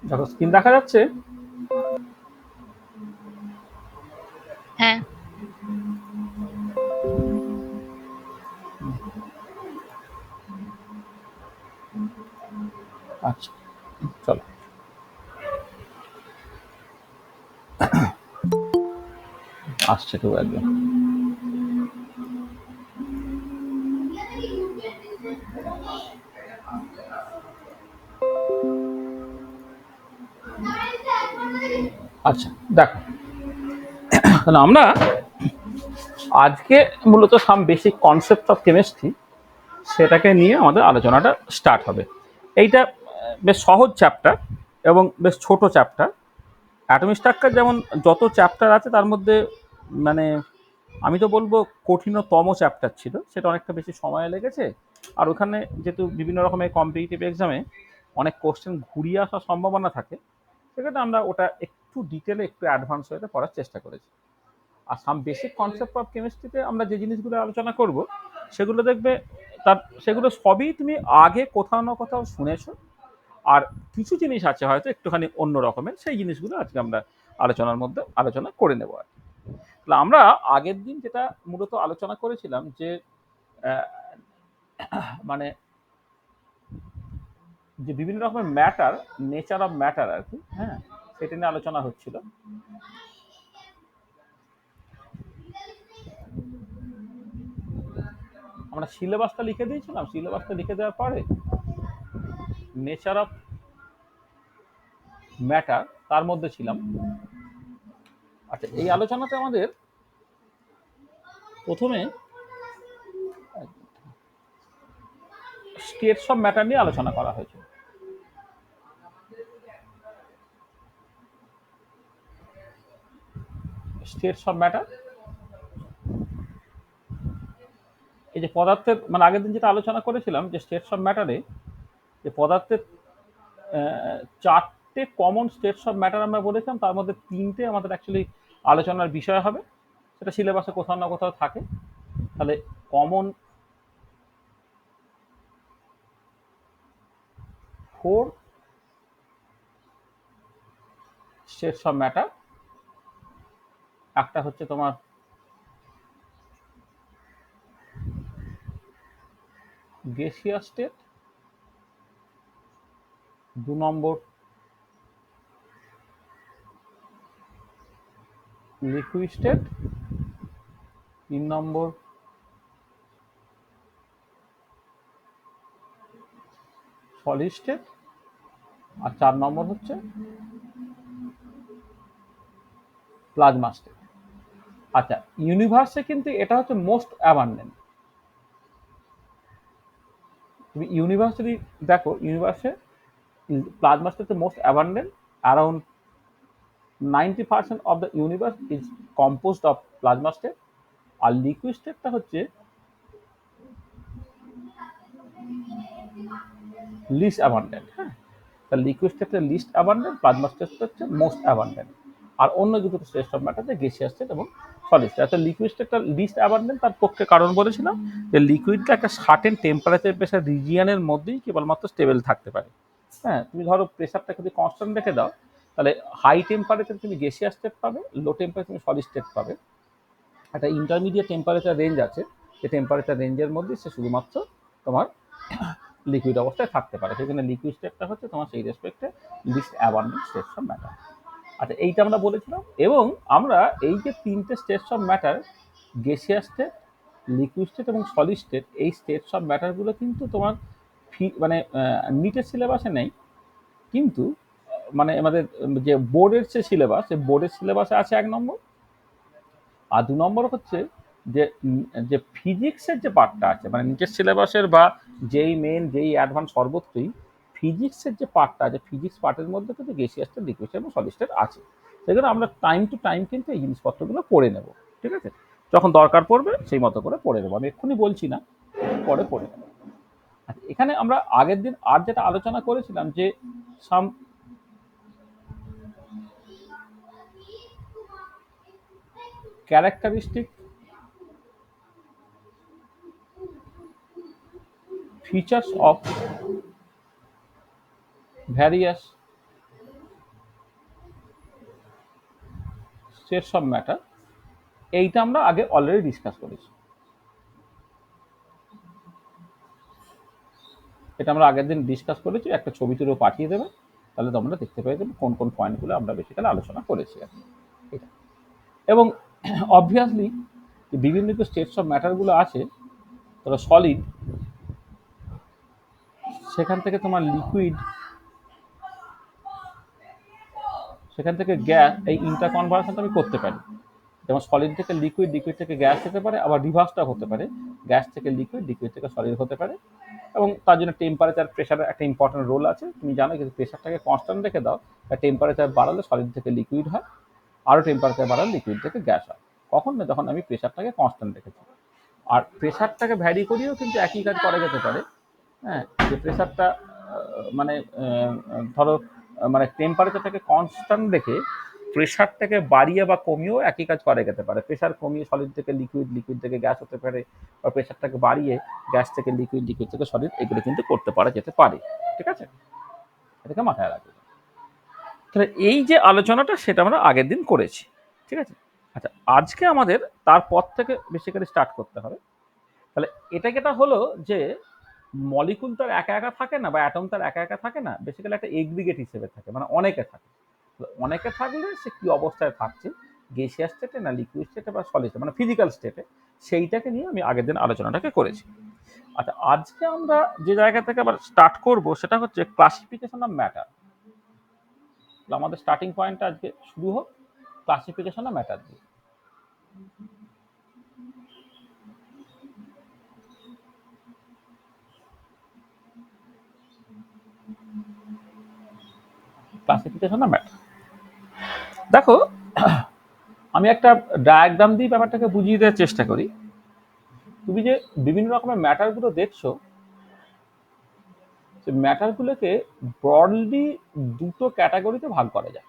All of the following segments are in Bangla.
দেখো স্ক্রিন দেখা যাচ্ছে। হ্যাঁ, আচ্ছা, চলো। আসছে কেউ একজন। আচ্ছা, দেখো, তাহলে আমরা আজকে মূলত some basic concept of chemistry সেটাকে নিয়ে আমাদের আলোচনাটা স্টার্ট হবে। এইটা বেশ সহজ চ্যাপ্টার এবং বেশ ছোট চ্যাপ্টার। অ্যাটমিক স্ট্রাকচার যেমন যত চ্যাপ্টার আছে তার মধ্যে মানে আমি তো বলবো কঠিনতম চ্যাপ্টার ছিল, সেটা অনেকটা বেশি সময় লেগেছে। আর ওখানে যেহেতু বিভিন্ন রকমের কম্পিটিটিভ এক্সামে অনেক কোশ্চেন ঘুরিয়ে আসার সম্ভাবনা থাকে, সেক্ষেত্রে আমরা ওটা একটু ডিটেলে একটু অ্যাডভান্স হয়ে পড়ার চেষ্টা করেছি। আর সাম বেসিক কনসেপ্ট অফ কেমিস্ট্রিতে আমরা যে জিনিসগুলো আলোচনা করব সেগুলো দেখবে, তার সেগুলো সবই তুমি আগে কোথাও না কোথাও শুনেছো। আর কিছু জিনিস আছে হয়তো একটুখানি অন্য রকমের, সেই জিনিসগুলো আজকে আমরা আলোচনার মধ্যে আলোচনা করে নেব। আর তাহলে আমরা আগের দিন যেটা মূলত আলোচনা করেছিলাম যে আহ, মানে যে বিভিন্ন রকমের ম্যাটার, নেচার অফ ম্যাটার আর কি, হ্যাঁ, সেটা নিয়ে আলোচনা হচ্ছিল। আমরা সিলেবাসটা লিখে দিয়েছিলাম, সিলেবাসটা লিখে দেওয়ার পরে নেচার অফ ম্যাটার তার মধ্যে ছিলাম। আচ্ছা, এই আলোচনাতে আমাদের প্রথমে স্টেটস অফ ম্যাটার নিয়ে আলোচনা করা হয়েছে। স্টেটস অফ ম্যাটার, এই যে পদার্থের মানে আগের দিন যেটা আলোচনা করেছিলাম যে স্টেটস অফ ম্যাটারে যে পদার্থের চারটে কমন স্টেটস অফ ম্যাটার আমরা বলেছিলাম, তার মধ্যে তিনটে আমাদের অ্যাকচুয়ালি আলোচনার বিষয় হবে। সেটা সিলেবাসে কোথাও না কোথাও থাকে। তাহলে common four states of matter. একটা হচ্ছে তোমার গ্যাসিয়াস স্টেট, 2 নম্বর লিকুইড স্টেট, 3 নম্বর সলিড স্টেট, আর 4 নম্বর হচ্ছে প্লাজমা স্টেট। আচ্ছা, ইউনিভার্সে কিন্তু এটা হচ্ছে মোস্ট অ্যাবান্ডেন্ট। তুমি ইউনিভার্স যদি দেখো, ইউনিভার্সে plasma state most abundant. Around 90% of the universe is composed of plasma state. আর লিকুইড স্টেটটা হচ্ছে লিস্ট অ্যাবান্ডেন্ট। হ্যাঁ, তার লিকুইড স্টেটের লিস্ট অ্যাবান্ডেন্ট, প্লাজমা স্টেট হচ্ছে মোস্ট অ্যাবান্ডেন্ট। আর অন্য দুটো state of matter gaseous state এবং সলিড স্টেট। আচ্ছা, লিকুইড স্টেটটা লিস্ট অ্যাবান্ডেন্ট তার পক্ষে কারণ বলেছিলাম যে লিকুইডটা একটা সার্টেন টেম্পারেচার প্রেসার রিজিয়ানের মধ্যেই কেবলমাত্র স্টেবল থাকতে পারে। হ্যাঁ, তুমি ধরো প্রেসারটাকে যদি কনস্ট্যান্ট রেখে দাও, তাহলে হাই টেম্পারেচার তুমি গ্যাসিয়াস স্টেট পাবে, লো টেম্পারেচার তুমি সলিড স্টেট পাবে। একটা ইন্টারমিডিয়েট টেম্পারেচার রেঞ্জ আছে, যে টেম্পারেচার রেঞ্জের মধ্যে সে শুধুমাত্র তোমার লিকুইড অবস্থায় থাকতে পারে। সেখানে লিকুইড স্টেটটা হচ্ছে তোমার সেই রেসপেক্টে least abundant states of matter. আচ্ছা, এইটা আমরা বলেছিলাম। এবং আমরা এই যে তিনটে states of matter, gaseous state, liquid state এবং সলিড স্টেট, এই স্টেটস অফ ম্যাটারগুলো কিন্তু তোমার মানে নিটের সিলেবাসে নেই, কিন্তু মানে আমাদের যে বোর্ডের যে সিলেবাস, সেই বোর্ডের সিলেবাসে আছে 1 নম্বর। আর 2 নম্বর হচ্ছে যে যে ফিজিক্সের যে পার্টটা আছে, মানে নিচের সিলেবাসের বা যেই মেন যেই অ্যাডভান্স সর্বত্রই ফিজিক্সের যে পার্টটা আছে, ফিজিক্স পার্টের মধ্যে কিন্তু গ্যাসিয়াস স্টেট, লিকুইড এবং সলিড স্টেট আছে। সেগুলো আমরা টাইম টু টাইম কিন্তু এই জিনিসপত্রগুলো পড়ে নেব। ঠিক আছে, যখন দরকার পড়বে সেই মতো করে পড়ে নেবো। আমি এক্ষুনি বলছি না, পরে পড়ে নেব। আচ্ছা, এখানে আমরা আগের দিন আর যেটা আলোচনা করেছিলাম যে some characteristic features of various states of matter, এইটা আমরা আগে অলরেডি ডিসকাস করেছি। এটা আমরা আগের দিন ডিসকাস করেছি, একটা ছবি তুলেও পাঠিয়ে দেবে, তাহলে তোমরা দেখতে পেয়ে যাবে কোন কোন পয়েন্টগুলো আমরা বেসিক্যালি আলোচনা করেছি আর কি। এটা এবং অবভিয়াসলি বিভিন্ন যে স্টেটস অফ ম্যাটারগুলো আছে, তোরা সলিড, সেখান থেকে তোমার লিকুইড, সেখান থেকে গ্যাস, এই ইন্টার কনভার্সনটা আমি করতে পারি। যেমন সলিড থেকে লিকুইড, লিকুইড থেকে গ্যাস হতে পারে, আবার রিভার্সটা হতে পারে, গ্যাস থেকে লিকুইড, লিকুইড থেকে সলিড হতে পারে। এবং তার জন্য টেম্পারেচার, প্রেশারের একটা ইম্পর্টেন্ট রোল আছে। তুমি জানো কিন্তু প্রেশারটাকে কনস্ট্যান্ট রেখে দাও, টেম্পারেচার বাড়ালে সলিড থেকে লিকুইড হয়, আরও টেম্পারেচার বাড়ালে লিকুইড থেকে গ্যাস হয়। কখন না, যখন আমি প্রেশারটাকে কনস্ট্যান্ট রেখেছি। আর প্রেশারটাকে ভ্যারি করিয়েও কিন্তু একই কাজ করা যেতে পারে। হ্যাঁ, যে প্রেশারটা মানে ধরো মানে টেম্পারেচারটাকে কনস্ট্যান্ট রেখে প্রেশারটাকে বাড়িয়ে বা কমিয়েও একই কাজ করা যেতে পারে। প্রেশার কমিয়ে সলিড থেকে লিকুইড, লিকুইড থেকে গ্যাস হতে পারে, বা প্রেশারটাকে বাড়িয়ে গ্যাস থেকে লিকুইড, লিকুইড থেকে সলিড, এগুলো কিন্তু করতে পারা যেতে পারে। ঠিক আছে, এটাকে মাথায় রাখবে। তাহলে এই যে আলোচনাটা, সেটা আমরা আগের দিন করেছি। ঠিক আছে, আচ্ছা আজকে আমাদের তারপর থেকে বেসিক্যালি স্টার্ট করতে হবে। তাহলে এটা যেটা হলো যে মলিকুল তার একা একা থাকে না, বা অ্যাটম তার একা একা থাকে না, বেসিক্যালি একটা এগ্রিগেট হিসেবে থাকে, মানে অনেকে থাকে। অনেকে থাকলে সে কি অবস্থায় থাকছে, গ্যাসিয়াস স্টেটে না লিকুইড স্টেটে বা সলিড, মানে ফিজিক্যাল স্টেটে, সেইটাকে নিয়ে আমি আগের দিন আলোচনাটাকে করেছি। আচ্ছা আজকে আমরা যে জায়গা থেকে আবার স্টার্ট করব, সেটা হচ্ছে ক্লাসিফিকেশন অফ ম্যাটার। আমাদের স্টার্টিং পয়েন্টটা আজকে শুরু হোক ক্লাসিফিকেশন অফ ম্যাটার দিয়ে। ক্লাসিফিকেশন অফ ম্যাটার, দেখো আমি একটা ডায়াগ্রাম দিয়ে ব্যাপারটাকে বুঝিয়ে দেওয়ার চেষ্টা করি। তুমি যে বিভিন্ন রকমের ম্যাটারগুলো দেখছো, সেই ম্যাটারগুলোকে ব্রডলি দুটো ক্যাটাগরিতে ভাগ করা যায়।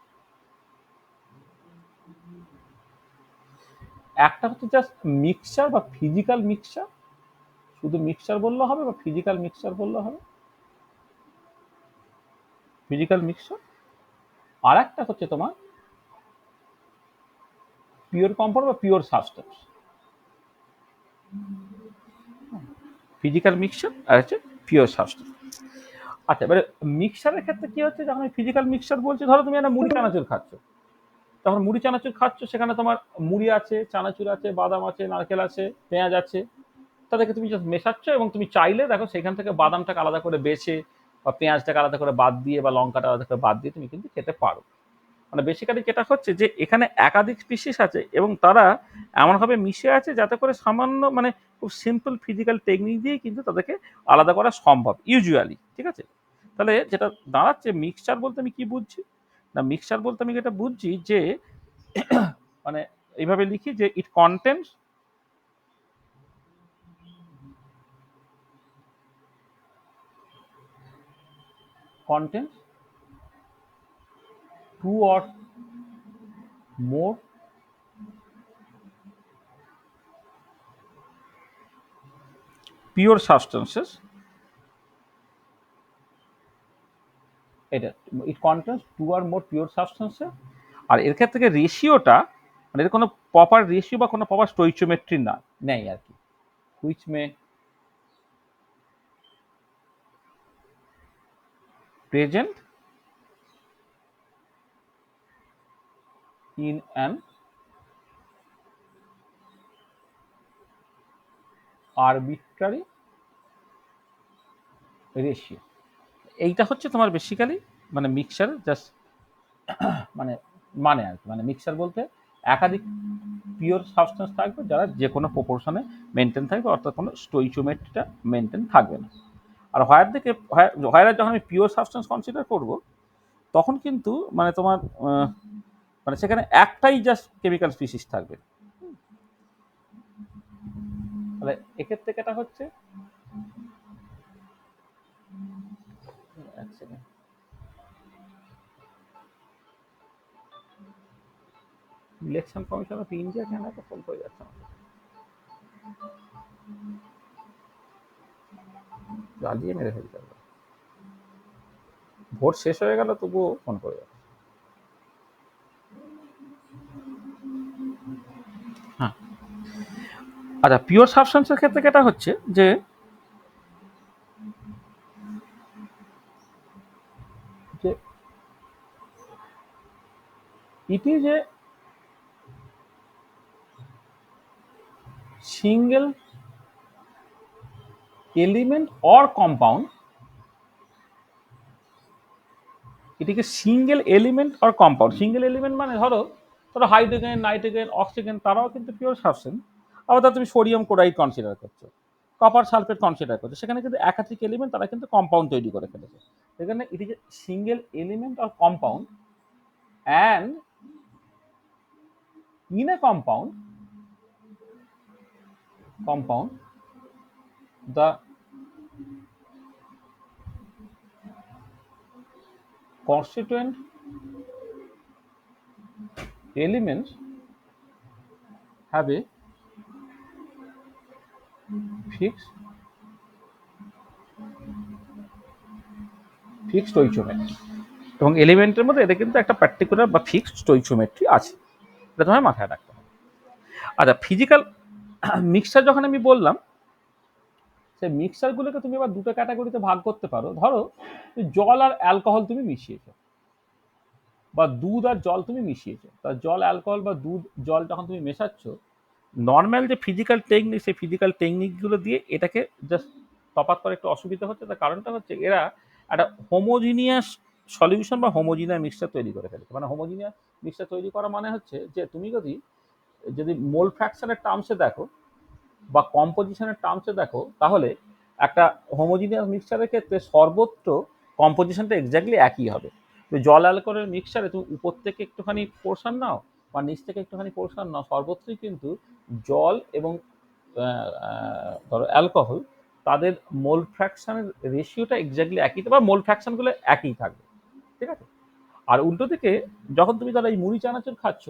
একটা হচ্ছে জাস্ট মিক্সচার বা ফিজিক্যাল মিক্সচার, শুধু মিক্সচার বললে হবে, বা ফিজিক্যাল মিক্সচার বললে হবে, ফিজিক্যাল মিক্সচার। আর একটা হচ্ছে তোমার পিওর কম্পাউন্ড বা পিওর সাবস্টেন্স। ফিজিক্যাল মিক্সচার আর হচ্ছে পিওর সাবস্টেন্স। আচ্ছা, এবারে মিক্সচারের ক্ষেত্রে কি হচ্ছে, যখন আমি ফিজিক্যাল মিক্সচার বলছি, ধরো তুমি একটা মুড়ি চানাচুর খাচ্ছ, তখন মুড়ি চানাচুর খাচ্ছ, সেখানে তোমার মুড়ি আছে, চানাচুর আছে, বাদাম আছে, নারকেল আছে, পেঁয়াজ আছে, তাদেরকে তুমি জাস্ট মেশাচ্ছ, এবং তুমি চাইলে দেখো সেখান থেকে বাদামটাকে আলাদা করে বেছে, বা পেঁয়াজটাকে আলাদা করে বাদ দিয়ে, বা লঙ্কাটা আলাদা করে বাদ দিয়ে তুমি কিন্তু খেতে পারো। মানে বেসিক্যালি যেটা হচ্ছে যে এখানে একাধিক স্পিসিস আছে, এবং তারা এমনভাবে মিশে আছে যাতে করে সামান্য মানে খুব সিম্পল ফিজিক্যাল টেকনিক দিয়ে কিন্তু তাদেরকে আলাদা করা সম্ভব ইউজুয়ালি। ঠিক আছে, তাহলে যেটা দাঁড়াচ্ছে, মিক্সচার বলতে আমি কি বুঝছি না, মিক্সচার বলতে আমি যেটা বুঝছি যে মানে এইভাবে লিখি যে it contains contains two or more pure substances, এটা it contains two or more pure substances. আর এর ক্ষেত্রে রেশিওটা মানে এর কোনো প্রপার রেশিও বা কোনো প্রপার স্টোইচিওমেট্রি না নেই আর কি, which may present in an arbitrary ratio. এইটা হচ্ছে তোমার বেসিক্যালি মানে মিক্সচার জাস্ট মানে মানে আর কি, মানে মিক্সচার বলতে একাধিক পিওর সাবস্টেন্স থাকবে যারা যে কোনো প্রপোর্শনে মেনটেন থাকবে, অর্থাৎ কোনো স্টোইচিওমেট্রিটা মেনটেন থাকবে না। আর হোয়ার দিকে হোয়ার যখন আমি পিওর সাবস্টেন্স কনসিডার করব, তখন কিন্তু মানে তোমার মানে সেখানে একটাই জাস্ট কেমিক্যাল স্পিসিস থাকবে। তাহলে এক্ষেত্রে এটা হচ্ছে এক second, election commission of India কেন একটা ফোন করে যাচ্ছে আমাকে, জ্বালিয়ে মেরে ফেলতে হবে। ভোট শেষ হয়ে গেল তবুও ফোন করে যাচ্ছে। আচ্ছা, পিওর সাবস্টেন্সের ক্ষেত্রে এটা হচ্ছে যে it is a single element or compound, এটিকে single element or compound. Single element মানে ধরো ধরো হাইড্রোজেন, নাইট্রোজেন, অক্সিজেন, তারাও কিন্তু পিওর সাবস্টেন্স। আবার ধর তুমি সোডিয়াম ক্লোরাইড কনসিডার করছো, কপার সালফেট কনসিডার করছো, সেখানে কিন্তু একাধিক এলিমেন্ট তারা কিন্তু কম্পাউন্ড তৈরি করে ফেলেছে। সেখানে it is a single element or compound, and in a compound the constituent elements have a fixed স্টোইচিওমেট্রি, এবং এলিমেন্টের মধ্যে এদের কিন্তু একটা পার্টিকুলার বা ফিক্সড স্টোইচিওমেট্রি আছে। এটা তোমায় মাথায় রাখতে হবে। আচ্ছা, ফিজিক্যাল মিক্সচার যখন আমি বললাম, সেই মিক্সচারগুলোকে তুমি আবার দুটো ক্যাটাগরিতে ভাগ করতে পারো। ধরো জল আর অ্যালকোহল তুমি মিশিয়েছো, বা দুধ আর জল তুমি মিশিয়েছো। তা জল, অ্যালকোহল বা দুধ, জল যখন তুমি মেশাচ্ছ, নর্মাল যে ফিজিক্যাল টেকনিক, সেই ফিজিক্যাল টেকনিকগুলো দিয়ে এটাকে জাস্ট তফাৎ করে একটু অসুবিধা হচ্ছে। তার কারণটা হচ্ছে এরা একটা হোমোজিনিয়াস সলিউশন বা হোমোজিনিয়াস মিক্সচার তৈরি করে ফেলেছে। মানে হোমোজিনিয়াস মিক্সচার তৈরি করা মানে হচ্ছে যে তুমি যদি যদি মোল ফ্র্যাকশনের টার্মসে দেখো বা কম্পোজিশনের টার্মসে দেখো, তাহলে একটা হোমোজিনিয়াস মিক্সচারের ক্ষেত্রে সর্বত্র কম্পোজিশনটা এক্স্যাক্টলি একই হবে। তো জল অ্যালকোহলের মিক্সচারে তুমি উপর থেকে একটুখানি পোর্শন নাও বা নিচ থেকে একটুখানি পোর্শন নাও, সর্বত্রই কিন্তু জল এবং ধরো অ্যালকোহল, তাদের মোল ফ্র্যাকশনের রেশিওটা এক্স্যাক্টলি একই, বা মোল ফ্র্যাকশনগুলো একই থাকবে। ঠিক আছে? আর উল্টো দিকে যখন তুমি ধরো এই মুড়ি চানাচুর খাচ্ছ,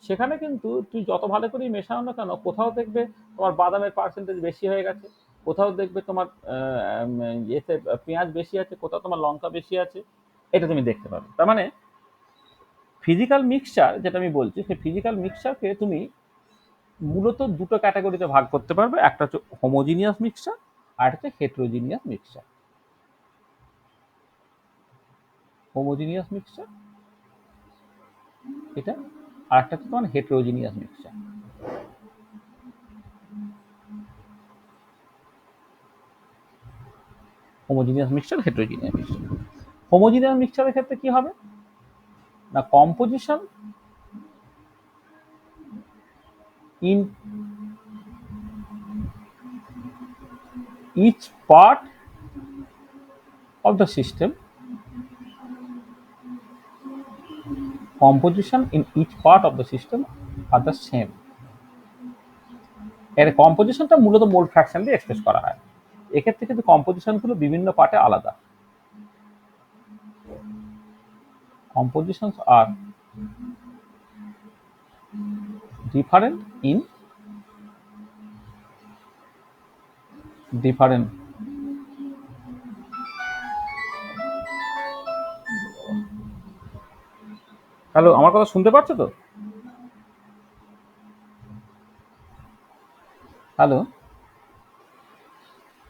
সেখানে কিন্তু তুই যত ভালো করেই মেশাও না কেন, কোথাও দেখবে তোমার বাদামের পার্সেন্টেজ বেশি হয়ে গেছে, কোথাও দেখবে তোমার এতে পেঁয়াজ বেশি আছে, কোথাও তোমার লঙ্কা বেশি আছে। এটা তুমি দেখতে পাবে। তার মানে ফিজিক্যাল মিক্সচার যেটা আমি বলছি, সেই ফিজিক্যাল মিক্সচারকে তুমি মূলত দুটো ক্যাটাগরিতে ভাগ করতে পারবে। একটা হচ্ছে হোমোজিনিয়াস মিক্সচার, আর একটা হচ্ছে হেটেরোজিনিয়াস মিক্সচার। হোমোজিনিয়াস মিক্সচার এটা, আর একটা হচ্ছে তোমার heterogeneous mixture. Homogeneous mixture, heterogeneous mixture. Homogeneous মিক্সচারের ক্ষেত্রে কি হবে না, composition in each part of the system, composition in each part of the system are the same. এর কম্পোজিশনটা মূলত মোল ফ্র্যাকশন দিয়ে এক্সপ্রেস করা হয়। এক্ষেত্রে কিন্তু কম্পোজিশনগুলো বিভিন্ন পার্টে আলাদা। Compositions are different in different hello, আমার কথা শুনতে পাচ্ছ তো? হ্যালো,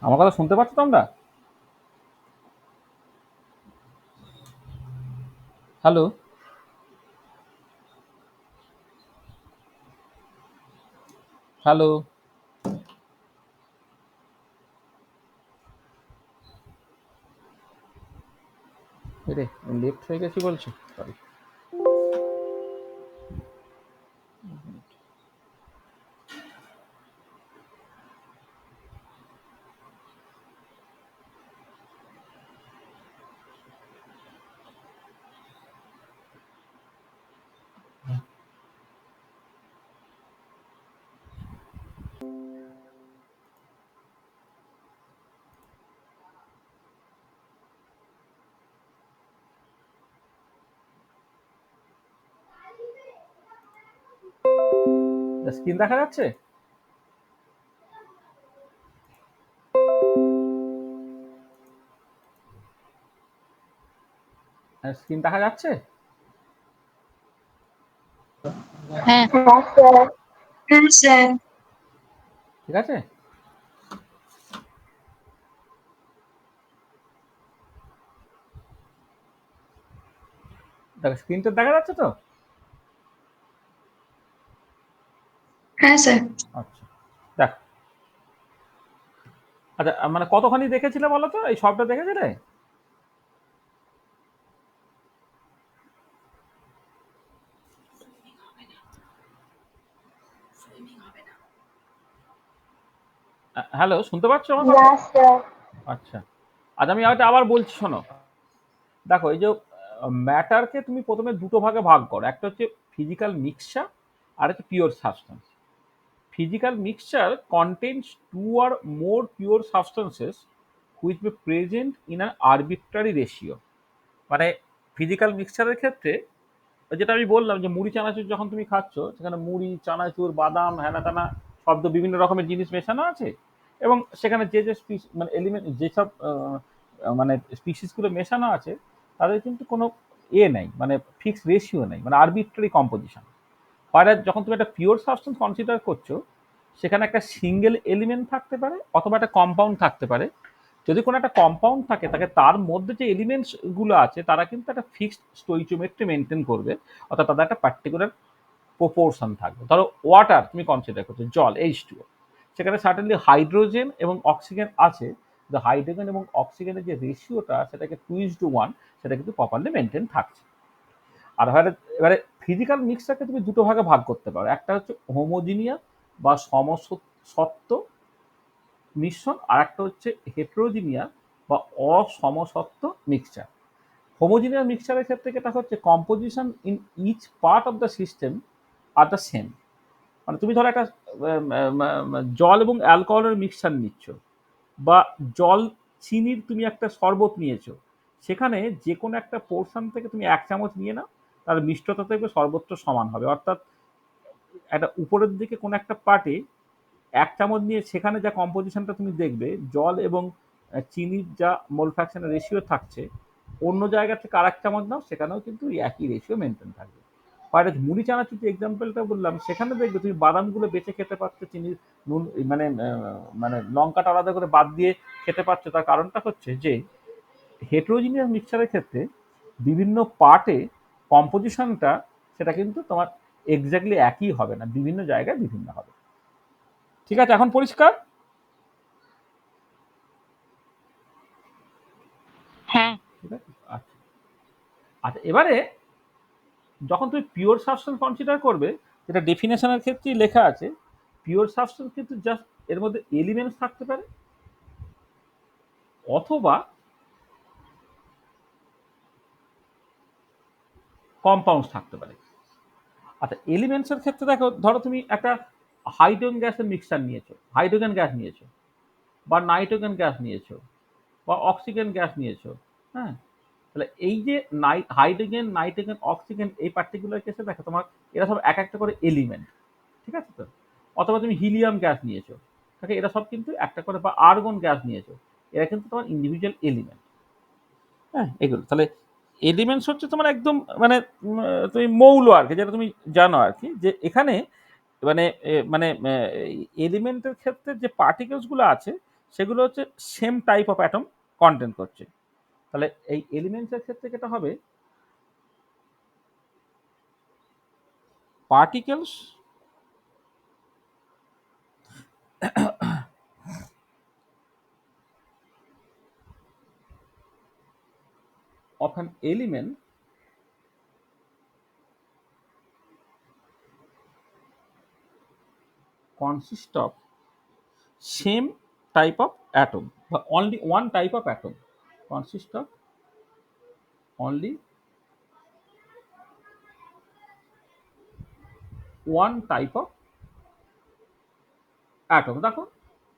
আমার কথা শুনতে পাচ্ছ তোমরা? হ্যালো, হ্যালো, রে লেফট হয়ে গেছি বলছো? সরি। স্ক্রিন দেখা যাচ্ছে? স্ক্রিন দেখা যাচ্ছে? হ্যাঁ। হ্যাঁ স্যার। ঠিক আছে? দেখো স্ক্রিনটা দেখা যাচ্ছে তো? হ্যাঁ স্যার। আচ্ছা, দেখো। আচ্ছা, মানে কতখানি দেখেছিলে বলো তো? এই সবটা দেখেছিলে? হ্যালো, শুনতে পাচ্ছ আমার কথা? আচ্ছা। আচ্ছা, আমি হয়তো আবার বলছি, শোনো। দেখো, এই যে ম্যাটারকে তুমি প্রথমে দুটো ভাগে ভাগ করো। একটা হচ্ছে ফিজিক্যাল মিক্সচার, আর হচ্ছে pure substance. Physical mixture contains two or more pure substances which may present in an arbitrary ratio. মানে ফিজিক্যাল মিক্সচারের ক্ষেত্রে যেটা আমি বললাম যে মুড়ি চানাচুর যখন তুমি খাচ্ছ, সেখানে মুড়ি, চানাচুর, বাদাম, হ্যানা ত্যানা শব্দ বিভিন্ন রকমের জিনিস মেশানো আছে, এবং সেখানে যে যে মানে এলিমেন্ট যেসব মানে স্পিসিসগুলো মেশানো আছে, তাদের কিন্তু কোনো নেই, মানে ফিক্সড রেশিও নেই, মানে আরবিট্রারি কম্পোজিশন। আর যখন তুমি একটা পিওর সাবস্টেন্স কনসিডার করছো, সেখানে একটা সিঙ্গেল এলিমেন্ট থাকতে পারে অথবা একটা কম্পাউন্ড থাকতে পারে। যদি কোনো একটা কম্পাউন্ড থাকে, তাকে তার মধ্যে যে এলিমেন্টস গুলো আছে তারা কিন্তু একটা ফিক্সড স্টোইচিওমেট্রি মেনটেন করবে, অর্থাৎ তাদের একটা পার্টিকুলার প্রপোর্শন থাকবে। ধরো ওয়াটার তুমি কনসিডার করছো, জল, H2O, সেখানে সার্টেনলি হাইড্রোজেন এবং অক্সিজেন আছে, যে হাইড্রোজেন এবং অক্সিজেনের যে রেশিওটা সেটাকে 2:1, সেটা কিন্তু প্রপারলি মেনটেন থাকছে। আর এবারে ফিজিক্যাল মিক্সটাকে তুমি দুটো ভাগে ভাগ করতে পারো। একটা হচ্ছে হোমোজিনিয়াস বা সমসত্ব মিশ্রণ, আর একটা হচ্ছে হেটেরোজিনিয়াস বা অসমসত্ব মিক্সচার। হোমোজিনিয়াস মিক্সচারের ক্ষেত্রে যেটা হচ্ছে composition in each part of the system are the same. মানে তুমি ধরো একটা জল এবং অ্যালকোহলের মিক্সচার নিচ্ছ, বা জল চিনির তুমি একটা শরবত নিয়েছো, সেখানে যে কোনো একটা পোর্শন থেকে তুমি 1 চামচ নিয়ে নাও, তার মিষ্টতা থেকে সর্বত্র সমান হবে। অর্থাৎ একটা উপরের দিকে কোনো একটা পার্টে 1 চামচ নিয়ে সেখানে যা কম্পোজিশনটা তুমি দেখবে, জল এবং চিনির যা মোল ফ্র্যাকশনের রেশিও থাকছে, অন্য জায়গা থেকে আর 1 চামচ নাও, সেখানেও কিন্তু এই একই রেশিও মেনটেন থাকবে। আর মুড়ি চানাচুর যে এক্সাম্পলটা বললাম, সেখানে দেখবে তুমি বাদামগুলো বেঁচে খেতে পারছো, চিনির নুন মানে মানে লঙ্কাটা আলাদা করে বাদ দিয়ে খেতে পারছো। তার কারণটা হচ্ছে যে হেটেরোজিনিয়াস মিক্সচারের ক্ষেত্রে বিভিন্ন পার্টে কম্পোজিশনটা, সেটা কিন্তু তোমার এক্স্যাক্টলি একই হবে না, বিভিন্ন জায়গায় বিভিন্ন হবে। ঠিক আছে, এখন পরিষ্কার? হ্যাঁ। ঠিক আছে, আচ্ছা। আচ্ছা, এবারে যখন তুমি পিওর সাবস্টেন্স কনসিডার করবে, যেটা ডেফিনেশনের ক্ষেত্রেই লেখা আছে, পিওর সাবস্টেন্স কিন্তু জাস্ট এর মধ্যে এলিমেন্টস থাকতে পারে, অথবা কম্পাউন্ডস থাকতে পারে। আচ্ছা, এলিমেন্টসের ক্ষেত্রে দেখো, ধরো তুমি একটা হাইড্রোজেন গ্যাসের মিক্সচার নিয়েছো, হাইড্রোজেন গ্যাস নিয়েছো, বা নাইট্রোজেন গ্যাস নিয়েছো, বা অক্সিজেন গ্যাস নিয়েছো। হ্যাঁ, তাহলে এই যে হাইড্রোজেন, নাইট্রোজেন, অক্সিজেন, এই পার্টিকুলার কেসে দেখো তোমার এরা সব এক একটা করে এলিমেন্ট। ঠিক আছে তো? অথবা তুমি হিলিয়াম গ্যাস নিয়েছো, তাকে এরা সব কিন্তু একটা করে, বা আর্গন গ্যাস নিয়েছো, এরা কিন্তু তোমার ইন্ডিভিজুয়াল এলিমেন্ট। হ্যাঁ, এগুলো তাহলে এলিমেন্টস হচ্ছে তোমার একদম মানে তুমি মৌল আর কি, যেটা তুমি জানো আর কি, যে এখানে মানে মানে এলিমেন্টের ক্ষেত্রে যে পার্টিকেলস গুলো আছে, সেগুলো হচ্ছে same type of atom content করছে। তাহলে এই এলিমেন্টসের ক্ষেত্রে যেটা হবে, particles of an element consist of same type of atom, বা only one type of atom, consist of only one type of atom। দেখো,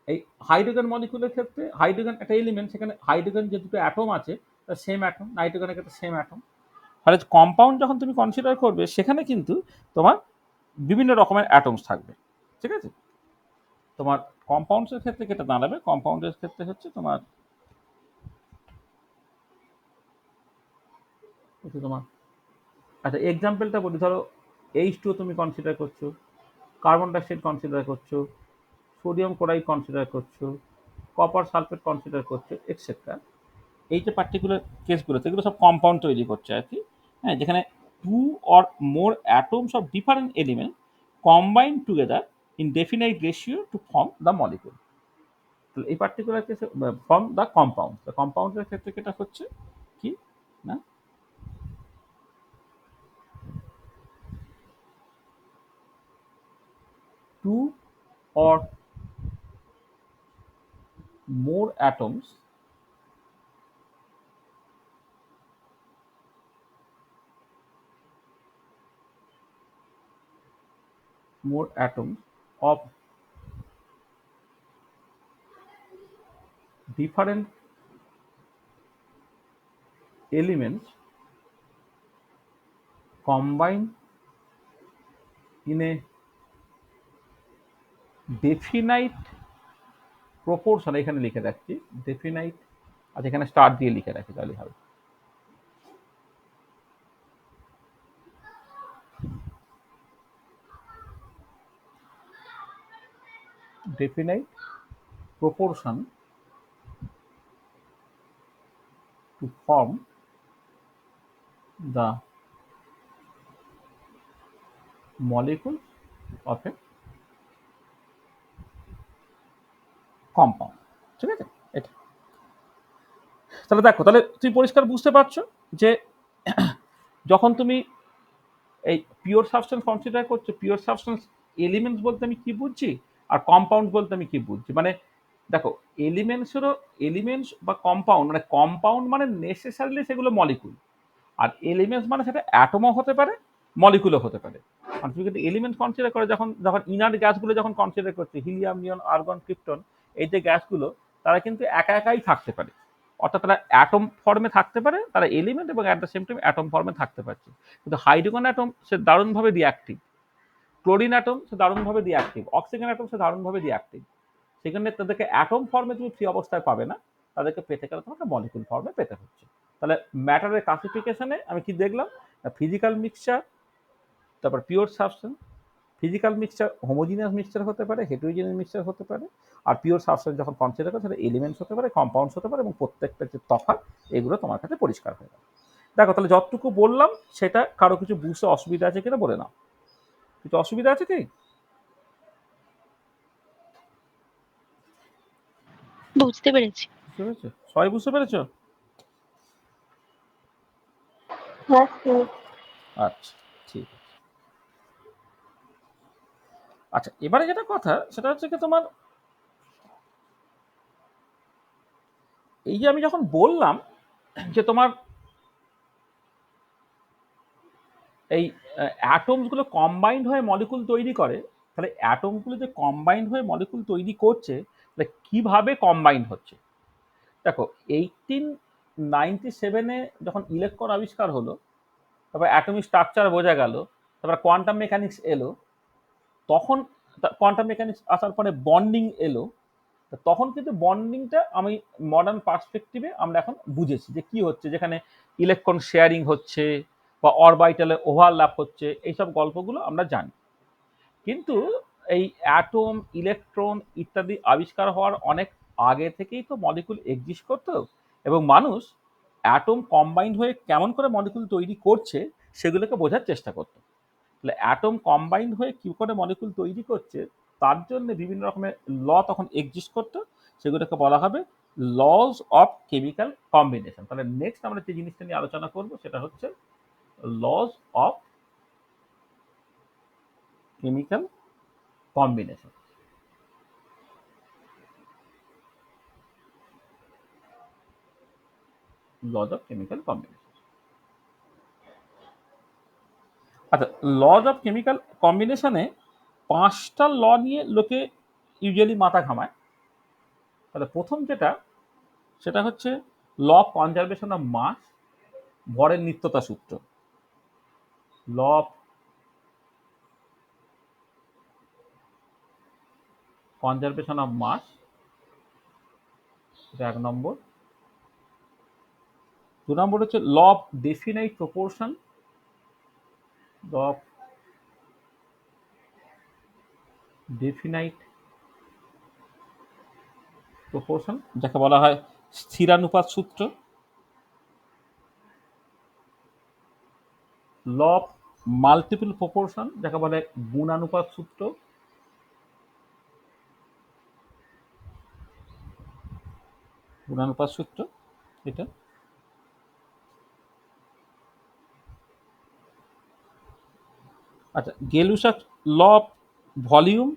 এই হাইড্রোজেন মলিকুলের ক্ষেত্রে হাইড্রোজেন একটা এলিমেন্ট, সেখানে হাইড্রোজেন যে দুটো অ্যাটম আছে, তার সেম অ্যাটম, নাইট্রোজেনের ক্ষেত্রে সেম অ্যাটম। তাহলে কম্পাউন্ড যখন তুমি কনসিডার করবে, সেখানে কিন্তু তোমার বিভিন্ন রকমের অ্যাটমস থাকবে। ঠিক আছে? তোমার কম্পাউন্ডসের ক্ষেত্রে যেটা দাঁড়াবে, কম্পাউন্ডের ক্ষেত্রে হচ্ছে তোমার তোমার আচ্ছা, এক্সাম্পলটা বলি। ধরো H2O তুমি কনসিডার করছো, কার্বন ডাইঅক্সাইড কনসিডার করছো, সোডিয়াম ক্লোরাইড কনসিডার করছো, কপার সালফেট কনসিডার করছো, এক্সেট্রা। এই যে পার্টিকুলার কেসগুলোতে এগুলো সব কম্পাউন্ড তৈরি করছে আর কি, হ্যাঁ, যেখানে two or more atoms of different element combine together in definite ratio to form the molecule. তাহলে এই পার্টিকুলার কেসে ফর্ম দ্য কম্পাউন্ড, কম্পাউন্ডের ক্ষেত্রে যেটা হচ্ছে কি না, two or more atoms of different elements combine in a definite proportion, এখানে লিখে রাখছি definite, আর এখানে স্টার দিয়ে লিখে রাখি তাহলে হবে definite proportion to form the molecule of a compound। ঠিক আছে, এটা তাহলে দেখো, তাহলে তুমি পরিষ্কার বুঝতে পারছো যে যখন তুমি এই পিওর সাবস্টেন্স কনসিডার করছো, পিওর সাবস্টেন্স এলিমেন্টস বলতে আমি কি বুঝছি আর কম্পাউন্ড বলতে আমি কি বুঝছি। মানে দেখো, এলিমেন্টস বা কম্পাউন্ড, মানে কম্পাউন্ড মানে নেসেসারিলি সেগুলো মলিকুল, আর এলিমেন্টস মানে সেটা অ্যাটমও হতে পারে, মলিকুলও হতে পারে। আর তুমি কিন্তু এলিমেন্ট কনসিডার করে যখন যখন ইনার্ট গ্যাসগুলো যখন কনসিডার করছে, হিলিয়াম, নিয়ন, আর্গন, ক্রিপ্টন, এই যে গ্যাসগুলো, তারা কিন্তু একা একাই থাকতে পারে, অর্থাৎ তারা অ্যাটম ফর্মে থাকতে পারে, তারা এলিমেন্ট এবং at the same time atom ফর্মে থাকতে পারছে। কিন্তু হাইড্রোজেন অ্যাটম সে দারুণভাবে রিঅ্যাক্টিভ, ক্লোরিন অ্যাটম সে দারুণভাবে রিঅ্যাক্টিভ, অক্সিজেন অ্যাটম সে দারুণভাবে রিঅ্যাক্টিভ। সেখানে তাদেরকে অ্যাটম ফর্মে তুমি ফ্রি অবস্থায় পাবে না, তাদেরকে পেতে গেলে তোমাকে মলিকুল ফর্মে পেতে হচ্ছে। তাহলে ম্যাটারের ক্লাসিফিকেশনে আমি কি দেখলাম, ফিজিক্যাল মিক্সচার, তারপর pure substance. Physical mixture homogeneous mixture হতে পারে, হেটেরোজিনিয়াস মিক্সচার হতে পারে, আর পিওর সাবস্টেন্স যখন কনসিডার করে সেটা এলিমেন্টস হতে পারে, কম্পাউন্ডস হতে পারে, এবং প্রত্যেকটা যে তফাৎ এগুলো তোমার কাছে পরিষ্কার হয়ে যাবে। দেখো, তাহলে যতটুকু বললাম সেটা কারো কিছু বুঝতে অসুবিধা আছে কিনা বলে নাও। কিছু অসুবিধা আছে কি? বুঝতে পেরেছি। বুঝতে পেরেছো? সবাই বুঝতে পেরেছো? হ্যাঁ স্যার। আচ্ছা, ঠিক আছে। আচ্ছা, এবারে যেটা কথা সেটা হচ্ছে কি, তোমার এই যে আমি যখন বললাম যে তোমার এই অ্যাটমসগুলো কম্বাইন্ড হয়ে মলিকুল তৈরি করে, তাহলে অ্যাটমগুলো যে কম্বাইন্ড হয়ে মলিকুল তৈরি করছে, তাহলে কিভাবে কম্বাইন্ড হচ্ছে। দেখো, 1897-এ যখন ইলেকট্রন আবিষ্কার হলো, তারপর অ্যাটমিক স্ট্রাকচার বোঝা গেল, তারপর কোয়ান্টাম মেকানিক্স এলো, তখন কোয়ান্টাম মেকানিক্স আসার পরে বন্ডিং এলো। তখন কিন্তু বন্ডিংটা আমি মডার্ন পার্সপেক্টিভে আমরা এখন বুঝেছি যে কি হচ্ছে, যেখানে ইলেকট্রন শেয়ারিং হচ্ছে বা অরবাইটালে ওভারল্যাপ হচ্ছে, এইসব গল্পগুলো আমরা জানি। কিন্তু এই অ্যাটম, ইলেকট্রন ইত্যাদি আবিষ্কার হওয়ার অনেক আগে থেকেই তো মলিকুল এক্সিস্ট করতো, এবং মানুষ অ্যাটম কম্বাইন্ড হয়ে কেমন করে মলিকুল তৈরি করছে সেগুলোকে বোঝার চেষ্টা করতো। তাহলে অ্যাটম কম্বাইন্ড হয়ে কি করে মলিকুল তৈরি করছে, তার জন্য বিভিন্ন রকমের ল তখন এক্সিস্ট করতো, সেগুলোকে বলা হবে লজ অফ কেমিক্যাল কম্বিনেশন। তাহলে নেক্সট আমরা যে জিনিসটা নিয়ে আলোচনা করব সেটা হচ্ছে lodge of chemical combination. Lodge of chemical combination. আচ্ছা, লজ অফ কেমিক্যাল কম্বিনেশনে 5টা ল নিয়ে লোকে ইউজুয়ালি মাথা ঘামায়। তাহলে প্রথম যেটা, সেটা হচ্ছে law of conservation of mass, ভরের নিত্যতা সূত্র। Law of conservation of mass, এটা 1 নম্বর। 2 নম্বর হচ্ছে law of definite proportion, law of definite proportion যাকে বলা হয় স্থিরানুপাত সূত্র, ল অফ মাল্টিপল প্রপোর্শন যাকে বলে গুণানুপাত সূত্র, গুণানুপাত সূত্র এটা। আচ্ছা, Gay Lussac law of volume,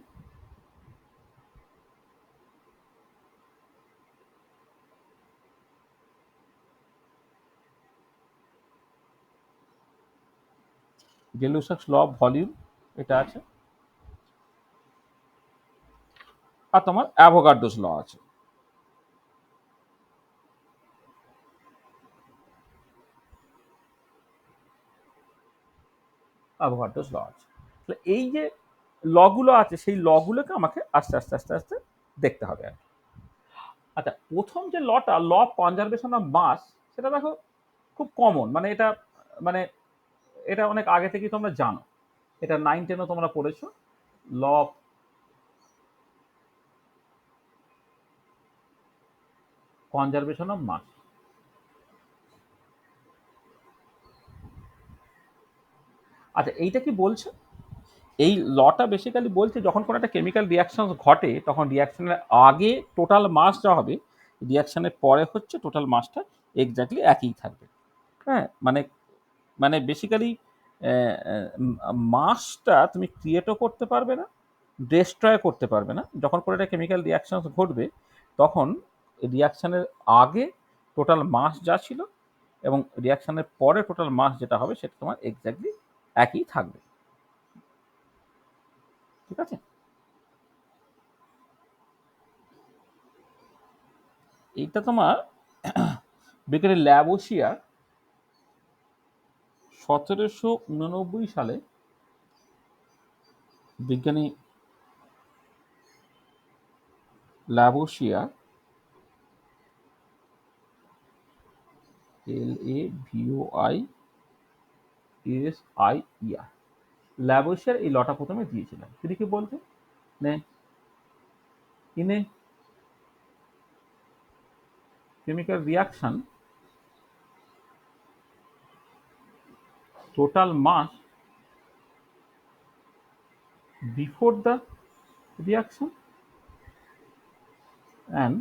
Gay Lussac law of volume এটা আছে। আর তোমার অ্যাভোগাড্রোস ল আছে। অ্যাভোগাড্রোস ল আছে। তাহলে এই যে লগুলো আছে সেই লগুলোকে আমাকে আস্তে আস্তে আস্তে আস্তে দেখতে হবে আর কি। আচ্ছা, প্রথম যে লটা, law of conservation of mass, সেটা দেখো খুব কমন, মানে এটা মানে এটা অনেক আগে থেকেই তোমরা জানো, এটা 9-10 তোমরা পড়েছো, law of conservation of mass. আচ্ছা, এইটা কি বলছে? এই লটা বেসিক্যালি বলছে যখন কোনো একটা কেমিক্যাল রিয়াকশন ঘটে তখন রিয়াকশনের আগে টোটাল মাস যা হবে, রিয়াকশনের পরে হচ্ছে টোটাল মাসটা এক্স্যাক্টলি একই থাকবে। হ্যাঁ, মানে মানে বেসিক্যালি মাসটা তুমি ক্রিয়েটও করতে পারবে না, ডেস্ট্রয় করতে পারবে না। যখন কোনো একটা কেমিক্যাল রিয়াকশন ঘটবে তখন রিয়াকশনের আগে টোটাল মাস যা ছিল এবং রিয়াকশনের পরে টোটাল মাস যেটা হবে সেটা তোমার এক্স্যাক্টলি একই থাকবে। ঠিক আছে? এইটা তোমার বিজ্ঞানী ল্যাবোসিয়ার 1789 সালে বিজ্ঞানী ল্যাবোসিয়ার, LAVOISIER, ল্যাবোসিয়ার এই লটা প্রথমে দিয়েছিলেন। তিনি কি বলতে in a chemical reaction total mass before the reaction and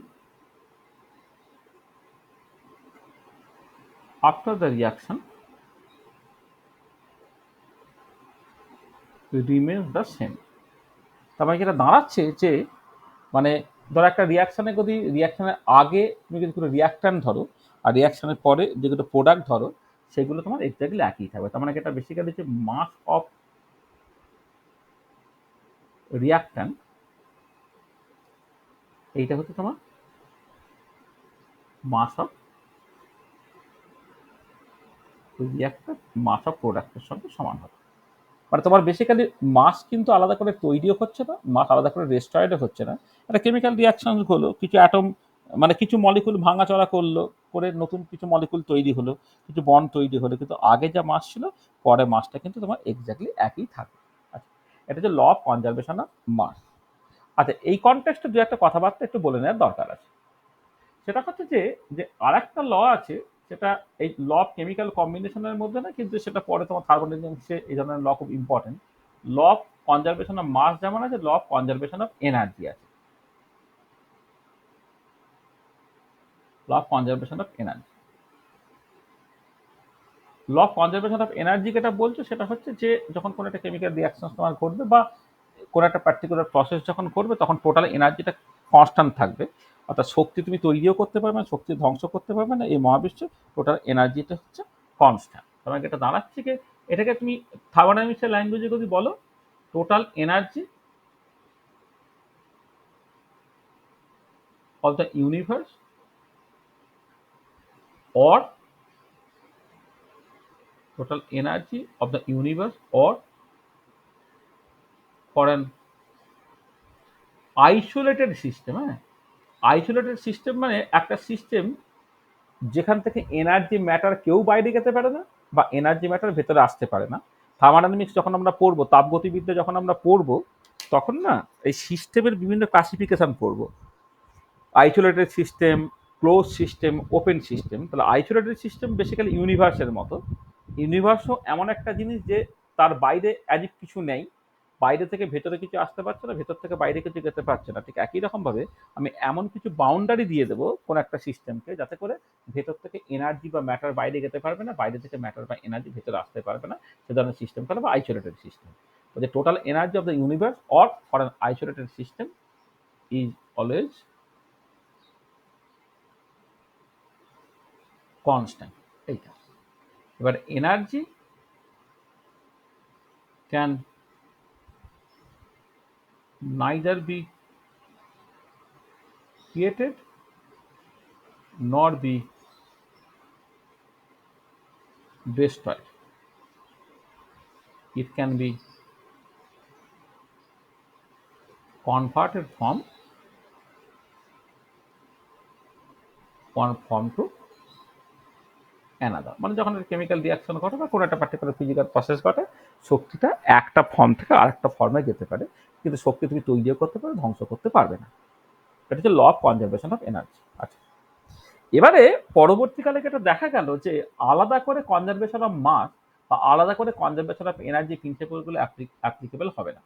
after the reaction remains the same। তার মানে যেটা দাঁড়াচ্ছে যে মানে ধরো একটা রিয়াকশনে যদি রিয়াকশনের আগে তুমি যদি কোনো রিয়াকট্যান্ট ধরো আর রিয়াকশনের পরে যেগুলো প্রোডাক্ট ধরো সেগুলো তোমার এক্স্যাক্টলি একই থাকবে। তার মানে এটা বেসিক্যালি যে মাস অফ রিয়াকট্যান্ট, এইটা হচ্ছে তোমার মাস অফ রিয়াকট্যান্ট মাস অফ প্রোডাক্টের সঙ্গে সমান হবে। মানে তোমার বেসিক্যালি মাস কিন্তু আলাদা করে তৈরিও হচ্ছে না, মাস আলাদা করে রেস্ট্রয়েডও হচ্ছে না। একটা কেমিক্যাল রিয়াকশন হলো, কিছু অ্যাটম মানে কিছু মলিকুল ভাঙাচড়া করলো, করে নতুন কিছু মলিকুল তৈরি হলো, কিছু বন্ড তৈরি হলো, কিন্তু আগে যা মাস ছিল পরে মাসটা কিন্তু তোমার এক্স্যাক্টলি একই থাকবে। আচ্ছা, এটা হচ্ছে law of conservation of mass. আচ্ছা, এই কনটেক্সটে দু একটা কথাবার্তা একটু বলে নেওয়ার দরকার আছে। সেটা হচ্ছে যে যে আর একটা ল আছে, সেটা এই ল অফ কেমিক্যাল কম্বিনেশনের মধ্যে না, কিন্তু সেটা পরে তোমার থার্মোডাইনামিক্সে এই ধরনের ল খুব important. Law of conservation of mass যেমন আছে, law of conservation of energy আছে। Law of conservation of energy, law of conservation of energy যেটা বলছো সেটা হচ্ছে যে যখন কোনো একটা কেমিক্যাল রিয়াকশন তোমার ঘটবে বা কোনো একটা পার্টিকুলার প্রসেস যখন করবে তখন টোটাল এনার্জিটা কনস্ট্যান্ট থাকবে। অর্থাৎ শক্তি তুমি তৈরিও করতে পারবে না, শক্তি ধ্বংস করতে পারবে না, এই মহাবিশ্বে টোটাল এনার্জিটা হচ্ছে কনস্ট্যান্ট। তোমাকে এটা দাঁড়াচ্ছে কি, এটাকে তুমি থার্মোডাইনামিক্সের ল্যাঙ্গুয়েজে যদি বলো, total energy of the universe or total energy of the universe or for an isolated system। হ্যাঁ, আইসোলেটেড সিস্টেম মানে একটা সিস্টেম যেখান থেকে এনার্জি ম্যাটার কেউ বাইরে যেতে পারে না বা এনার্জি ম্যাটার ভেতরে আসতে পারে না। থার্মোডাইনামিক্স যখন আমরা পড়বো, তাপগতিবিদ্যা যখন আমরা পড়বো, তখন না এই সিস্টেমের বিভিন্ন ক্লাসিফিকেশন পড়বো। Isolated system, close system, open system. তাহলে আইসোলেটেড সিস্টেম বেসিক্যালি ইউনিভার্সের মতো। ইউনিভার্সও এমন একটা জিনিস যে তার বাইরে অ্যাজ কিছু নেই, বাইরে থেকে ভেতরে কিছু আসতে পারছে না, ভেতর থেকে বাইরে কিছু যেতে পারছে না। ঠিক একই রকমভাবে আমি এমন কিছু বাউন্ডারি দিয়ে দেবো কোনো একটা সিস্টেমকে, যাতে করে ভেতর থেকে এনার্জি বা ম্যাটার বাইরে যেতে পারবে না, বাইরে থেকে ম্যাটার বা এনার্জি ভেতরে আসতে পারবে না। সে ধরনের সিস্টেম হলো বা isolated system. The total energy of the universe or for an isolated system is always constant. এইটা এবার energy can neither be created nor be destroyed. It can be converted from one form to another. মানে যখন কেমিক্যাল রিয়াকশন ঘটে বা কোনো একটা পার্টিকুলার ফিজিক্যাল প্রসেস ঘটে, শক্তিটা একটা ফর্ম থেকে আরেকটা ফর্মে যেতে পারে, কিন্তু শক্তি তুমি তৈরিও করতে পারো, ধ্বংস করতে পারবে না। এটা হচ্ছে law of conservation of energy. আচ্ছা, এবারে পরবর্তীকালে যেটা দেখা গেল যে আলাদা করে কনজারভেশন অফ মাস বা আলাদা করে কনজারভেশন অফ এনার্জি প্রিন্সিপালগুলো অ্যাপ্লিকেবল হবে না।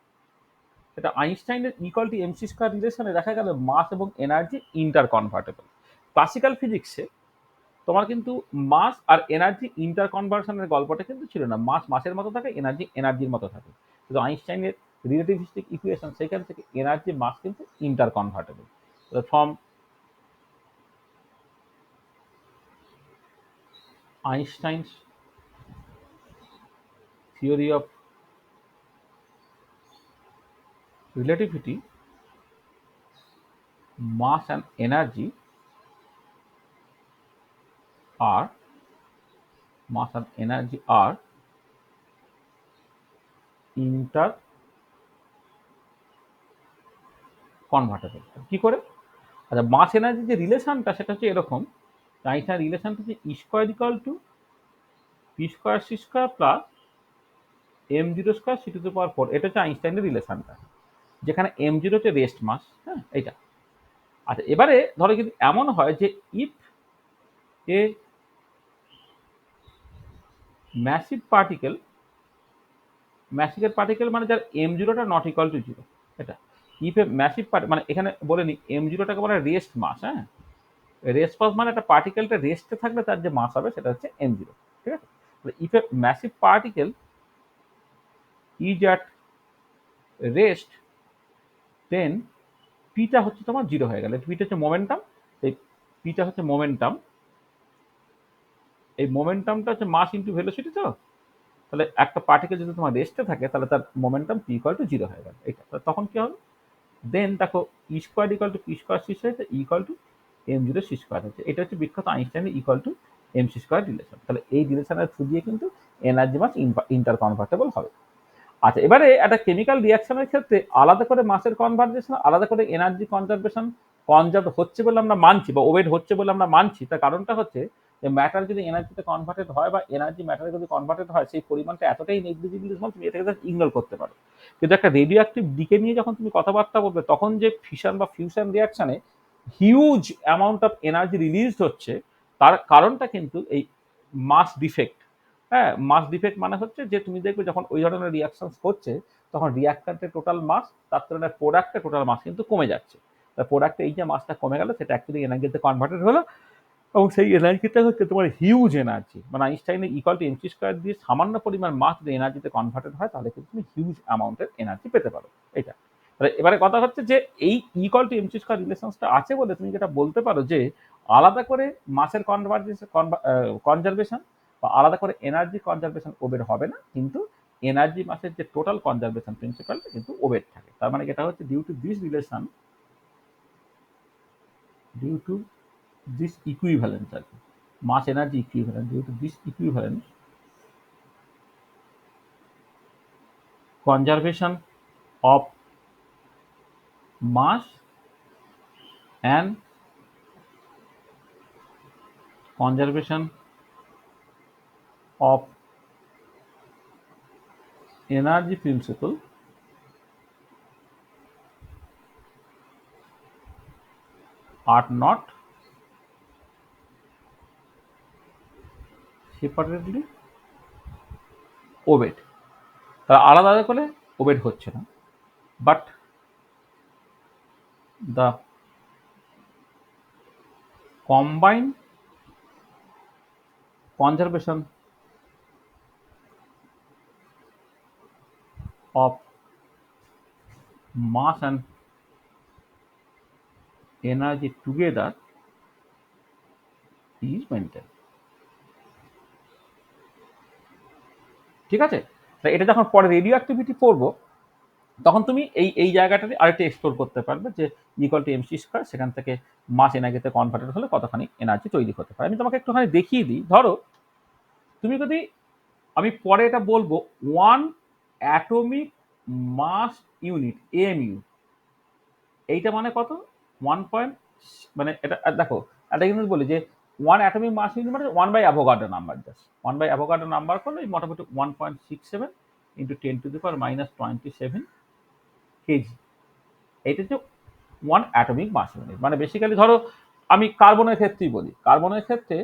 সেটা আইনস্টাইনের ইকুয়াল টু এমসি স্কয়ার রিলেশনে দেখা গেল মাস এবং এনার্জি ইন্টার কনভার্টেবল। ক্লাসিক্যাল ফিজিক্সে তোমার কিন্তু মাস আর এনার্জি ইন্টার কনভার্সনের গল্পটা কিন্তু ছিল না। মাস মাসের মতো থাকে, এনার্জি এনার্জির মতো থাকে। কিন্তু আইনস্টাইনের রিলেটিভিস্টিক ইকুয়েশন, সেখান থেকে এনার্জি মাস কিন্তু interconvertible. From Einstein's theory of relativity, mass and energy are inter convertible। কি করে? আচ্ছা, মাস এনার্জি যে রিলেশনটা সেটা হচ্ছে এরকম, আইনস্টাইন রিলেশনটা হচ্ছে E square equal to P square C square plus M zero square C to the power 4। এটা হচ্ছে আইনস্টাইনের রিলেশনটা, যেখানে এম জিরো হচ্ছে রেস্ট মাস। হ্যাঁ, এইটা। আচ্ছা, এবারে ধরো যদি এমন হয় যে ইফ এ ম্যাসিভ পার্টিকেল, ম্যাসিভের পার্টিকেল মানে যার এম জিরোটা নট ইকুয়াল টু জিরো, এটা ইফ এ ম্যাসিভ মানে এখানে বলে নি এম জিরোটাকে বলে রেস্ট মাস। হ্যাঁ, রেস্ট মাস মানে একটা পার্টিকেলটা রেস্টে থাকলে তার যে মাস হবে সেটা হচ্ছে এম জিরো। ঠিক আছে, if a massive particle is at rest, then পিটা হচ্ছে তোমার জিরো হয়ে গেলে। পিটা হচ্ছে মোমেন্টাম, এই পিটা হচ্ছে মোমেন্টাম, এই মোমেন্টামটা হচ্ছে মাস ইন্টু ভেলোসিটি। তো তাহলে একটা পার্টিকেল যদি তোমার রেস্টে থাকে তাহলে তার momentum P equal to zero হয়ে গেল। এটা তখন কি হবে? দেন দেখো E square equal to P square C হয়েছে, equal to M zero C square হচ্ছে। এটা হচ্ছে বিখ্যাত আইনস্টাইনের equal to M C square relation. তাহলে এই রিলেশনের থ্রু দিয়ে কিন্তু এনার্জি মাস ইন্টার কনভার্টেবল হবে। আচ্ছা, এবারে একটা কেমিক্যাল রিয়াকশনের ক্ষেত্রে আলাদা করে মাসের কনভার্জেশন, আলাদা করে এনার্জি কনজারভেশন কনজার্ভ হচ্ছে বলে আমরা মানছি, বা ওয়েট হচ্ছে বলে আমরা মানছি। তার কারণটা হচ্ছে যে ম্যাটার যদি এনার্জিতে কনভার্টেড হয় বা এনার্জি ম্যাটারে যদি কনভার্টেড হয়, সেই পরিমাণটা এতটাই নেগলিজিবল স্মল, তুমি এটাকে জাস্ট ইগনোর করতে পারো। কিন্তু একটা রেডিও অ্যাক্টিভ দিকে নিয়ে যখন তুমি কথাবার্তা বলবে, তখন যে ফিশন বা ফিউশন রিয়াকশনে huge amount of energy released হচ্ছে, তার কারণটা কিন্তু এই মাস ডিফেক্ট। হ্যাঁ, মাস ডিফেক্ট মানে হচ্ছে যে তুমি দেখবে যখন ওই ধরনের রিয়াকশন হচ্ছে, তখন রিয়াক্ট্যান্টের টোটাল মাস তার তুলনায় প্রোডাক্টের টোটাল মাস কিন্তু কমে যাচ্ছে। প্রোডাক্টে এই যে মাসটা কমে গেল, সেটা অ্যাকচুয়ালি এনার্জিতে কনভার্টেড হলো, এবং সেই এনার্জিটা হচ্ছে তোমার হিউজ এনার্জি। মানে আইনস্টাইনের ইকুয়াল টু এমসি স্কয়ার দিয়ে সামান্য পরিমাণ মাস যদি এনার্জিতে কনভার্টেড হয়, তাহলে কিন্তু তুমি হিউজ অ্যামাউন্টের এনার্জি পেতে পারো। এটা তাহলে এবারে কথা হচ্ছে যে এই ইকুয়াল টু এমসি স্কয়ার রিলেশনসটা আছে বলে তুমি যেটা বলতে পারো যে আলাদা করে মাসের কনজারভেশন বা আলাদা করে এনার্জি কনজারভেশন ওবের হবে না, কিন্তু এনার্জি মাসের যে টোটাল কনজারভেশন প্রিন্সিপালটা কিন্তু ওবের থাকে। তার মানে এটা হচ্ছে due to this relation, due to this equivalence আর কি, mass energy equivalent, due to this equivalence, conservation of mass and conservation of energy principle are not separately obeyed. তারা আলাদা আলাদা করে ওবেড হচ্ছে না, but the combined conservation of mass and energy together is maintained. ঠিক আছে? তা এটা যখন পরে রেডিও অ্যাক্টিভিটি পড়বো, তখন তুমি এই জায়গাটাতে আরেকটা এক্সপ্লোর করতে পারবে যে ইকুয়াল টু এমসি স্কয়ার, সেখান থেকে মাস এনার্জিতে কনভার্টেড হলে কতখানি এনার্জি তৈরি হতে পারে। আমি তোমাকে একটুখানি দেখিয়ে দিই। ধরো তুমি যদি, আমি পরে এটা বলবো, one atomic mass unit AMU, এইটা মানে কত? 1 মানে এটা দেখো, এটা কিন্তু বলি যে ওয়ান অ্যাটমিক মাস ইউনিট মানে 1/অ্যাভোগাড্রো নাম্বার, জাস্ট 1/অ্যাভোগাড্রো নাম্বার করলে মোটামুটি 1.67 ইন্টু 10⁻27 কেজি। এইটা হচ্ছে ওয়ান অ্যাটমিক মাস ইউনিট। মানে বেসিক্যালি ধরো আমি কার্বনের ক্ষেত্রেই বলি, কার্বনের ক্ষেত্রে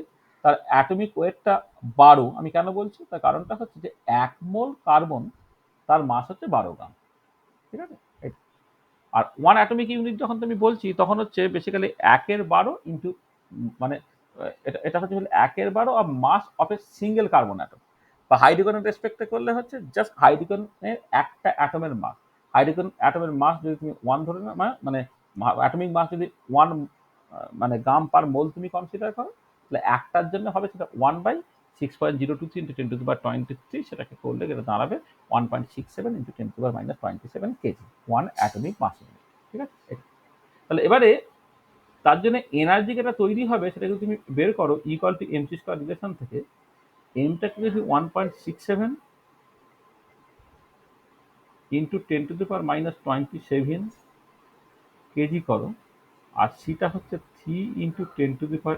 তার অ্যাটমিক ওয়েটটা 12। আমি কেন বলছি তার কারণটা হচ্ছে যে 1 মোল কার্বন তার মাস হচ্ছে 12 গ্রাম। ঠিক আছে? আর ওয়ান অ্যাটমিক ইউনিট যখন তুমি বলছি তখন হচ্ছে বেসিক্যালি 1/12 ইন্টু, মানে এটা হচ্ছে 1/12 of mass of a single carbon atom. বা হাইড্রোজেনের রেসপেক্টে করলে হচ্ছে জাস্ট হাইড্রোজেনের একটা অ্যাটমের মাস। হাইড্রোজেন অ্যাটমের মাস যদি তুমি 1 ধরে নাও, মানে অ্যাটমিক মাস যদি 1 মানে গ্রাম পার মোল তুমি কনসিডার করো, তাহলে একটার জন্য হবে সেটা 1/6.023 ইন্টু 10⁻23, সেটাকে করলে এটা দাঁড়াবে 1.67 into 10⁻27 KG, one atomic mass unit. ঠিক আছে? তাহলে এবারে তার জন্য এনার্জি যেটা তৈরি হবে সেটা যদি তুমি বের করো equal to MC square relation থেকে, এমটাকে যদি 1.67 ইন্টু 10⁻27 কেজি করো, আর সিটা হচ্ছে 3 ইন্টু 10⁸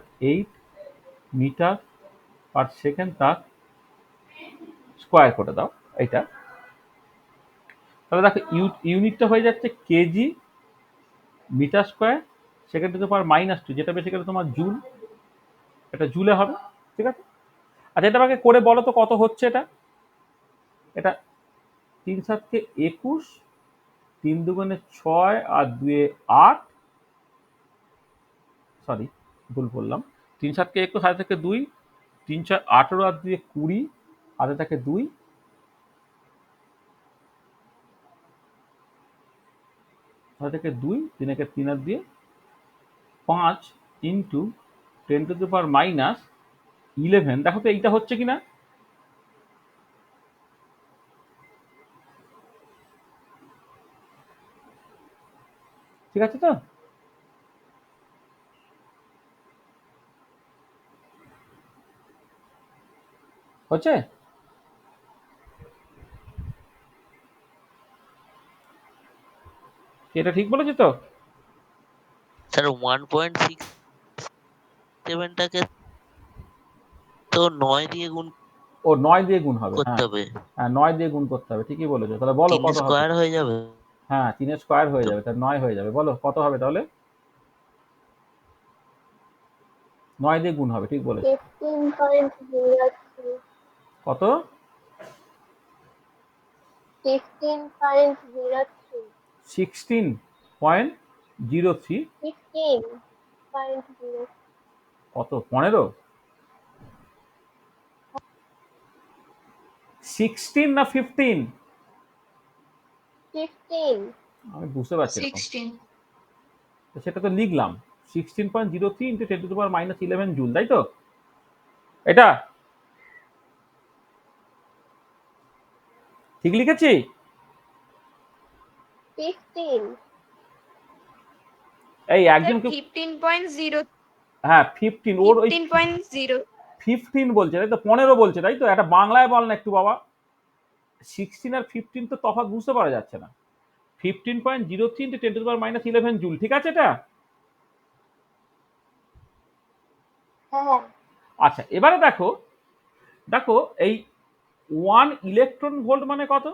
মিটার পার সেকেন্ড, তার স্কোয়ার করে দাও এটা, তাহলে দেখো ইউনিটটা হয়ে যাচ্ছে KG metre square second to the power -2, যেটা বেসিক্যালি তোমার জুল। এটা জুলে হবে। ঠিক আছে? আচ্ছা, এটা আমাকে করে বলো তো কত হচ্ছে এটা। এটা 3 7 21, 3 2 6 আর 2 8, সরি ভুল বললাম, 3 7 21, হাতে থেকে 2, 3 6 18 আর 2 20, হাতে থেকে 2, হাতে থেকে 2, 3 1 3 আর 2 5 ইন্টু 10⁻11। দেখো তো এইটা হচ্ছে কিনা। ঠিক আছে তো? হচ্ছে? এটা ঠিক বলেছি তো? স্যার 1.67টাকে তো 9 দিয়ে গুণ ও 9 দিয়ে গুণ হবে, করতে হ্যাঁ হবে। হ্যাঁ 9 দিয়ে গুণ করতে হবে, ঠিকই বলেছো। তাহলে বলো 3 কত হবে। স্কয়ার হয়ে যাবে। হ্যাঁ 3 স্কোয়ার হয়ে তো যাবে, তাহলে 9 হয়ে যাবে। বলো কত হবে তাহলে। 9 দিয়ে গুণ হবে, ঠিক বলেছো। 15.03 কত? 15.03 16.03। 15.03 কত? 15? 16 না 15? 15 আমি বুঝতে পারছি এরকম। 16 তো সেটা তো লিখলাম 16.03 ইন্টু 10⁻11 জুল, তাই তো? এটা ঠিক লিখেছি? 15 এই একজনকে 15.0 হ্যাঁ 15, ওর ওই 15.0 15 বলছে তাই তো, 15 বলছে তাই তো। এটা বাংলায় বল না একটু বাবা। 16 আর 15 তো তফাৎ বুঝতে পারা যাচ্ছে না। 15.03 ইন্টু 10⁻11 জুল, ঠিক আছে এটা? হ্যাঁ আচ্ছা, এবারে দেখো, দেখো এই 1 ইলেকট্রন ভোল্ট মানে কত?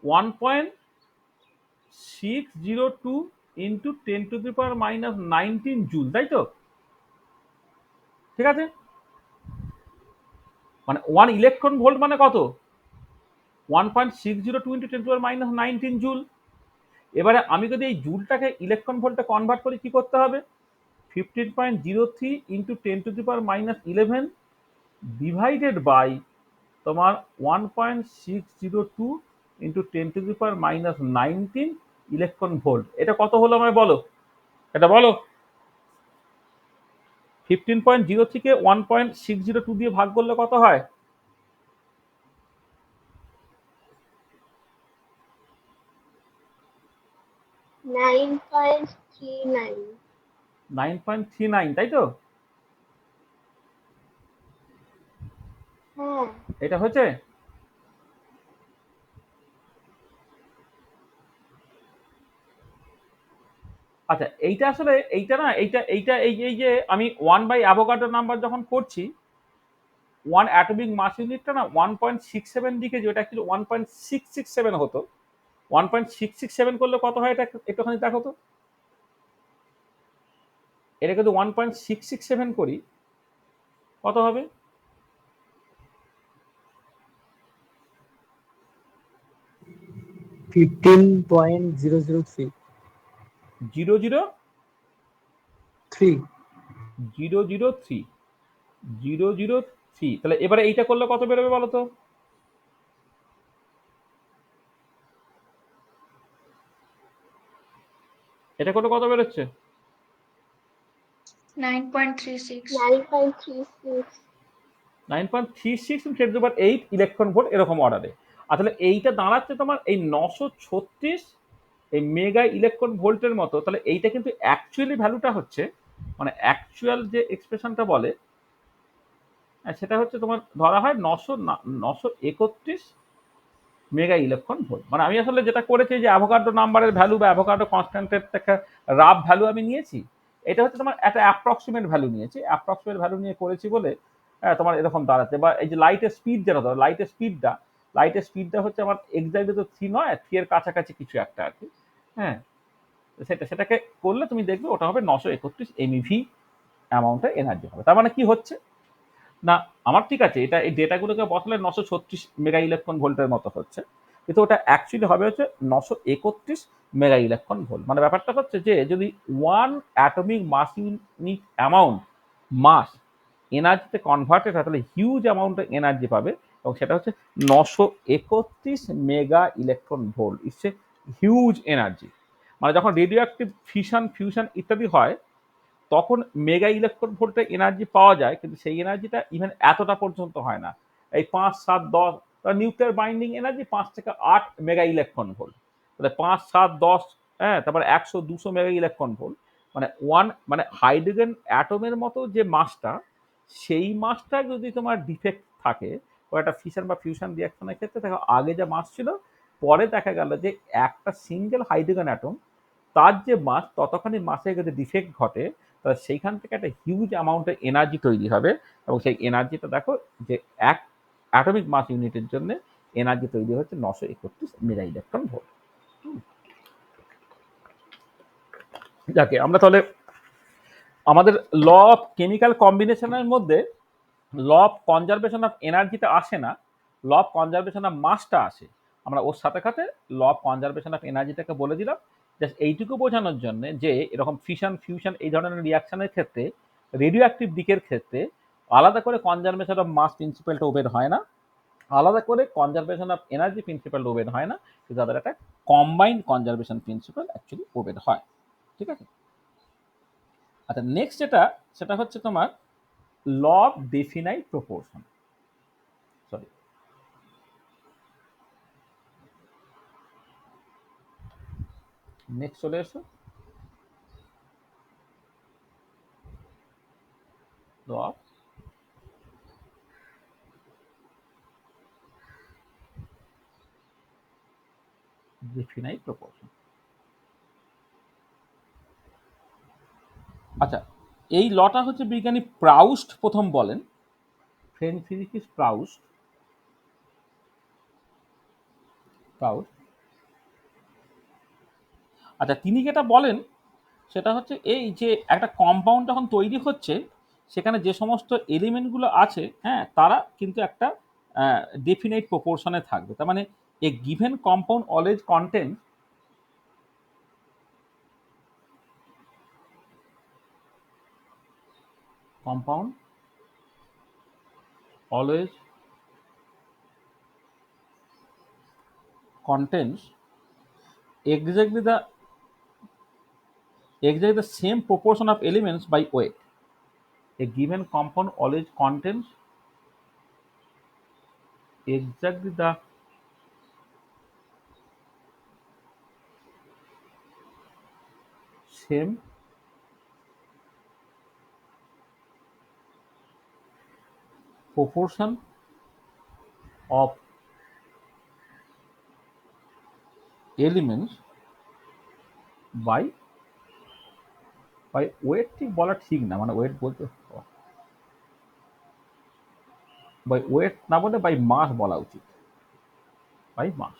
1.602 ইন্টু 10⁻⁻19 জুল, তাই তো? ঠিক আছে, মানে 1 ইলেকট্রন ভোল্ট মানে কত? 1.602 ইন্টু 10⁻⁻19 জুল। এবারে আমি যদি এই জুলটাকে ইলেকট্রন ভোল্টে কনভার্ট করি, কি করতে হবে? 15.03 ইন্টু 10⁻11 ডিভাইডেড বাই তোমার 1.602 ইন্টু 10⁻19 ইলেকট্রন ভোল্ট। এটা কত হলো আমায় বলো, এটা বলো। 15.03 কে 1.602 দিয়ে ভাগ করলে কত হয়? 9.39. 9.39, তাই তো? হ্যাঁ, এটা হচ্ছে। আচ্ছা, এইটা আসলে এইটা না, এইটা এই যে আমি 1/অ্যাভোগাড্রো নাম্বার যখন করছি, 1 অ্যাটমিক মাস ইউনিটটা না 1.67 দিকে, যেটা অ্যাকচুয়ালি 1.667 হতো। 1.667 করলে কত হয় এটা একটুখানি দেখো তো। এটা কিন্তু 1.667 করি, কত হবে? 15.003. 0.003 0.003। তাহলে এবারে এইটা করলে কত বেরোবে বলো তো? এটা করলে কত বেরোচ্ছে? 9.36. 9.36. 9.36 10⁸ ইলেকট্রন ভোল্ট, এরকম অর্ডারে। আর তাহলে এইটা দাঁড়াচ্ছে তোমার এই 936 এই মেগা ইলেকট্রন ভোল্টের মতো। তাহলে এইটা কিন্তু অ্যাকচুয়ালি ভ্যালুটা হচ্ছে, মানে অ্যাকচুয়াল যে এক্সপ্রেশনটা বলে, সেটা হচ্ছে তোমার ধরা হয় 931 মেগা ইলেকট্রন ভোল্ট। মানে আমি আসলে যেটা করেছি যে অ্যাভোগাড্রো নাম্বারের ভ্যালু বা অ্যাভোগাড্রো কনস্ট্যান্টের একটা রাফ ভ্যালু আমি নিয়েছি। এটা হচ্ছে তোমার একটা অ্যাপ্রক্সিমেট ভ্যালু নিয়েছি, অ্যাপ্রক্সিমেট ভ্যালু নিয়ে করেছি বলে তোমার এরকম দাঁড়াচ্ছে। বা এই যে লাইটের স্পিড, যেটা ধরো লাইটের স্পিডটা হচ্ছে আমার এক্সাক্টলি তো 3 নয়, 3 এর কাছাকাছি কিছু একটা আর কি। হ্যাঁ, সেটাকে করলে তুমি দেখবে ওটা হবে 931 এমইভি অ্যামাউন্টের এনার্জি হবে। তার মানে কি হচ্ছে না, আমার ঠিক আছে, এটা এই ডেটাগুলোকে বসালে 936 মেগা ইলেকট্রন ভোল্টের মতো হচ্ছে, কিন্তু ওটা অ্যাকচুয়ালি হবে হচ্ছে 931 মেগা ইলেকট্রন ভোল্ট। মানে ব্যাপারটা হচ্ছে যে যদি 1 অ্যাটমিক মাস ইউনিট অ্যামাউন্ট মাস এনার্জিতে কনভার্টেড হয়, তাহলে হিউজ অ্যামাউন্টের এনার্জি পাবে, এবং সেটা হচ্ছে 931 mega electron volt. It's a huge energy. মানে যখন রেডিও অ্যাক্টিভ ফিউশন ফিউশন ইত্যাদি হয়, তখন মেগা ইলেকট্রন ভোল্টের এনার্জি পাওয়া যায়, কিন্তু সেই এনার্জিটা ইভেন এতটা পর্যন্ত হয় না। এই 5, 7, 10 নিউক্লিয়ার বাইন্ডিং এনার্জি 5 থেকে 8 মেগা ইলেকট্রন ভোল্ট। তাহলে 5, 7, 10, হ্যাঁ, তারপরে 100, 200 মেগা ইলেকট্রন ভোল্ট। মানে মানে হাইড্রোজেন অ্যাটমের মতো যে মাসটা, সেই মাসটা যদি তোমার ডিফেক্ট থাকে, ও একটা ফিশন বা ফিউশন রিয়াকশনের ক্ষেত্রে দেখো আগে যা মাস ছিল, পরে দেখা গেল যে একটা সিঙ্গেল হাইড্রোজেন অ্যাটম, তার যে মাস, ততখানি মাসে যদি ডিফেক্ট ঘটে, তাহলে সেইখান থেকে একটা হিউজ অ্যামাউন্টের এনার্জি তৈরি হবে। এবং সেই এনার্জিটা দেখো যে এক অ্যাটমিক মাস ইউনিটের জন্য এনার্জি তৈরি হচ্ছে 931 মেগা ইলেকট্রন ভোল্ট। যাকে আমরা তাহলে আমাদের ল অফ কেমিক্যাল কম্বিনেশনের মধ্যে ল অফ কনজারভেশন অফ এনার্জিটা আসে না, ল অফ কনজারভেশন অফ মাসটা আসে। আমরা ওর সাথে সাথে ল অফ কনজারভেশন অফ এনার্জিটাকে বলে দিলাম, জাস্ট এইটুকু বোঝানোর জন্য যে এরকম ফিশন ফিউশন এই ধরনের রিয়াকশনের ক্ষেত্রে, রেডিও অ্যাক্টিভ দিকের ক্ষেত্রে আলাদা করে কনজারভেশন অফ মাস প্রিন্সিপালটা ওবের হয় না, আলাদা করে কনজারভেশন অফ এনার্জি প্রিন্সিপাল ওবের হয় না, কিন্তু তাদের একটা কম্বাইন্ড কনজারভেশন প্রিন্সিপাল অ্যাকচুয়ালি ওবের হয়। ঠিক আছে। আচ্ছা, নেক্সট যেটা, সেটা হচ্ছে তোমার law of definite proportion. Sorry, next চলে এসো, ল অফ ডেফিনাইট প্রপোর্শন। আচ্ছা, এই লটা হচ্ছে বিজ্ঞানী প্রাউস্ট প্রথম বলেন, ফ্রেঞ্চ ফিজিকিস্ট প্রাউস্ট। আচ্ছা, তিনি যেটা বলেন সেটা হচ্ছে এই যে একটা কম্পাউন্ড যখন তৈরি হচ্ছে সেখানে যে সমস্ত এলিমেন্টগুলো আছে, হ্যাঁ, তারা কিন্তু একটা ডেফিনাইট প্রপোর্শনে থাকবে। তার মানে a given compound always contain compound always contains exactly the same proportion of elements by weight. A given compound always contains exactly the same proportion of elements by weight। ঠিক বলা ঠিক না, মানে ওয়েট বলতে বাই ওয়েট না বলে বাই মাস বলা উচিত, বাই মাস।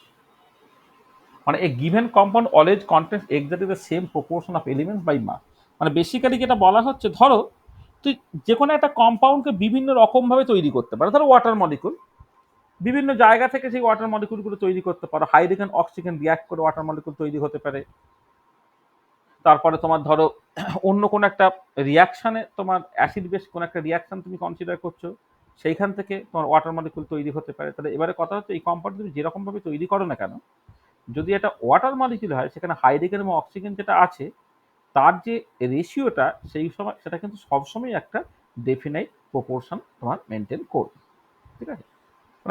মানে a given compound always contains exactly the same proportion of elements by mass. মানে বেসিক্যালি যেটা বলা হচ্ছে, ধরো তুই যে কোনো একটা কম্পাউন্ডকে বিভিন্ন রকমভাবে তৈরি করতে পারো। ধরো ওয়াটার মলিকুল, বিভিন্ন জায়গা থেকে সেই ওয়াটার মলিকুলগুলো তৈরি করতে পারো। হাইড্রোজেন অক্সিজেন রিয়াক্ট করে ওয়াটার মলিকুল তৈরি হতে পারে। তারপরে তোমার ধরো অন্য কোনো একটা রিয়াকশানে, তোমার অ্যাসিড বেস কোনো একটা রিয়াকশান তুমি কনসিডার করছো, সেইখান থেকে তোমার ওয়াটার মলিকুল তৈরি হতে পারে। তাহলে এবারে কথা হচ্ছে এই কম্পাউন্ড তুমি যেরকমভাবে তৈরি করো না কেন, যদি এটা ওয়াটার মলিকুল হয় সেখানে হাইড্রোজেন এবং অক্সিজেন যেটা আছে তার যে রেশিওটা সেই সময় সেটা কিন্তু সবসময় একটা ডেফিনাইট প্রপোর্শন তোমার মেনটেন করবে। ঠিক আছে,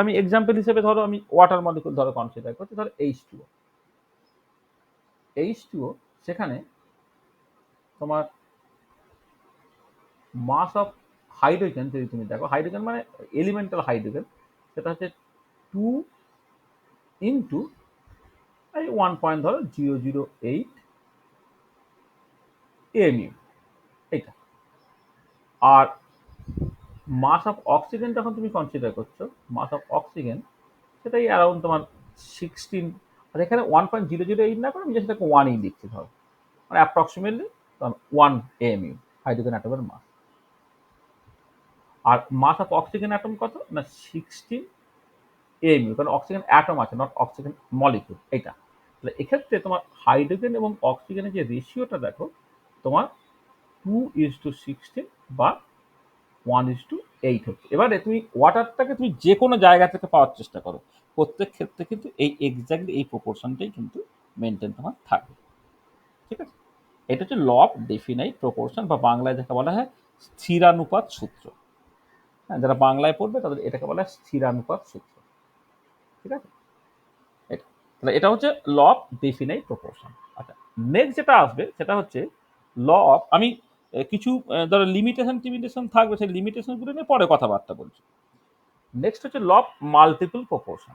আমি এক্সাম্পল হিসেবে ধরো আমি ওয়াটার মলিকুল ধরো কনসিডার করছি, ধরো H2O, সেখানে তোমার মাস অফ হাইড্রোজেন যদি তুমি দেখো, হাইড্রোজেন মানে এলিমেন্টাল হাইড্রোজেন, সেটা হচ্ছে 2 ইন্টু 1.008 AMU এইটা। আর মাস অফ অক্সিজেন যখন তুমি কনসিডার করছো, মাস অফ অক্সিজেন সেটাই অ্যারাউন্ড তোমার 16। আর এখানে 1.008 না করে আমি জাস্ট এটাকে 1ই লিখছি, ধরো মানে অ্যাপ্রক্সিমেটলি 1 AMU হাইড্রোজেন অ্যাটমের মাস। আর মাস অফ অক্সিজেন অ্যাটম কত না 16 AMU, কারণ অক্সিজেন অ্যাটম আছে, নট অক্সিজেন মলিকুল এইটা। তাহলে এক্ষেত্রে তোমার হাইড্রোজেন এবং অক্সিজেনের যে রেশিওটা দেখো, তোমার 2:16 বা 1:8 হচ্ছে। এবারে তুমি ওয়াটারটাকে তুমি যে কোনো জায়গা থেকে পাওয়ার চেষ্টা করো, প্রত্যেক ক্ষেত্রে কিন্তু এই এক্স্যাক্টলি এই প্রপোর্শনটাই কিন্তু মেনটেন তোমার থাকবে। ঠিক আছে, এটা হচ্ছে ল অফ ডেফিনাইট প্রপোর্শন, বা বাংলায় যাকে বলা হয় স্থিরানুপাত সূত্র। হ্যাঁ, যারা বাংলায় পড়বে তাদের এটাকে বলা হয় স্থিরানুপাত সূত্র। ঠিক আছে, তাহলে এটা হচ্ছে ল অফ ডেফিনাইট প্রপোর্শন। আচ্ছা, নেক্সট যেটা আসবে সেটা হচ্ছে ল অফ, আমি কিছু ধরো লিমিটেশন থাকবে, সেই লিমিটেশনগুলো নিয়ে পরে কথাবার্তা বলছি। নেক্সট হচ্ছে ল অফ মাল্টিপল প্রপোর্শন।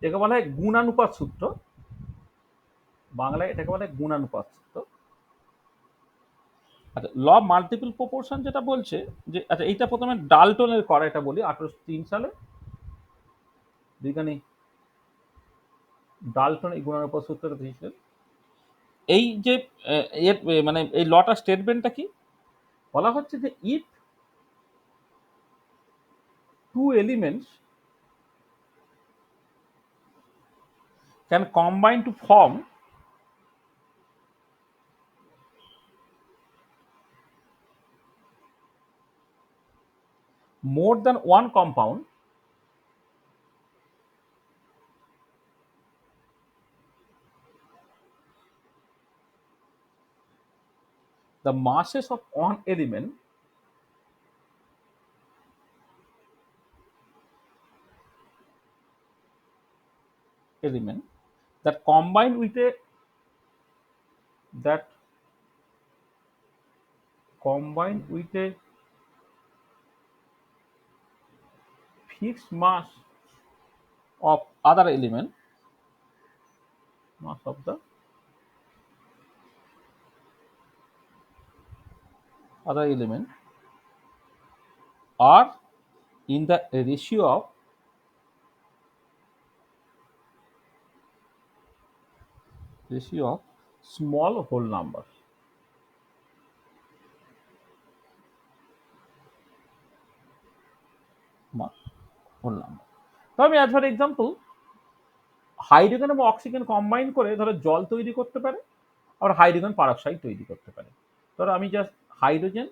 এটাকে বলা হয় গুণানুপাত সূত্র, বাংলায় এটাকে বলা হয় গুণানুপাত সূত্র। আচ্ছা, ল অফ মাল্টিপল প্রপোর্শন যেটা বলছে যে, আচ্ছা এইটা প্রথমে ডাল্টনের করা, এটা বলি 1803 সালে বিজ্ঞানী ডাল্টন এই গুণানুপাত সূত্রটা দিয়েছিলেন। এই যে এর মানে এই লটা স্টেটমেন্টটা কি বলা হচ্ছে যে, if two elements can combine to form more than one compound, the masses of one element that combine with a fixed mass of other element, mass of the other element are in the ratio of small whole number. Whole number. তো আমি অ্যাজ ফর এক্সাম্পল হাইড্রোজেন এবং অক্সিজেন কম্বাইন করে ধরো জল তৈরি করতে পারে, আবার হাইড্রোজেন পারক্সাইড তৈরি করতে পারে। ধরো আমি জাস্ট হাইড্রোজেন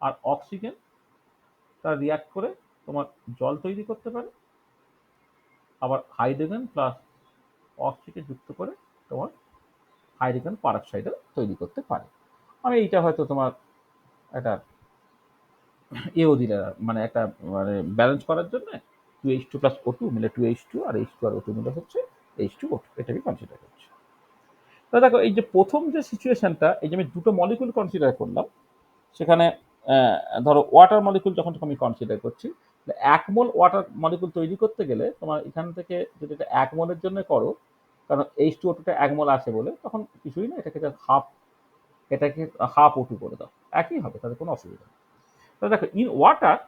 আর অক্সিজেন তা রিয়াক্ট করে তোমার জল তৈরি করতে পারে, আবার হাইড্রোজেন প্লাস অক্সিজেন যুক্ত করে তোমার হাইড্রোজেন পারক্সাইডও তৈরি করতে পারে। আমি এইটা হয়তো তোমার একটা এও দিলে মানে একটা মানে ব্যালেন্স করার জন্য 2H2 প্লাস O2 মিলে 2H2 আর H2 আর O2 মিলে হচ্ছে H2O2, এটা আমি কনসিডার করছি। তো দেখো এই যে প্রথম যে সিচুয়েশনটা, এই যে আমি দুটো মলিকুল কনসিডার করলাম, সেখানে ধরো ওয়াটার মলিকুল যখন আমি কনসিডার করছি, এক মোল ওয়াটার মলিকুল তৈরি করতে গেলে তোমার এখান থেকে যদি এটা এক মোলের জন্য করো, কারণ H2O2টা এক মোল আছে বলে, তখন কিছুই না, এটাকে হাফ O2 করে দাও, একই হবে, তাদের কোনো অসুবিধা নেই। তো দেখো ইন ওয়াটার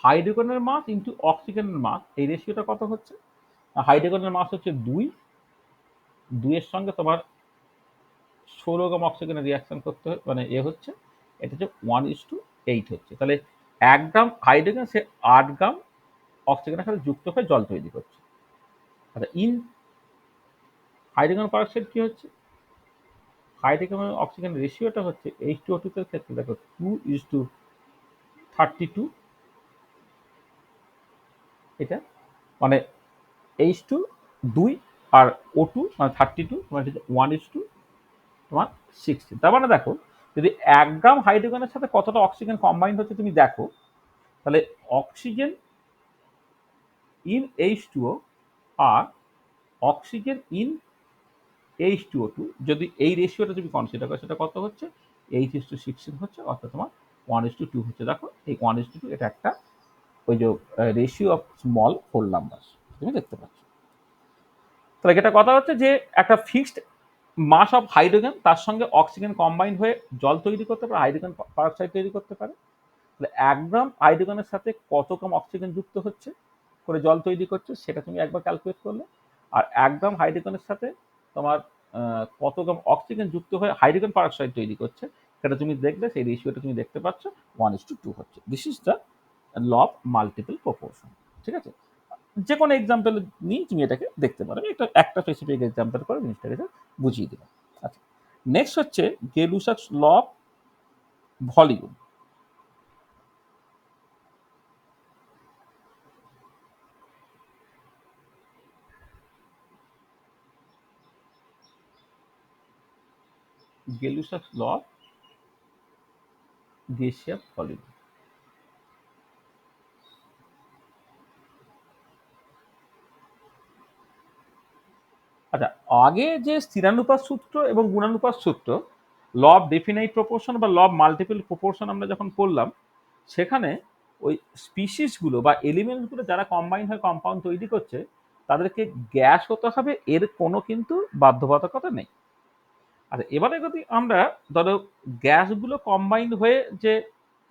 হাইড্রোজেনের মাস ইন্টু অক্সিজেনের মাস, এই রেশিওটা কত হচ্ছে? হাইড্রোজেনের মাস হচ্ছে 2 এর সঙ্গে তোমার 16 গ্রাম অক্সিজেনের রিয়াকশন করতে হয়, মানে হচ্ছে এটা হচ্ছে 1:8 হচ্ছে। তাহলে 1 গ্রাম হাইড্রোজেন সে 8 গ্রাম অক্সিজেনের সাথে যুক্ত হয়ে জল তৈরি করছে। আচ্ছা ইন হাইড্রোজেন পারক্সাইড কি হচ্ছে? হাইড্রোজেন এবং অক্সিজেন রেশিওটা হচ্ছে H2O2 এর ক্ষেত্রে দেখো 2:32, এটা মানে H2 2 আর O2 মানে 32, মানে 1:16। তার মানে দেখো যদি 1 গ্রাম হাইড্রোজেনের সাথে কতটা অক্সিজেন কম্বাইন্ড হচ্ছে তুমি দেখো, তাহলে অক্সিজেন ইন H2O আর অক্সিজেন ইন H2O2 যদি এই রেশিওটা তুমি কনসিডার করো, সেটা কত হচ্ছে? 8:16 হচ্ছে, অর্থাৎ তোমার 1:2 হচ্ছে। দেখো এই 1:2 এটা একটা ওই যে ratio of small whole number তুমি দেখতে পাচ্ছ। তাহলে এটা কথা হচ্ছে যে একটা ফিক্সড মাস অফ হাইড্রোজেন তার সঙ্গে অক্সিজেন কম্বাইন্ড হয়ে জল তৈরি করতে পারে, হাইড্রোজেন পারক্সাইড তৈরি করতে পারে। তাহলে 1 গ্রাম হাইড্রোজেনের সাথে কত গ্রাম অক্সিজেন যুক্ত হচ্ছে করে জল তৈরি করছে, সেটা তুমি একবার ক্যালকুলেট করলে, আর 1 গ্রাম হাইড্রোজেনের সাথে তোমার কত গ্রাম অক্সিজেন যুক্ত হয়ে হাইড্রোজেন পারক্সাইড তৈরি করছে, সেটা তুমি দেখলে সেই রেশিওটা তুমি দেখতে পাচ্ছ 1:2 হচ্ছে। This is the law of multiple proportion. ঠিক আছে, যে কোনো এক্সাম্পল নিয়ে তুমি এটাকে দেখতে পারো। আমি একটা স্পেসিফিক এক্সাম্পল করে জিনিসটাকে বুঝিয়ে দিলাম। আচ্ছা, নেক্সট হচ্ছে Gay Lussac's law of volume. Gay Lussac's law of gaseous volume. আচ্ছা, আগে যে স্থিরানুপাত সূত্র এবং গুণানুপাত সূত্র, ল অফ ডেফিনাইট প্রপোর্শন বা ল অফ মাল্টিপল প্রপোর্শন আমরা যখন পড়লাম, সেখানে ওই স্পিসিসগুলো বা এলিমেন্টসগুলো যারা কম্বাইন হয়ে কম্পাউন্ড তৈরি করছে, তাদেরকে গ্যাস হতে হবে, এর কোনো কিন্তু বাধ্যবাধকতা নেই। আচ্ছা, এবারে যদি আমরা ধরো গ্যাসগুলো কম্বাইন হয়ে যে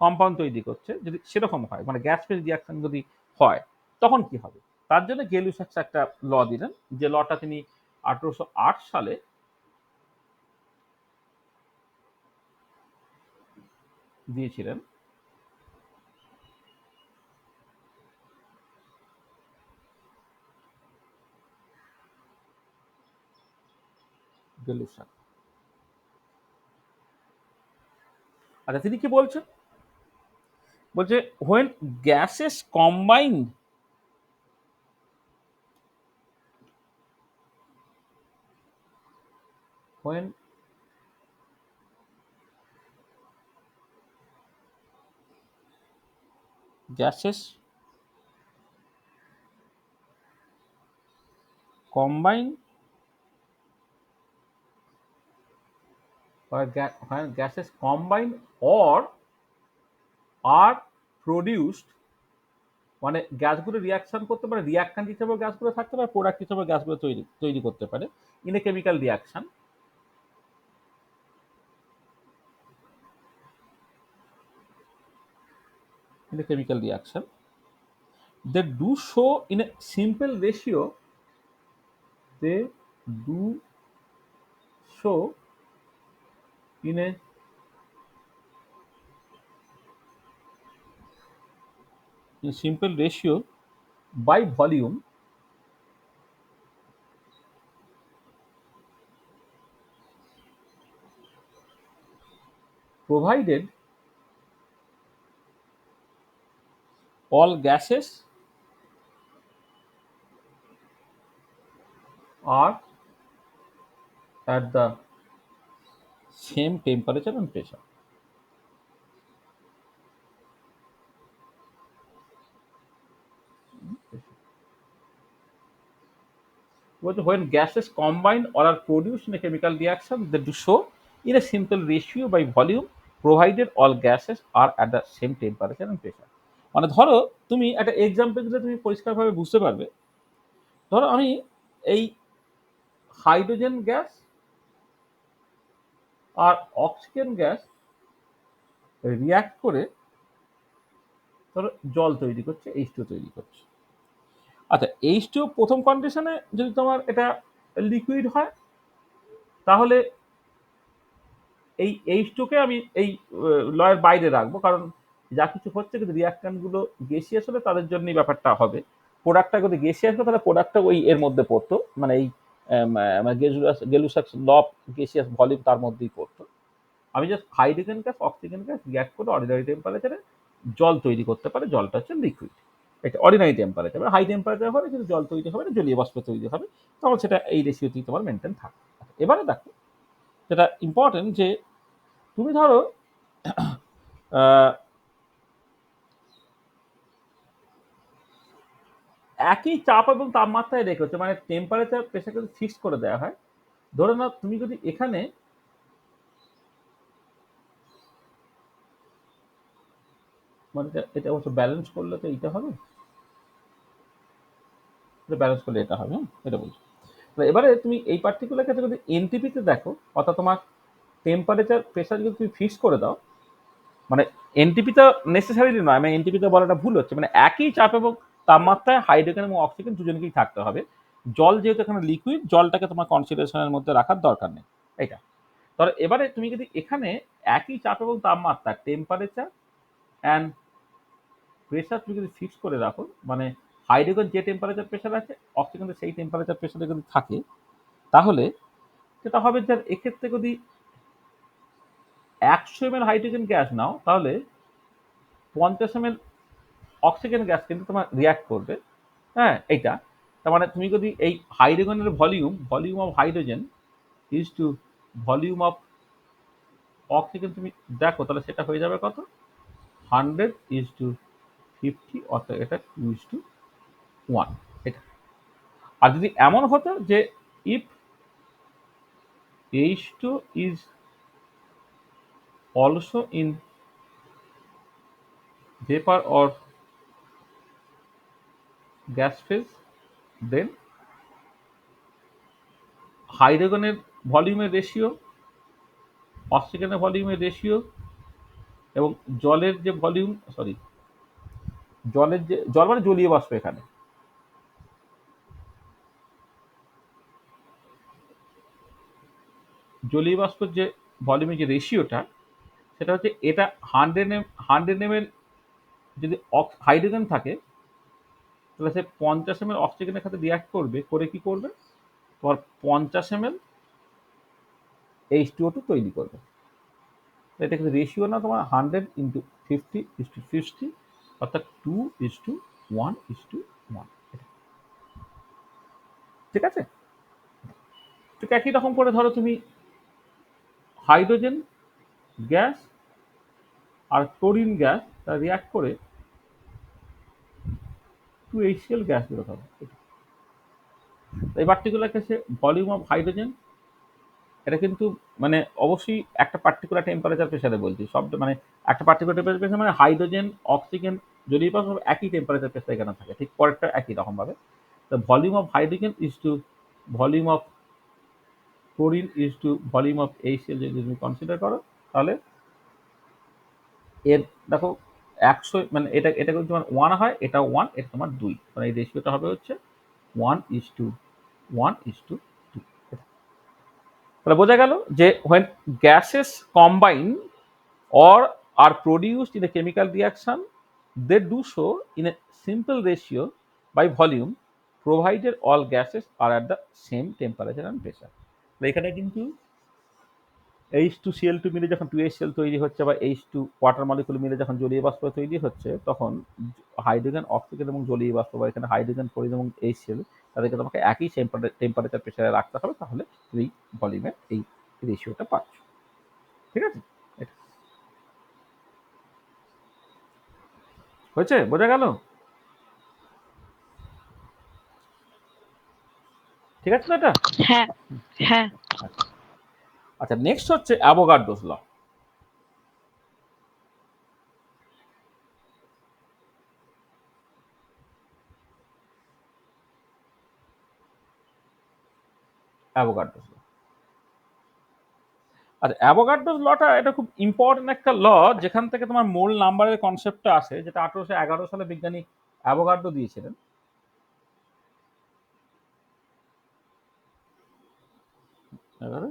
কম্পাউন্ড তৈরি করছে, যদি সেরকম হয়, মানে গ্যাস ফেজ রিয়াকশন যদি হয়, তখন কি হবে? তার জন্য গেলুসাক্স একটা ল দিলেন, যে লটা তিনি 1808 সালে দিয়েছিলেন। গেলুসাক্স, আচ্ছা তিনি কি বলছেন? বলছে when gases combined when gases combine when gases combine or are produced, মানে গ্যাসগুলো রিয়াকশন করতে পারে, রিয়াক্ট্যান্ট হিসেবে গ্যাসগুলো থাকতে পারে, প্রোডাক্ট হিসেবে গ্যাসগুলো তৈরি করতে পারে in a chemical reaction, in a chemical reaction, they do show in a simple ratio, they do show in a simple ratio by volume provided all gases are at the same temperature and pressure. When gases combine or are produced in a chemical reaction, they do so in a simple ratio by volume, provided all gases are at the same temperature and pressure. মানে ধরো তুমি একটা এক্সাম্পল দিলে তুমি পরিষ্কারভাবে বুঝতে পারবে। ধরো আমি এই হাইড্রোজেন গ্যাস আর অক্সিজেন গ্যাস রিয়াক্ট করে ধরো জল তৈরি করছে, H2O তৈরি করছে। আচ্ছা, H2O প্রথম কন্ডিশনে যদি তোমার এটা লিকুইড হয়, তাহলে এই H2কে আমি এই লয়ের বাইরে রাখবো, কারণ যা কিছু হচ্ছে কিন্তু রিয়াক্ট্যান্ট গুলো গ্যাসিয়াস হলে তাদের জন্যই ব্যাপারটা হবে। প্রোডাক্টটা যদি গ্যাসিয়াস হতো তাহলে প্রোডাক্টটা ওই এর মধ্যে পড়তো, মানে এই গেলুসাক্স ল অফ গ্যাসিয়াস ভলিউম তার মধ্যেই পড়তো। আমি just hydrogen gas oxygen gas react করে অর্ডিনারি টেম্পারেচারে জল তৈরি করতে পারে, জলটা হচ্ছে লিকুইড। এটা অর্ডিনারি টেম্পারেচার, হাই টেম্পারেচার হলে কিন্তু জল তৈরি হবে না, জলীয় বাষ্প তৈরি হবে, তখন সেটা এই রেশিওতেই তোমার মেনটেন থাকে। এবারে দেখো যেটা ইম্পর্টেন্ট, যে তুমি ধরো একই চাপ এবং তাপমাত্রায় রেখেছো, মানে টেম্পারেচার প্রেসারকে যদি ফিক্স করে দেওয়া হয়, ধরে নাও তুমি যদি এখানে মানে এটা অবশ্য ব্যালেন্স করলে তো এইটা হবে, ব্যালেন্স করলে এটা হবে, এটা বলছি। এবারে তুমি এই পার্টিকুলার ক্ষেত্রে যদি এনটিপিতে দেখো, অর্থাৎ তোমার টেম্পারেচার প্রেসার যদি তুমি ফিক্স করে দাও, মানে এনটিপিটা নেসেসারিলি নয়, মানে এনটিপিতে বলাটা ভুল হচ্ছে, মানে একই চাপ এবং তাপমাত্রায় হাইড্রোজেন এবং অক্সিজেন দুজনকেই থাকতে হবে। জল যেহেতু এখানে লিকুইড, জলটাকে তোমার কনসিডারেশনের মধ্যে রাখার দরকার নেই। এটা ধরো এবারে তুমি যদি এখানে একই চাপ এবং তাপমাত্রা টেম্পারেচার অ্যান্ড প্রেসার তুমি যদি ফিক্স করে রাখো, মানে হাইড্রোজেন যে টেম্পারেচার প্রেসার আছে, অক্সিজেন সেই টেম্পারেচার প্রেসারে যদি থাকে, তাহলে যেটা হবে যে এক্ষেত্রে যদি 100 ml হাইড্রোজেন গ্যাস নাও, তাহলে 50 ml অক্সিজেন গ্যাস কিন্তু তোমার রিয়াক্ট করবে। হ্যাঁ, এইটা তার মানে তুমি যদি এই হাইড্রোজেনের volume of hydrogen is to volume of oxygen তুমি দেখো, তাহলে সেটা হয়ে যাবে কত, 100:50, অর্থাৎ এটা 2:1। এটা আর যদি এমন হতো যে if H2 is also in vapor or gas phase, then হাইড্রোজেনের ভলিউমের রেশিও, অক্সিজেনের ভলিউমের রেশিও এবং জলের যে ভলিউম, জলের যে জল মানে জলীয় বাষ্প, এখানে জলীয় বাষ্পের যে ভলিউমের যে রেশিওটা, সেটা হচ্ছে এটা 100 ml যদি হাইড্রোজেন থাকে, তাহলে সে 50 ml অক্সিজেনের সাথে রিয়াক্ট করবে, করে কি করবে, তোমার 50 ml H2O2 তৈরি করবে। এটা কিন্তু রেশিও না, তোমার 100:50:50, অর্থাৎ 2:1:1। ঠিক আছে, ঠিক একই রকম করে ধরো তুমি হাইড্রোজেন গ্যাস আর ক্লোরিন গ্যাস রিয়াক্ট করে 2HCl গ্যাস বেরোতে হবে। এই পার্টিকুলার কেসে ভলিউম অফ হাইড্রোজেন, এটা কিন্তু মানে অবশ্যই একটা পার্টিকুলার টেম্পারেচার প্রেসারে বলছি, সব মানে একটা পার্টিকুলার টেম্পারেচার প্রেসার, মানে হাইড্রোজেন অক্সিজেন জলীয় বাষ্প একই টেম্পারেচার প্রেসার এখানে থাকে, ঠিক পরেরটা একই রকম ভাবে। The volume of hydrogen is to volume of chlorine is to volume of HCl যদি তুমি কনসিডার করো, তাহলে এর দেখো 100 মানে এটা এটা যদি তোমার 1 হয়, এটা 1, এটা তোমার 2, মানে এই রেশিওটা হবে হচ্ছে 1:1:2। তাহলে বোঝা গেল যে when gases combine or are produced in a chemical reaction, they do so in a simple ratio by volume, provided all gases are at the same temperature and pressure. এখানে কিন্তু H2Cl2 মিলে যখন 2HCl তৈরি হচ্ছে বা H2 ওয়াটার মলিকুল মিলে যখন জলীয় বাষ্প তৈরি হচ্ছে, তখন হাইড্রোজেন, অক্সিজেন এবং জলীয় বাষ্প বা এখানে হাইড্রোজেন, ক্লোরিন এবং HCl তাদেরকে তোমাকে একই টেম্পারেচার প্রেসারে রাখতে হবে, তাহলে তুমি ভলিউমের এই রেশিওটা পাচ্ছ। ঠিক আছে, এটা হয়েছে, বোঝা গেল? ঠিক আছে তো এটা? হ্যাঁ হ্যাঁ আচ্ছা, নেক্সট হচ্ছে অ্যাভোগাড্রোস ল। অ্যাভোগাড্রোস ল। আচ্ছা, অ্যাভোগাড্রোস লটা এটা খুব ইম্পর্টেন্ট একটা ল, যেখান থেকে তোমার মোল নাম্বারের কনসেপ্টটা আসে, যেটা 1811 সালে বিজ্ঞানী অ্যাভোগাড্রো দিয়েছিলেন।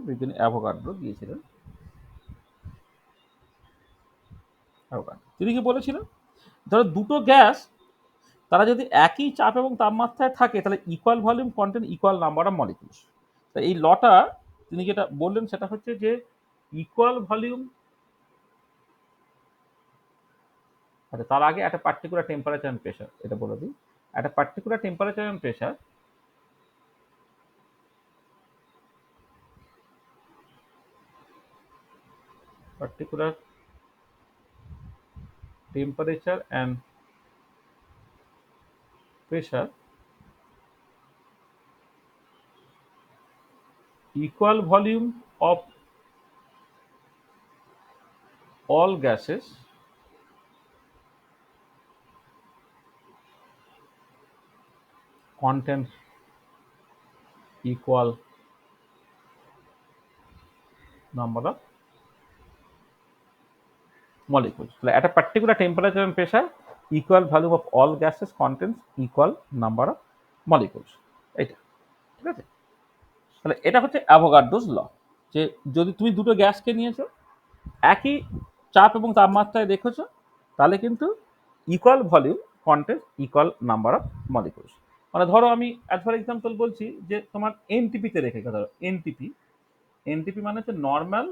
বিজ্ঞানী অ্যাভোগাড্রো দিয়েছিলেন। তিনি কি বলেছিলেন, ধরো দুটো গ্যাস তারা যদি একই চাপ এবং তাপমাত্রায় থাকে, তাহলে equal volume contain equal number of molecules. তা এই লটা তিনি যেটা বললেন সেটা হচ্ছে যে ইকুয়াল ভলিউম, আচ্ছা তার আগে একটা পার্টিকুলার টেম্পারেচার এন্ড প্রেসার, এটা বলে দিই। একটা particular temperature and pressure particular temperature and pressure equal volume of all gases contains equal number of molecules. তাহলে at a particular temperature and pressure equal volume of all gases contains equal number of molecules. এইটা ঠিক আছে। তাহলে এটা হচ্ছে অ্যাভোগাড্রোস ল, যে যদি তুমি দুটো গ্যাসকে নিয়েছো, একই চাপ এবং তাপমাত্রায় রেখেছো, তাহলে কিন্তু equal volume contains equal number of molecules. মানে ধরো আমি অ্যাজ ফর এক্সাম্পল বলছি যে তোমার এনটিপিতে রেখে, ধরো এনটিপি, এনটিপি মানে হচ্ছে normal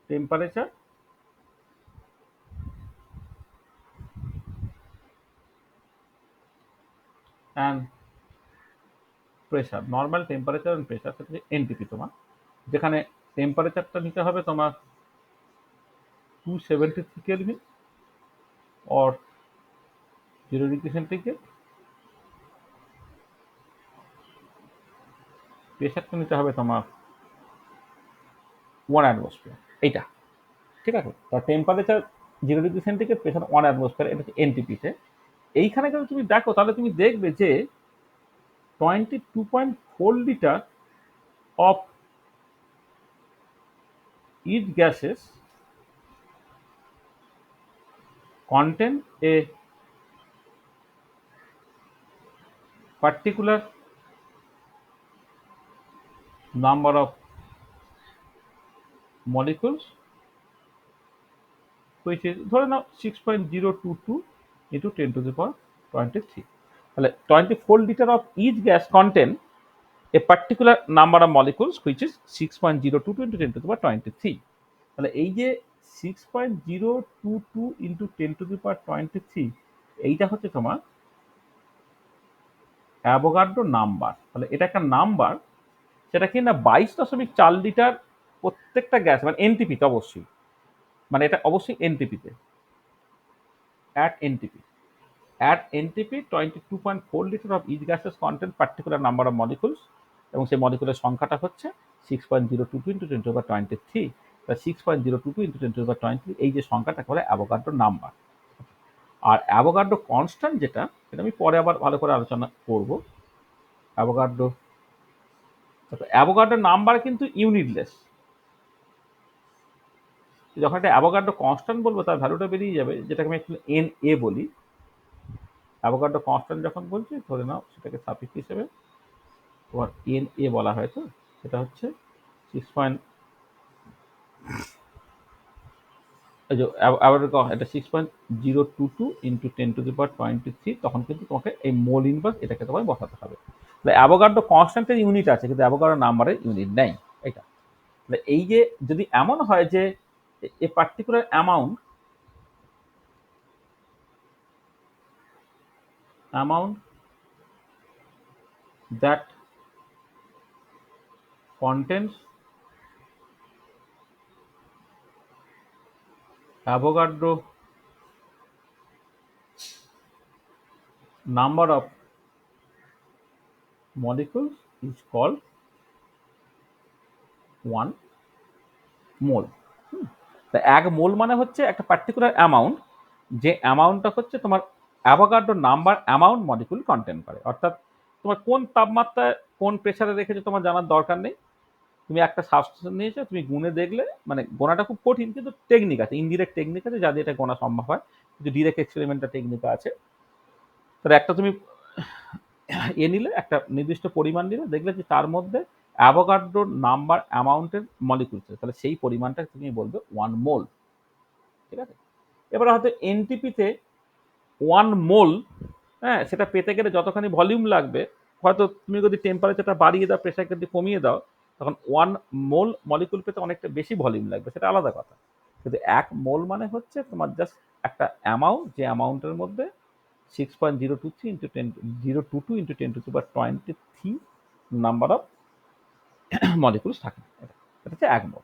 temperature and pressure, normal temperature and pressure, সেটা হচ্ছে এনটিপি তোমার, যেখানে টেম্পারেচারটা নিতে হবে তোমার 273 কেলভিন or 0 ডিগ্রি সেন্টিগ্রেড, প্রেশারটা নিতে হবে তোমার 1 অ্যাটমসফিয়ার, এইটা ঠিক আছে। তো temperature 0 degree centigrade, pressure 1 atmosphere, এটা হচ্ছে এনটিপিতে। এইখানে যদি তুমি দেখো, তাহলে তুমি দেখবে যে 22.4 litre of each gases contain a particular number of molecules, which is ধরে নাও 6.022 into 10 to the power 23। তাহলে 24 liter of each gas contain a particular number of molecules which is 6.022 into 10 to the power 23। তাহলে এই যে 6.022 into 10 to the power 23, এইটা হচ্ছে তোমার অ্যাভোগাড্রো নাম্বার। তাহলে এটা একটা নাম্বার, সেটা কি না 22.4 লিটার প্রত্যেকটা গ্যাস, মানে এনটিপিতে অবশ্যই, মানে এটা অবশ্যই এনটিপিতে, at NTP 22.4 liter of each gases contain particular number of molecules, এবং সেই মলিকুলের সংখ্যাটা হচ্ছে 6.022 into 10 to the power 23। 6.022 into 10 to the power 23, এই যে সংখ্যাটাকে বলে অ্যাভোগাড্রো নাম্বার। আর অ্যাভোগাড্রো কনস্ট্যান্ট যেটা, সেটা আমি পরে আবার ভালো করে আলোচনা করব। অ্যাভোগাড্রো নাম্বার কিন্তু ইউনিটলেস, যখন একটা অ্যাভোগাড্রো কনস্ট্যান্ট বলবো তার ভ্যালুটা বেরিয়ে যাবে, যেটাকে আমি একটু এন এ বলি। অ্যাভোগাড্রো কনস্ট্যান্ট যখন বলছি ধরে নাও সেটাকে সাফিক্স হিসেবে তোমার এন এ বলা হয়, তো সেটা হচ্ছে 6. এটা 6.022 ইন্টু 10⁻23, তখন কিন্তু তোমাকে এই মোল ইনভার্স এটাকে তোমায় বসাতে হবে। তাহলে অ্যাভোগাড্রো কনস্ট্যান্টের ইউনিট আছে কিন্তু অ্যাভোগাড্রো নাম্বারের ইউনিট নেই। এটা তাহলে এই যে যদি এমন হয় যে a particular amount that contains Avogadro number of molecules is called 1 mole. তা 1 মোল মানে হচ্ছে একটা পার্টিকুলার অ্যামাউন্ট, যে অ্যামাউন্টটা হচ্ছে তোমার Avogadro number amount molecule contain করে। অর্থাৎ তোমার কোন তাপমাত্রায় কোন প্রেসারে রেখেছো তোমার জানার দরকার নেই। তুমি একটা সাবস্টেন্স নিয়েছো, তুমি গুণে দেখলে, মানে গোনাটা খুব কঠিন কিন্তু টেকনিক আছে, ইনডিরেক্ট টেকনিক আছে যা দিয়ে এটা গোনা সম্ভব হয়, কিন্তু ডিরেক্ট এক্সপেরিমেন্টাল টেকনিক আছে। তাহলে একটা তুমি নিলে একটা নির্দিষ্ট পরিমাণ নিলে, দেখলে যে তার মধ্যে অ্যাভোগাড্রো নাম্বার অ্যামাউন্টের মলিকুল আছে, তাহলে সেই পরিমাণটা তুমি বলবে 1 মোল। ঠিক আছে, এবারে হয়তো এনটিপিতে 1 মোল, হ্যাঁ, সেটা পেতে গেলে যতখানি ভলিউম লাগবে, হয়তো তুমি যদি টেম্পারেচারটা বাড়িয়ে দাও, প্রেশারটা যদি কমিয়ে দাও, তখন 1 মোল মলিকুল পেতে অনেকটা বেশি ভলিউম লাগবে, সেটা আলাদা কথা। কিন্তু 1 মোল মানে হচ্ছে তোমার জাস্ট একটা অ্যামাউন্ট, যে অ্যামাউন্টের মধ্যে 6.023 into 10 022 into 10⁻23 number of molecules থাকে। এটা হচ্ছে 1 মোল।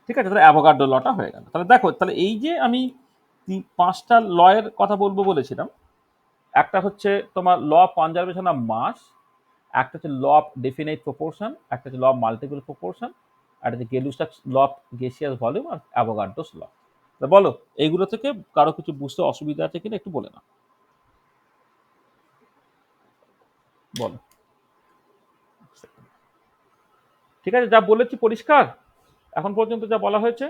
ঠিক আছে, তাহলে অ্যাভোগাড্রো লটা হয়ে গেল। তাহলে দেখো, তাহলে এই যে আমি 5টা লয়ের কথা বলবো বলেছিলাম, একটা হচ্ছে তোমার law of conservation of mass, একটা হচ্ছে ল অফ ডেফিনাইট প্রপোর্শন, একটা হচ্ছে ল অফ মাল্টিপল প্রপোর্শন, একটা হচ্ছে গেলুস্টাক্স law of গেসিয়াস volume, R Avogadro's ল। বলো এইগুলো থেকে কারো কিছু বুঝতে অসুবিধা আছে কিনা একটু বলে না, বলো। ঠিক আছে, যা বলেছি পরিষ্কার এখন পর্যন্ত যা বলা হয়েছে?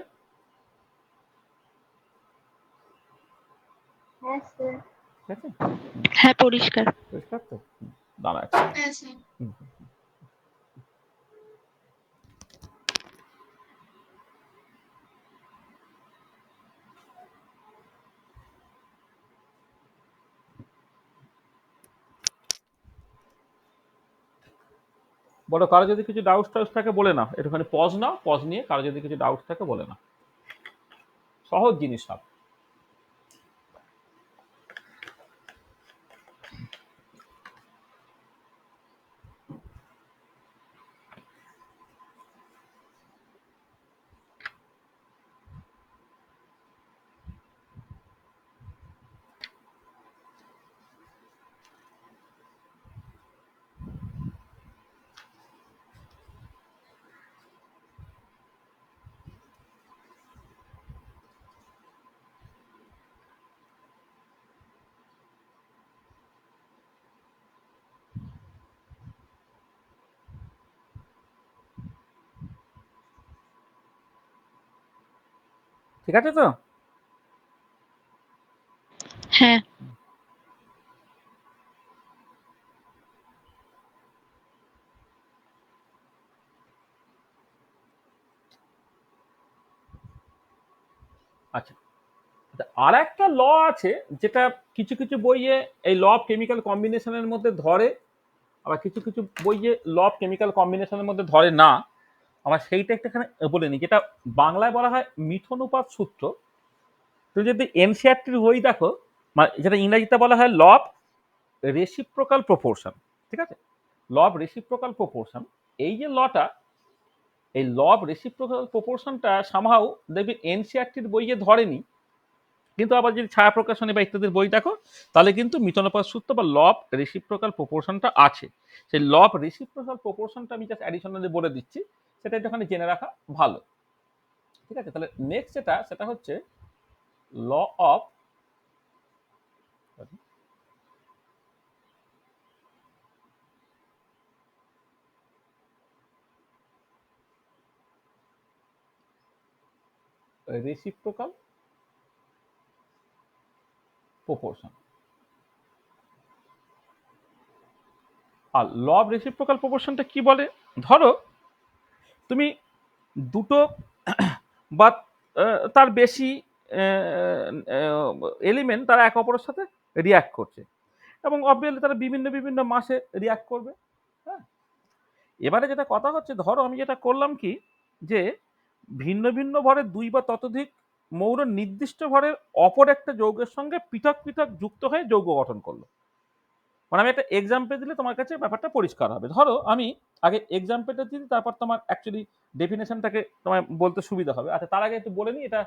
Yes, sir. ঠিক আছে, হ্যাঁ পরিষ্কার। পরিষ্কার তো? দাঁড়া এক second। হ্যাঁ স্যার। হুম। বলো, কারো যদি কিছু ডাউট টাউট থাকে বলে না, একটুখানি পজ নাও, পজ নিয়ে কারো যদি কিছু ডাউট থাকে বলে না, সহজ জিনিস সব। ঠিক আছে তো? হ্যাঁ। আচ্ছা, আর একটা ল আছে যেটা কিছু কিছু বইয়ে এই ল অফ কেমিক্যাল কম্বিনেশনের মধ্যে ধরে, আবার কিছু কিছু বইয়ে ল অফ কেমিক্যাল কম্বিনেশনের মধ্যে ধরে না। আমার সেইটা একটা এখানে বলে নিই, যেটা বাংলায় বলা হয় মিথনুপাত সূত্র। তুমি যদি এনসিআরটির বই দেখো, মানে যেটা ইংরেজিতে বলা হয় ল অফ রেসিপ্রোকাল প্রপোর্শন। ঠিক আছে, ল অফ রেসিপ্রোকাল প্রপোর্শন, এই যে লটা, এই ল অফ রেসিপ্রোকাল প্রপোর্শনটা সামহাউ দেখবি এনসিআরটির বইয়ে ধরেনি, কিন্তু আবার যদি ছায়া প্রকাশনী বা ইত্যাদির বই দেখো, তাহলে কিন্তু মিথনুপাত সূত্র বা ল অফ রেসিপ্রোকাল প্রপোর্শনটা আছে। সেই ল অফ রেসিপ্রোকাল প্রপোর্শনটা আমি জাস্ট অ্যাডিশনালি বলে দিচ্ছি, সেটা একটুখানি জেনে রাখা ভালো। ঠিক আছে, তাহলে নেক্সট সেটা হচ্ছে ল অফ রেসিপ্রোকাল প্রপোর্শন। আর ল অফ রেসিপ্রোকাল প্রপোর্শনটা কি বলে? ধরো তুমি দুটো বা তার বেশি এলিমেন্ট তারা একে অপরের সাথে রিয়াক্ট করছে এবং অবভিয়াসলি তারা বিভিন্ন বিভিন্ন মাসে রিয়াক্ট করবে। হ্যাঁ, এবারে যেটা কথা হচ্ছে, ধরো আমি যেটা করলাম কি, যে ভিন্ন ভিন্ন ভরের দুই বা ততোধিক মৌল নির্দিষ্ট ভরের অপর একটা যৌগের সঙ্গে পৃথক পৃথক যুক্ত হয়ে যৌগ গঠন করলো। মানে আমি একটা এক্সাম্পল দিলে তোমার কাছে ব্যাপারটা পরিষ্কার হবে। ধরো আমি আগে এক্সাম্পলটা দিই, তারপর তোমার অ্যাকচুয়ালি ডেফিনেশনটাকে তোমার বলতে সুবিধা হবে। আচ্ছা, তার আগে একটু বলে নিই, এটা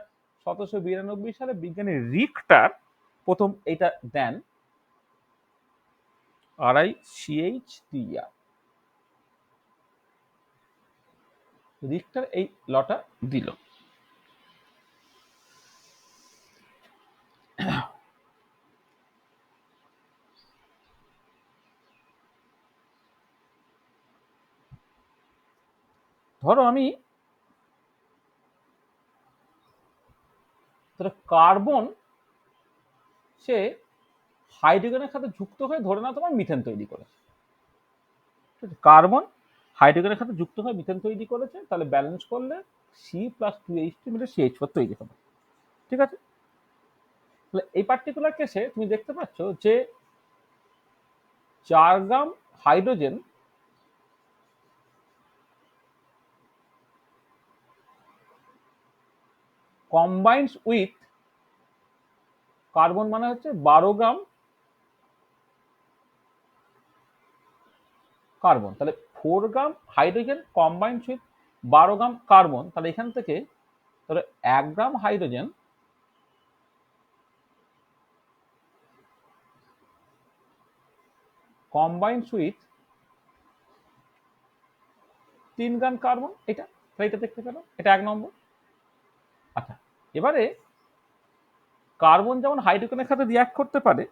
1792 সালে বিজ্ঞানী রিক্টার প্রথম এটা দেন, RICH রিক্টার এই লটা দিল। ধরো আমি কার্বন সে হাইড্রোজেনের সাথে যুক্ত হয়ে ধরে নাও তোমার মিথেন তৈরি করেছে। কার্বন হাইড্রোজেনের সাথে যুক্ত হয়ে মিথেন তৈরি করেছে, তাহলে ব্যালেন্স করলে C+2H2 মিলে CH4 তৈরি হবে। ঠিক আছে, তাহলে এই পার্টিকুলার কেসে তুমি দেখতে পাচ্ছ যে 4 গ্রাম হাইড্রোজেন কম্বাইন্স উইথ কার্বন, মানে হচ্ছে 12 গ্রাম কার্বন। তাহলে 4 গ্রাম hydrogen combines with 12 gram carbon, তাহলে এখান থেকে তাহলে 1 গ্রাম hydrogen combines with 3 gram carbon. এটা দেখতে পেলো, এটা 1 নম্বর। আচ্ছা, এবারে কার্বন যেমন হাইড্রোজেনের সাথে রিয়াক্ট করতে পারে,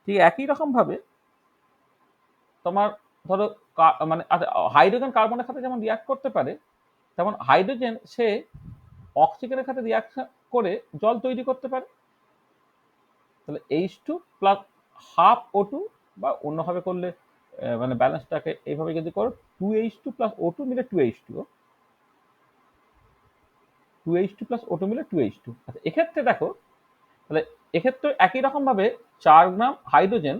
ঠিক একই রকম ভাবে তোমার ধরো মানে হাইড্রোজেন কার্বনের সাথে যেমন রিয়াক্ট করতে পারে, তেমন হাইড্রোজেন সে অক্সিজেনের সাথে রিয়াকশন করে জল তৈরি করতে পারে। তাহলে H2 প্লাস হাফ O2, বা অন্যভাবে করলে মানে ব্যালেন্সটাকে এইভাবে যদি করো 2H2 প্লাস O2 মিলে 2H2, 2H2 প্লাস O2 মিলে 2H2। আচ্ছা, এক্ষেত্রে দেখো, তাহলে এক্ষেত্রে একই রকম ভাবে 4 গ্রাম হাইড্রোজেন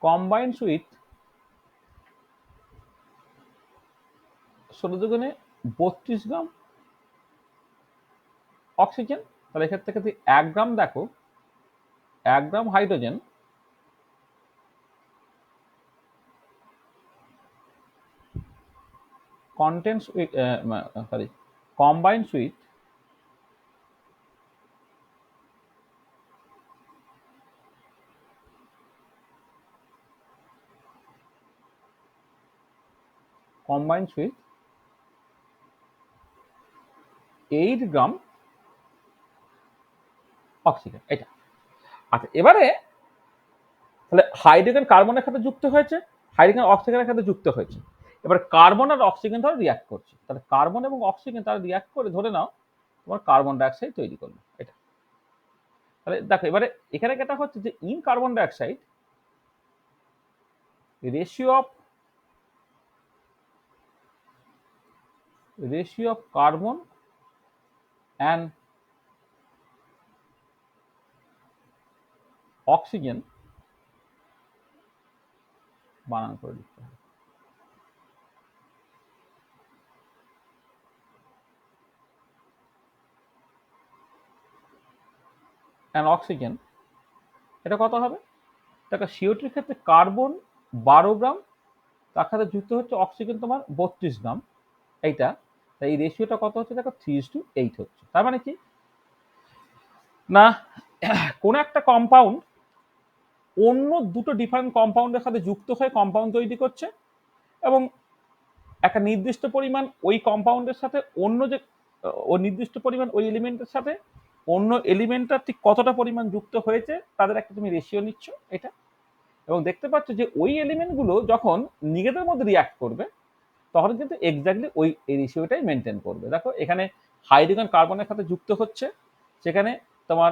কম্বাইন্স উইথ 16 দুগুণে 32 গ্রাম অক্সিজেন। তাহলে এক্ষেত্রে যদি 1 গ্রাম দেখো, 1 গ্রাম hydrogen combines with 8 gram oxygen. এটা আচ্ছা, এবারে তাহলে হাইড্রোজেন কার্বনের সাথে যুক্ত হয়েছে, হাইড্রোজেন অক্সিজেনের সাথে যুক্ত হয়েছে। এবার কার্বন আর অক্সিজেন ধরো রিয়াক্ট করছে, তাহলে কার্বন এবং অক্সিজেন তারা রিয়াক্ট করে ধরে নাও তোমার কার্বন ডাইঅক্সাইড তৈরি করলো। এটা তাহলে দেখো, এবারে এখানে যেটা হচ্ছে যে in carbon dioxide ratio of carbon and oxygen, বানান করে লিখতে হবে, অ্যান্ড অক্সিজেন এটা কত হবে? দেখো, CO2 ক্ষেত্রে কার্বন 12 গ্রাম, তার সাথে যুক্ত হচ্ছে অক্সিজেন তোমার 32 গ্রাম। এইটা তাই এই রেশিওটা কত হচ্ছে দেখো, 3:8 হচ্ছে। তার মানে কি না, কোন একটা কম্পাউন্ড অন্য দুটো ডিফারেন্ট কম্পাউন্ডের সাথে যুক্ত হয়ে কম্পাউন্ড তৈরি করছে, এবং একটা নির্দিষ্ট পরিমাণ ওই কম্পাউন্ডের সাথে অন্য যে নির্দিষ্ট পরিমাণ ওই এলিমেন্টের সাথে অন্য এলিমেন্টটা ঠিক কতটা পরিমাণ যুক্ত হয়েছে তাদের একটা তুমি রেশিও নিচ্ছ। এটা এবং দেখতে পাচ্ছ যে ওই এলিমেন্টগুলো যখন নিজেদের মধ্যে রিয়াক্ট করবে তখন কিন্তু এক্স্যাক্টলি ওই রেশিওটাই মেনটেন করবে। দেখো এখানে হাইড্রোজেন কার্বনের সাথে যুক্ত হচ্ছে, সেখানে তোমার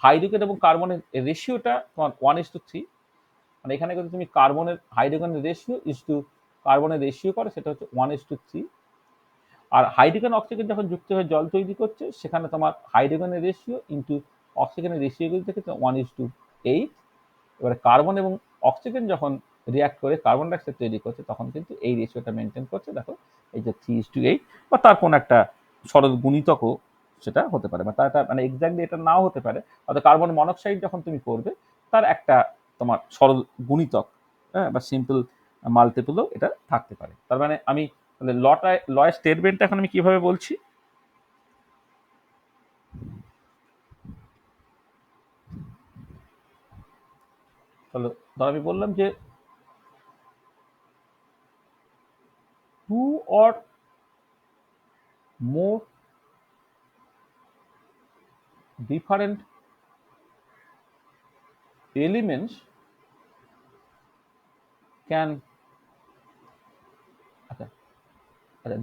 হাইড্রোজেন এবং কার্বনের রেশিওটা তোমার 1:3, মানে এখানে কিন্তু তুমি কার্বনের হাইড্রোজেনের রেশিও ইস টু কার্বনের রেশিও করে সেটা হচ্ছে 1:3। আর হাইড্রোজেন অক্সিজেন যখন যুক্ত হয়ে জল তৈরি করছে সেখানে তোমার হাইড্রোজেনের রেশিও ইন্টু অক্সিজেনের রেশিওগুলো থেকে 1:8। এবারে কার্বন এবং অক্সিজেন যখন রিয়াক্ট করে কার্বন ডাইঅক্সাইড তৈরি করছে তখন কিন্তু এই রেশিওটা মেনটেন করছে। দেখো এই যে 3:8, বা তার কোনো একটা সরল গুণিতকও সেটা হতে পারে, বা তার মানে এক্স্যাক্টলি এটা নাও হতে পারে। অর্থাৎ কার্বন মনোক্সাইড যখন তুমি করবে তার একটা তোমার সরল গুণিতক, হ্যাঁ, বা সিম্পল মাল্টিপলও এটা থাকতে পারে। তার মানে আমি লয়ের স্টেটমেন্টটা এখন আমি কিভাবে বলছি, তাহলে ধর আমি বললাম যে 2 or more different elements can আচ্ছা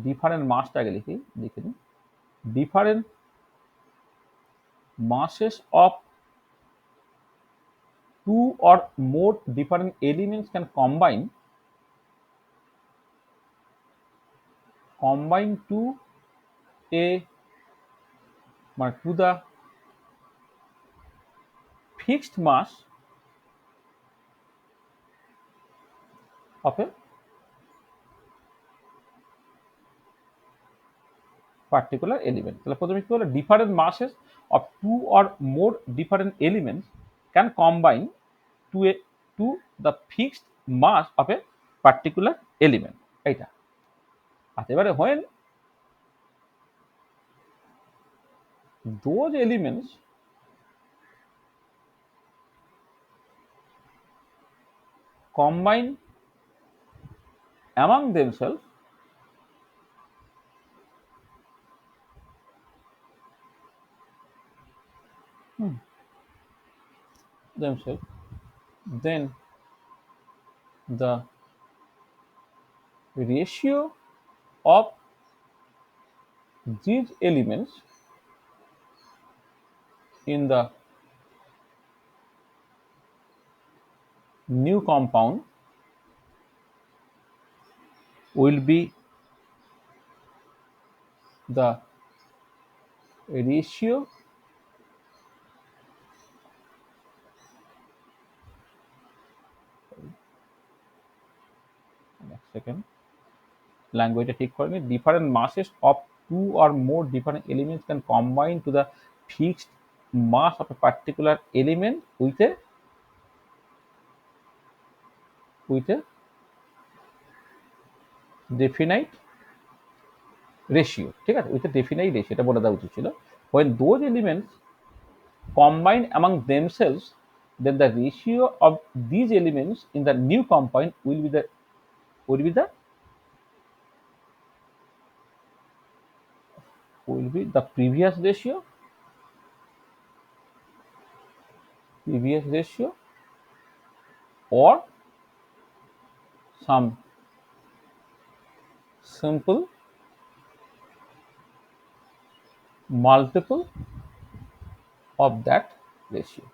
ডিফারেন্ট মাসটা আগে লিখে নিই। Different masses of 2 or more different elements can combine to the fixed mass of a particular element। তাহলে প্রথমে কি হলো, different masses of 2 or more different elements can combine to the fixed mass of a particular element। এইটা আচ্ছা, এবারে when those elements combine among themselves then the ratio of these elements in the new compound will be the ratio language ঠিক করে নি, different masses of 2 or more different elements can combine to the fixed mass of a particular element with a definite ratio। ঠিক আছে, with a definite ratio এটা বলে দেওয়া উচিত ছিল। when those elements combine among themselves then the ratio of these elements in the new compound will be the previous ratio or some simple multiple of that ratio।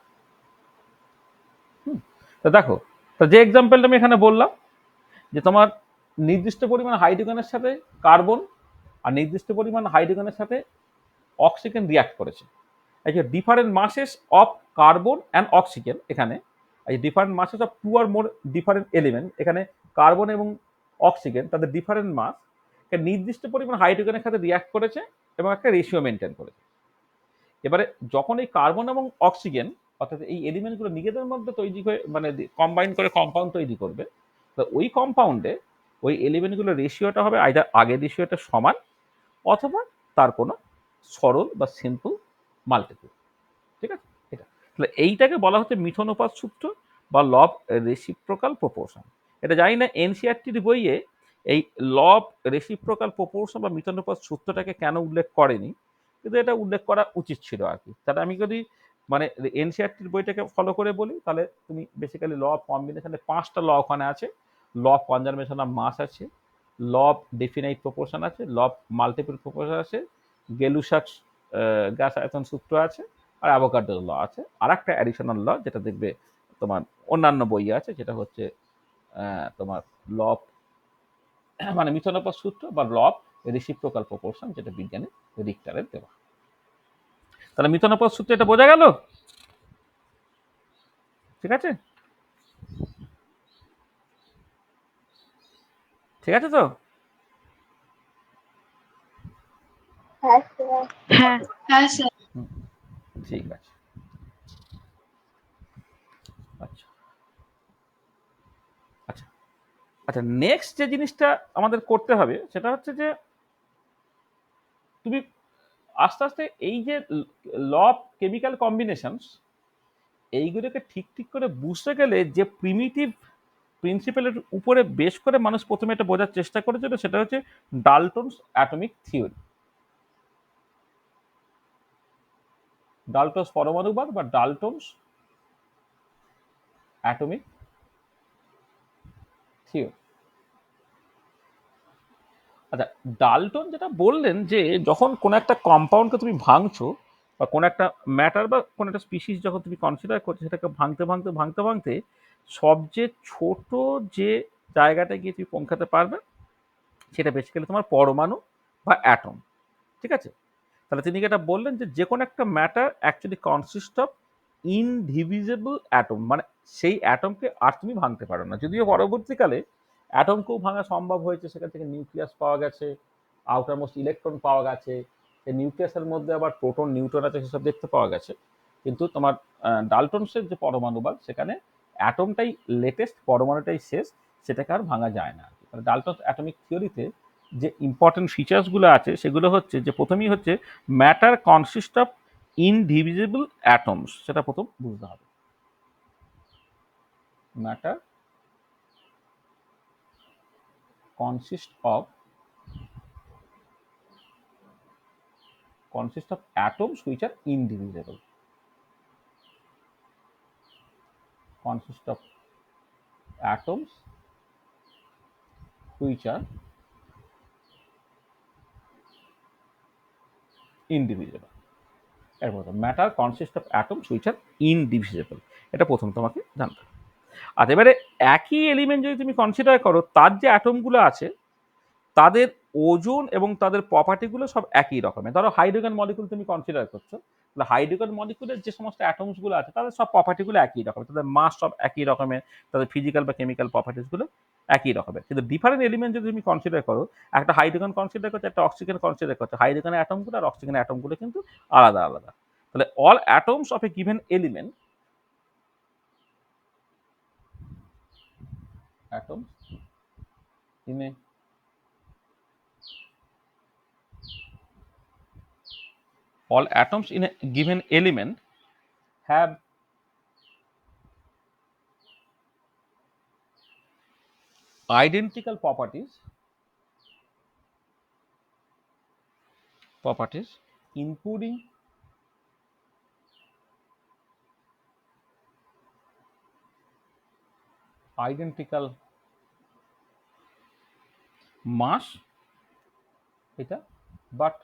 তো দেখো, তো যে এক্সাম্পলটা আমি এখানে বললাম যে তোমার নির্দিষ্ট পরিমাণ হাইড্রোজেনের সাথে কার্বন আর নির্দিষ্ট পরিমাণ হাইড্রোজেনের সাথে অক্সিজেন রিয়াক্ট করেছে। এই যে different masses of carbon and oxygen, এখানে এই different masses of 2 or more different element, এখানে কার্বন এবং অক্সিজেন তাদের ডিফারেন্ট মাস নির্দিষ্ট পরিমাণ হাইড্রোজেনের সাথে রিয়াক্ট করেছে এবং একটা রেশিও মেনটেন করেছে। এবারে যখন এই কার্বন এবং অক্সিজেন অর্থাৎ এই এলিমেন্টগুলো নিজেদের মধ্যে তৈরি হয়ে মানে কম্বাইন করে কম্পাউন্ড তৈরি করবে, তো ওই কম্পাউন্ডে ওই এলিমেন্টগুলোর রেশিওটা হবে আইদার আগের রেশিওটা সমান অথবা তার কোনো সরল বা সিম্পল মাল্টিপল। ঠিক আছে, এটা তাহলে এইটাকে বলা হচ্ছে মিথনুপাত সূত্র বা ল অফ রেসিপ্রোকাল প্রপোর্শন। এটা জানি না এনসিইআরটির বইয়ে এই ল অফ রেসিপ্রোকাল প্রপোর্শন বা মিথনুপাত সূত্রটাকে কেন উল্লেখ করেনি, কিন্তু এটা উল্লেখ করা উচিত ছিল আর কি। তাহলে আমি যদি মানে এনসিইআরটির বইটাকে ফলো করে বলি, তাহলে তুমি বেসিক্যালি ল অফ কম্বিনেশনে 5টা ল ওখানে আছে। Law of conservation of mass আছে, ল অফ ডেফিনাইট প্রপোর্শন আছে, ল অফ মাল্টিপল প্রপোর্শন আছে, গেলুসাক্স গ্যাস আয়তন সূত্র আছে, আর অ্যাভোগাড্রোর ল আছে। আর একটা অ্যাডিশনাল ল যেটা দেখবে তোমার অন্যান্য বই আছে, যেটা হচ্ছে তোমার ল অফ মানে মিথনাপাত সূত্র বা ল অফ রেসিপ্রোকাল প্রপোর্শন, যেটা বিজ্ঞানী রিক্টারের দেওয়া। তাহলে মিথনাপাত সূত্র এটা বোঝা গেল? ঠিক আছে, ঠিক আছে তো? হ্যাঁ হুম, ঠিক আছে। আচ্ছা আচ্ছা আচ্ছা, নেক্সট যে জিনিসটা আমাদের করতে হবে সেটা হচ্ছে যে তুমি আস্তে আস্তে এই যে ল অফ কেমিক্যাল কম্বিনেশনস, এইগুলোকে ঠিক ঠিক করে বুঝতে গেলে যে প্রিমিটিভ প্রিন্সিপালের উপরে বেশ করে মানুষ প্রথমে এটা বোঝার চেষ্টা করেছিল, সেটা হচ্ছে ডাল্টনস অ্যাটমিক থিওরি, ডাল্টনস পরমাণুবাদ বা ডাল্টনস অ্যাটমিক থিওরি। আচ্ছা, ডাল্টন যেটা বললেন যে যখন কোনো একটা কম্পাউন্ডকে তুমি ভাঙছো বা কোনো একটা ম্যাটার বা কোনো একটা স্পিসিস যখন তুমি কনসিডার করছো, সেটাকে ভাঙতে ভাঙতে ভাঙতে ভাঙতে সবচেয়ে ছোট যে জায়গাটা গিয়ে তুমি পৌঁছাতে পারবে সেটা বেসিক্যালি তোমার পরমাণু বা অ্যাটম। ঠিক আছে, তাহলে তিনি এটা বললেন যে যে কোনো একটা matter actually consist of indivisible atom, মানে সেই অ্যাটমকে আর তুমি ভাঙতে পারো না। যদিও পরবর্তীকালে অ্যাটমকেও ভাঙা সম্ভব হয়েছে, সেখান থেকে নিউক্লিয়াস পাওয়া গেছে, আউটার মোস্ট ইলেকট্রন পাওয়া গেছে, সেই নিউক্লিয়াসের মধ্যে আবার প্রোটন নিউট্রন আছে, সেসব দেখতে পাওয়া গেছে। কিন্তু তোমার ডাল্টনসের যে পরমাণুবাদ, সেখানে অ্যাটমটাই লেটেস্ট, পরমাণুটাই শেষ, সেটাকে আর ভাঙা যায় না। ডাল্টনস অ্যাটমিক থিওরিতে যে ইম্পর্টেন্ট ফিচার্সগুলো আছে সেগুলো হচ্ছে যে প্রথমেই হচ্ছে ম্যাটার কনসিস্ট অফ ইনডিভিজিবল অ্যাটমস, সেটা প্রথম বুঝতে হবে। Matter consist of atoms which are indivisible, consist of atoms which are indivisible। এরপর matter consist of atoms which are indivisible, এটা প্রথম তোমাকে জানতে হবে। আর এবারে একই এলিমেন্ট যদি তুমি কনসিডার করো, তার যে অ্যাটমগুলো আছে তাদের ওজন এবং তাদের প্রপার্টিগুলো সব একই রকমের। ধরো হাইড্রোজেন মলিকুল তুমি কনসিডার করছো, তাহলে হাইড্রোজেন মলিকুলের যে সমস্ত অ্যাটমসগুলো আছে তাদের সব প্রপার্টিগুলো একই রকমের, তাদের মাস সব একই রকমের, তাদের ফিজিক্যাল বা কেমিক্যাল প্রপার্টিসগুলো একই রকমের। কিন্তু ডিফারেন্ট এলিমেন্ট যদি তুমি কনসিডার করো, একটা হাইড্রোজেন কনসিডার করছো, একটা অক্সিজেন কনসিডার করছো, হাইড্রোজেনের অ্যাটমগুলো আর অক্সিজেনের অ্যাটমগুলো কিন্তু আলাদা আলাদা। তাহলে all atoms of a given element, atoms in a all atoms in a given element have identical properties including identical mass, এটা but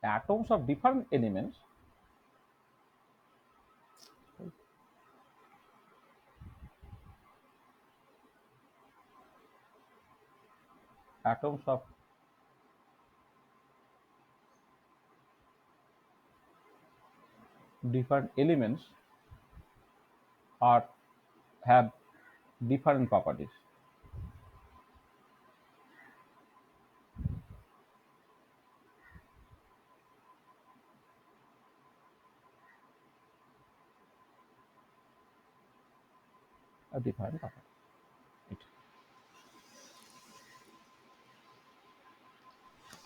atoms of different elements atoms of different elements are have different properties। different property।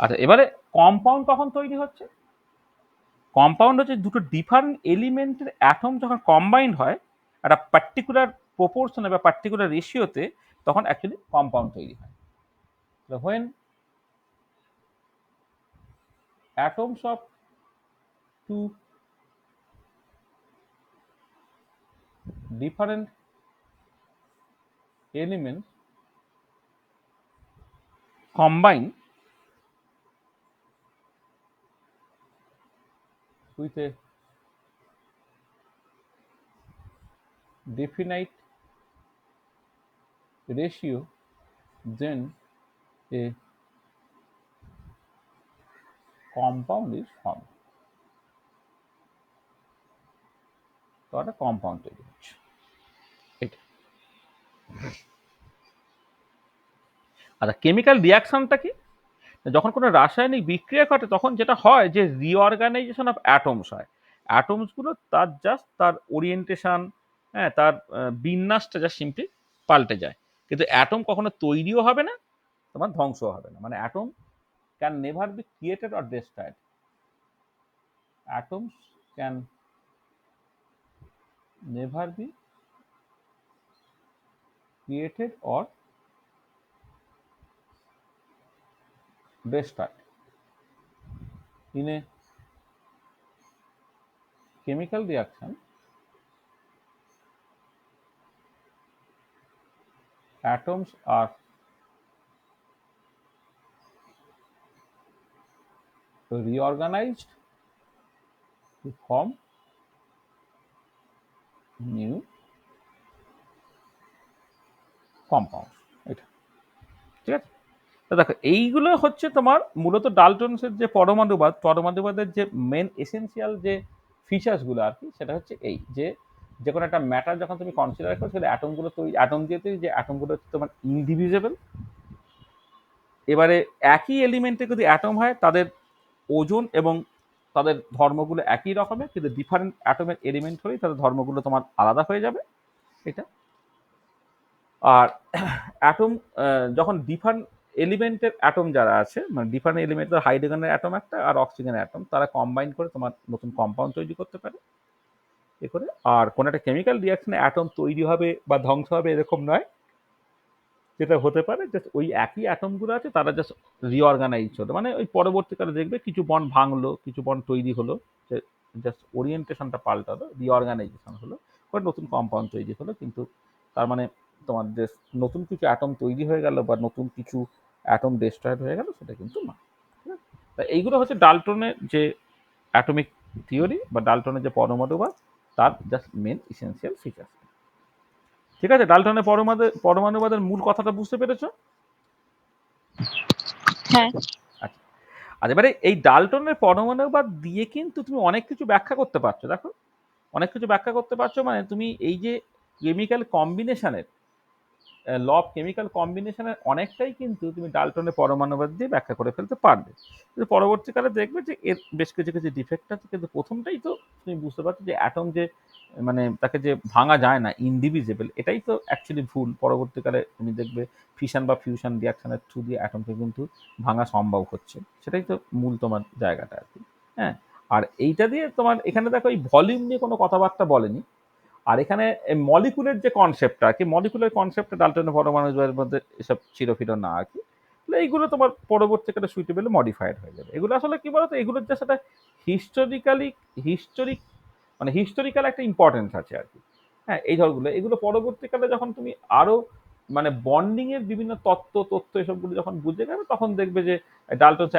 আচ্ছা, এবারে কম্পাউন্ড কখন তৈরি হচ্ছে? কম্পাউন্ড হচ্ছে দুটো ডিফারেন্ট এলিমেন্টের অ্যাটম যখন কম্বাইন্ড হয় একটা পার্টিকুলার প্রপোর্শনে বা পার্টিকুলার রেশিওতে, তখন অ্যাকচুয়ালি কম্পাউন্ড তৈরি হয়। When atoms of two different elements combine with a definite ratio, then a compound is formed. তো একটা কম্পাউন্ড তৈরি হচ্ছে এটা। আচ্ছা, কেমিক্যাল রিয়াকশনটা কি? যখন কোনো রাসায়নিক বিক্রিয়া ঘটে তখন যেটা হয় যে রিঅর্গানাইজেশন অফ অ্যাটমস হয়। অ্যাটমসগুলো তার জাস্ট তার ওরিয়েন্টেশন, হ্যাঁ, তার বিন্যাসটা যা সিম্পলি পাল্টে যায়। কিন্তু অ্যাটম কখনো তৈরিও হবে না, তোমার ধ্বংসও হবে না। মানে atom can never be created or destroyed. Atoms can never be created or destroyed in a chemical reaction. Atoms are reorganized to form new compounds. এটা ঠিক আছে। তো দেখো এইগুলো হচ্ছে তোমার মূলত ডাল্টনসের যে পরমাণুবাদের যে মেন এসেন্সিয়াল যে ফিচার্সগুলো আর কি, সেটা হচ্ছে এই যে কোনো একটা ম্যাটার যখন তুমি কনসিডার করো সেটা অ্যাটমগুলো তৈরি, অ্যাটম দিয়ে তৈরি, যে অ্যাটমগুলো হচ্ছে তোমার ইনডিভিজিবল। এবারে একই এলিমেন্টে যদি অ্যাটম হয় তাদের ওজন এবং তাদের ধর্মগুলো একই রকমের, কিন্তু ডিফারেন্ট অ্যাটমের এলিমেন্ট হলেই তাদের ধর্মগুলো তোমার আলাদা হয়ে যাবে এটা। আর অ্যাটম যখন ডিফারেন্ট এলিমেন্টের অ্যাটম যারা আছে, মানে ডিফারেন্ট এলিমেন্টের হাইড্রোজেনের অ্যাটম একটা আর অক্সিজেনের অ্যাটম, তারা কম্বাইন করে তোমার নতুন কম্পাউন্ড তৈরি করতে পারে এ করে। আর কোনো একটা কেমিক্যাল রিয়াকশনে অ্যাটম তৈরি হবে বা ধ্বংস হবে এরকম নয়, যেটা হতে পারে জাস্ট ওই একই অ্যাটমগুলো আছে তারা জাস্ট রিঅর্গানাইজ হলো, মানে ওই পরবর্তীকালে দেখবে কিছু বন্ড ভাঙলো, কিছু বন্ড তৈরি হলো, যে জাস্ট ওরিয়েন্টেশনটা পাল্টালো, রিঅর্গানাইজেশন হলো, বা নতুন কম্পাউন্ড তৈরি হলো। কিন্তু তার মানে তোমার যে নতুন কিছু অ্যাটম তৈরি হয়ে গেল বা নতুন কিছু অ্যাটম ডিস্ট্রয়েড হয়ে গেল সেটা কিন্তু না। ঠিক আছে? তা এইগুলো হচ্ছে ডাল্টনের যে অ্যাটমিক থিওরি বা ডাল্টনের যে পরমাণুবাদ, তার জাস্ট মেন ইসেন্সিয়াল ফিচার। ঠিক আছে, ডাল্টনের পরমাণুবাদের মূল কথাটা বুঝতে পেরেছো? হ্যাঁ। আচ্ছা, আর এবারে এই ডাল্টনের পরমাণুবাদ দিয়ে কিন্তু তুমি অনেক কিছু ব্যাখ্যা করতে পারছো। দেখো, অনেক কিছু ব্যাখ্যা করতে পারছো, মানে তুমি এই যে কেমিক্যাল কম্বিনেশনের ল অফ কেমিক্যাল কম্বিনেশনের অনেকটাই কিন্তু তুমি ডাল্টনের পরমাণুবাদ দিয়ে ব্যাখ্যা করে ফেলতে পারবে। কিন্তু পরবর্তীকালে দেখবে যে এর বেশ কিছু কিছু ডিফেক্ট আছে। কিন্তু প্রথমটাই তো তুমি বুঝতে পারছো যে অ্যাটম যে মানে তাকে যে ভাঙা যায় না, ইনডিভিজিবল, এটাই তো অ্যাকচুয়ালি ভুল। পরবর্তীকালে তুমি দেখবে ফিশন বা ফিউশন রিয়াকশনের থ্রু দিয়ে অ্যাটমকে কিন্তু ভাঙা সম্ভব হচ্ছে, সেটাই তো মূল তোমার জায়গাটা আর কি। হ্যাঁ, আর এইটা দিয়ে তোমার এখানে দেখো এই ভলিউম নিয়ে কোনো কথাবার্তা বলেনি। আর এখানে মলিকুলের যে কনসেপ্টটা আর কি, মলিকুলের কনসেপ্টটা ডাল্টনের পরমাণুর মধ্যে এসব চিরফির না আর কি। এইগুলো তোমার পরবর্তীকালে সুইটেবলি মডিফাইড হয়ে যাবে। এগুলো আসলে কি বলতো, এগুলোর যে সেটা হিস্টোরিক্যাল একটা ইম্পর্টেন্স আছে আর কি। হ্যাঁ, এই ধরগুলো এগুলো পরবর্তীকালে যখন তুমি আরো মানে বন্ডিং এর বিভিন্ন তথ্য এসবগুলো যখন বুঝে যাবে, তখন দেখবে যে ডাল্টনস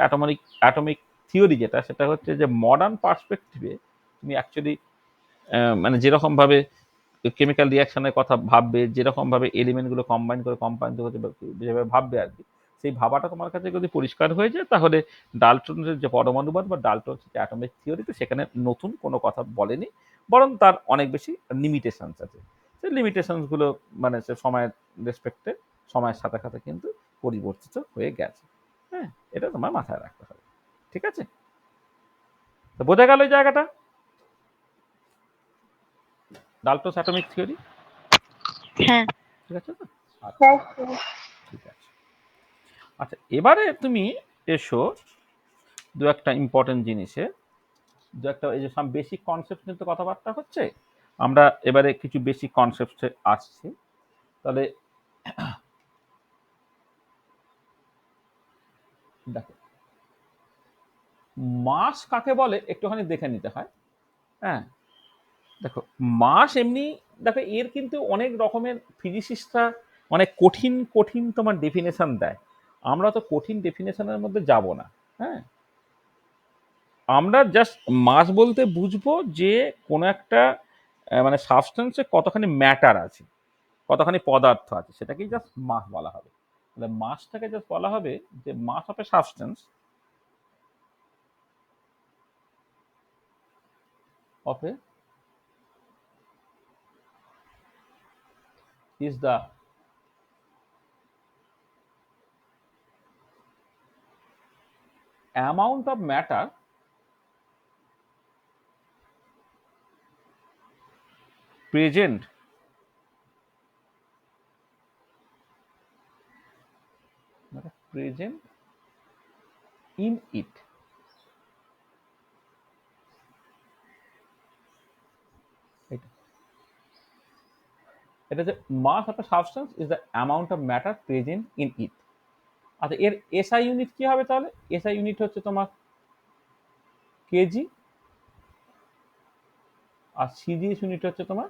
অ্যাটমিক থিওরি যেটা, সেটা হচ্ছে যে মডার্ন পার্সপেক্টিভে তুমি অ্যাকচুয়ালি মানে যেরকম ভাবে কেমিক্যাল রিয়াকশনের কথা ভাববে, যেরকম ভাবে এলিমেন্টগুলো কম্বাইন করে কম্পাউন্ড হতে যেভাবে ভাববে আর কি, সেই ভাবাটা তোমার কাছে যদি পরিষ্কার হয়ে যায়, তাহলে ডাল্টনের যে পরমাণুবাদ বা ডাল্টনের যে অ্যাটমিক থিওরিতে সেখানে নতুন কোনো কথা বলেনি, বরং তার অনেক বেশি লিমিটেশনস আছে। সেই লিমিটেশনসগুলো মানে সে সময়ের রেসপেক্টে সময়ের সাথে সাথে কিন্তু পরিবর্তিত হয়ে গেছে। হ্যাঁ, এটা তোমার মাথায় রাখতে হবে। ঠিক আছে, তো বোঝা গেল এই জায়গাটা, ডাল্টনস অ্যাটমিক থিওরি। হ্যাঁ। ঠিক আছে তো? আচ্ছা, হ্যাঁ, হ্যাঁ। ঠিক আছে। আচ্ছা, এবারে তুমি এসো দু একটা ইম্পর্টেন্ট জিনিসে, দু একটা এই যে সব বেসিক কনসেপ্ট নিয়ে তো কথাবার্তা হচ্ছে, আমরা এবারে কিছু বেসিক কনসেপ্টে আসছি। তাহলে দেখো, মাস কাকে বলে একটুখানি দেখে নিতে হয়। হ্যাঁ, দেখো মাস এমনি, দেখো এর কিন্তু অনেক রকমের ফিজিসিস্টরা অনেক কঠিন কঠিন তোমার ডেফিনেশন দেয়। আমরা তো কঠিন ডেফিনেশনের মধ্যে যাব না। হ্যাঁ, আমরা জাস্ট মাস বলতে বুঝবো যে কোনো একটা মানে সাবস্টেন্সে কতখানি ম্যাটার আছে, কতখানি পদার্থ আছে, সেটাকেই জাস্ট মাস বলা হবে। তাহলে মাসটাকে জাস্ট বলা হবে যে mass of a substance of a is the amount of matter present present in it. এটা যে mass of a substance is the amount of matter present in it. আচ্ছা, এর এসআই ইউনিট কি হবে তাহলে? এসআই ইউনিট হচ্ছে তোমার কেজি, আর সিজিএস ইউনিট হচ্ছে তোমার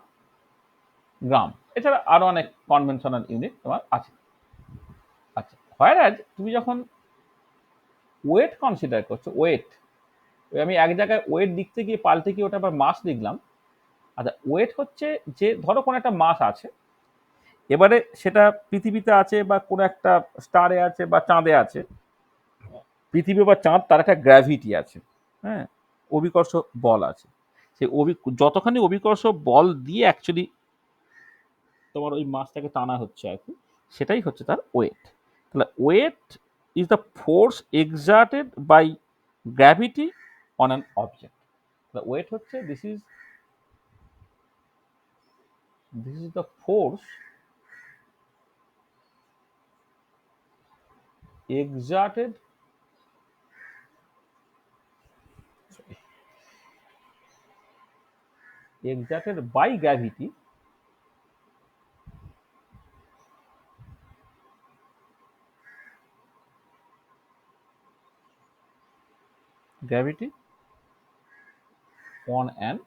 গ্রাম। এছাড়া আরো অনেক কনভেনশনাল ইউনিট তোমার আছে। আচ্ছা, হোয়ারএজ তুমি যখন ওয়েট কনসিডার করছো, ওয়েট, আমি এক জায়গায় ওয়েট লিখতে গিয়ে পাল্টে গিয়ে ওটা আবার মাস লিখলাম। আচ্ছা, ওয়েট হচ্ছে যে ধরো কোনো একটা মাস আছে, এবারে সেটা পৃথিবীতে আছে বা কোনো একটা স্টারে আছে বা চাঁদে আছে। পৃথিবী বা চাঁদ তার একটা গ্র্যাভিটি আছে, হ্যাঁ, অভিকর্ষ বল আছে। সেই যতখানি অভিকর্ষ বল দিয়ে অ্যাকচুয়ালি তোমার ওই মাসটাকে টানা হচ্ছে আর কি, সেটাই হচ্ছে তার ওয়েট। তাহলে weight is the force exerted by gravity on an object. তাহলে ওয়েট হচ্ছে this is the force exerted by gravity on an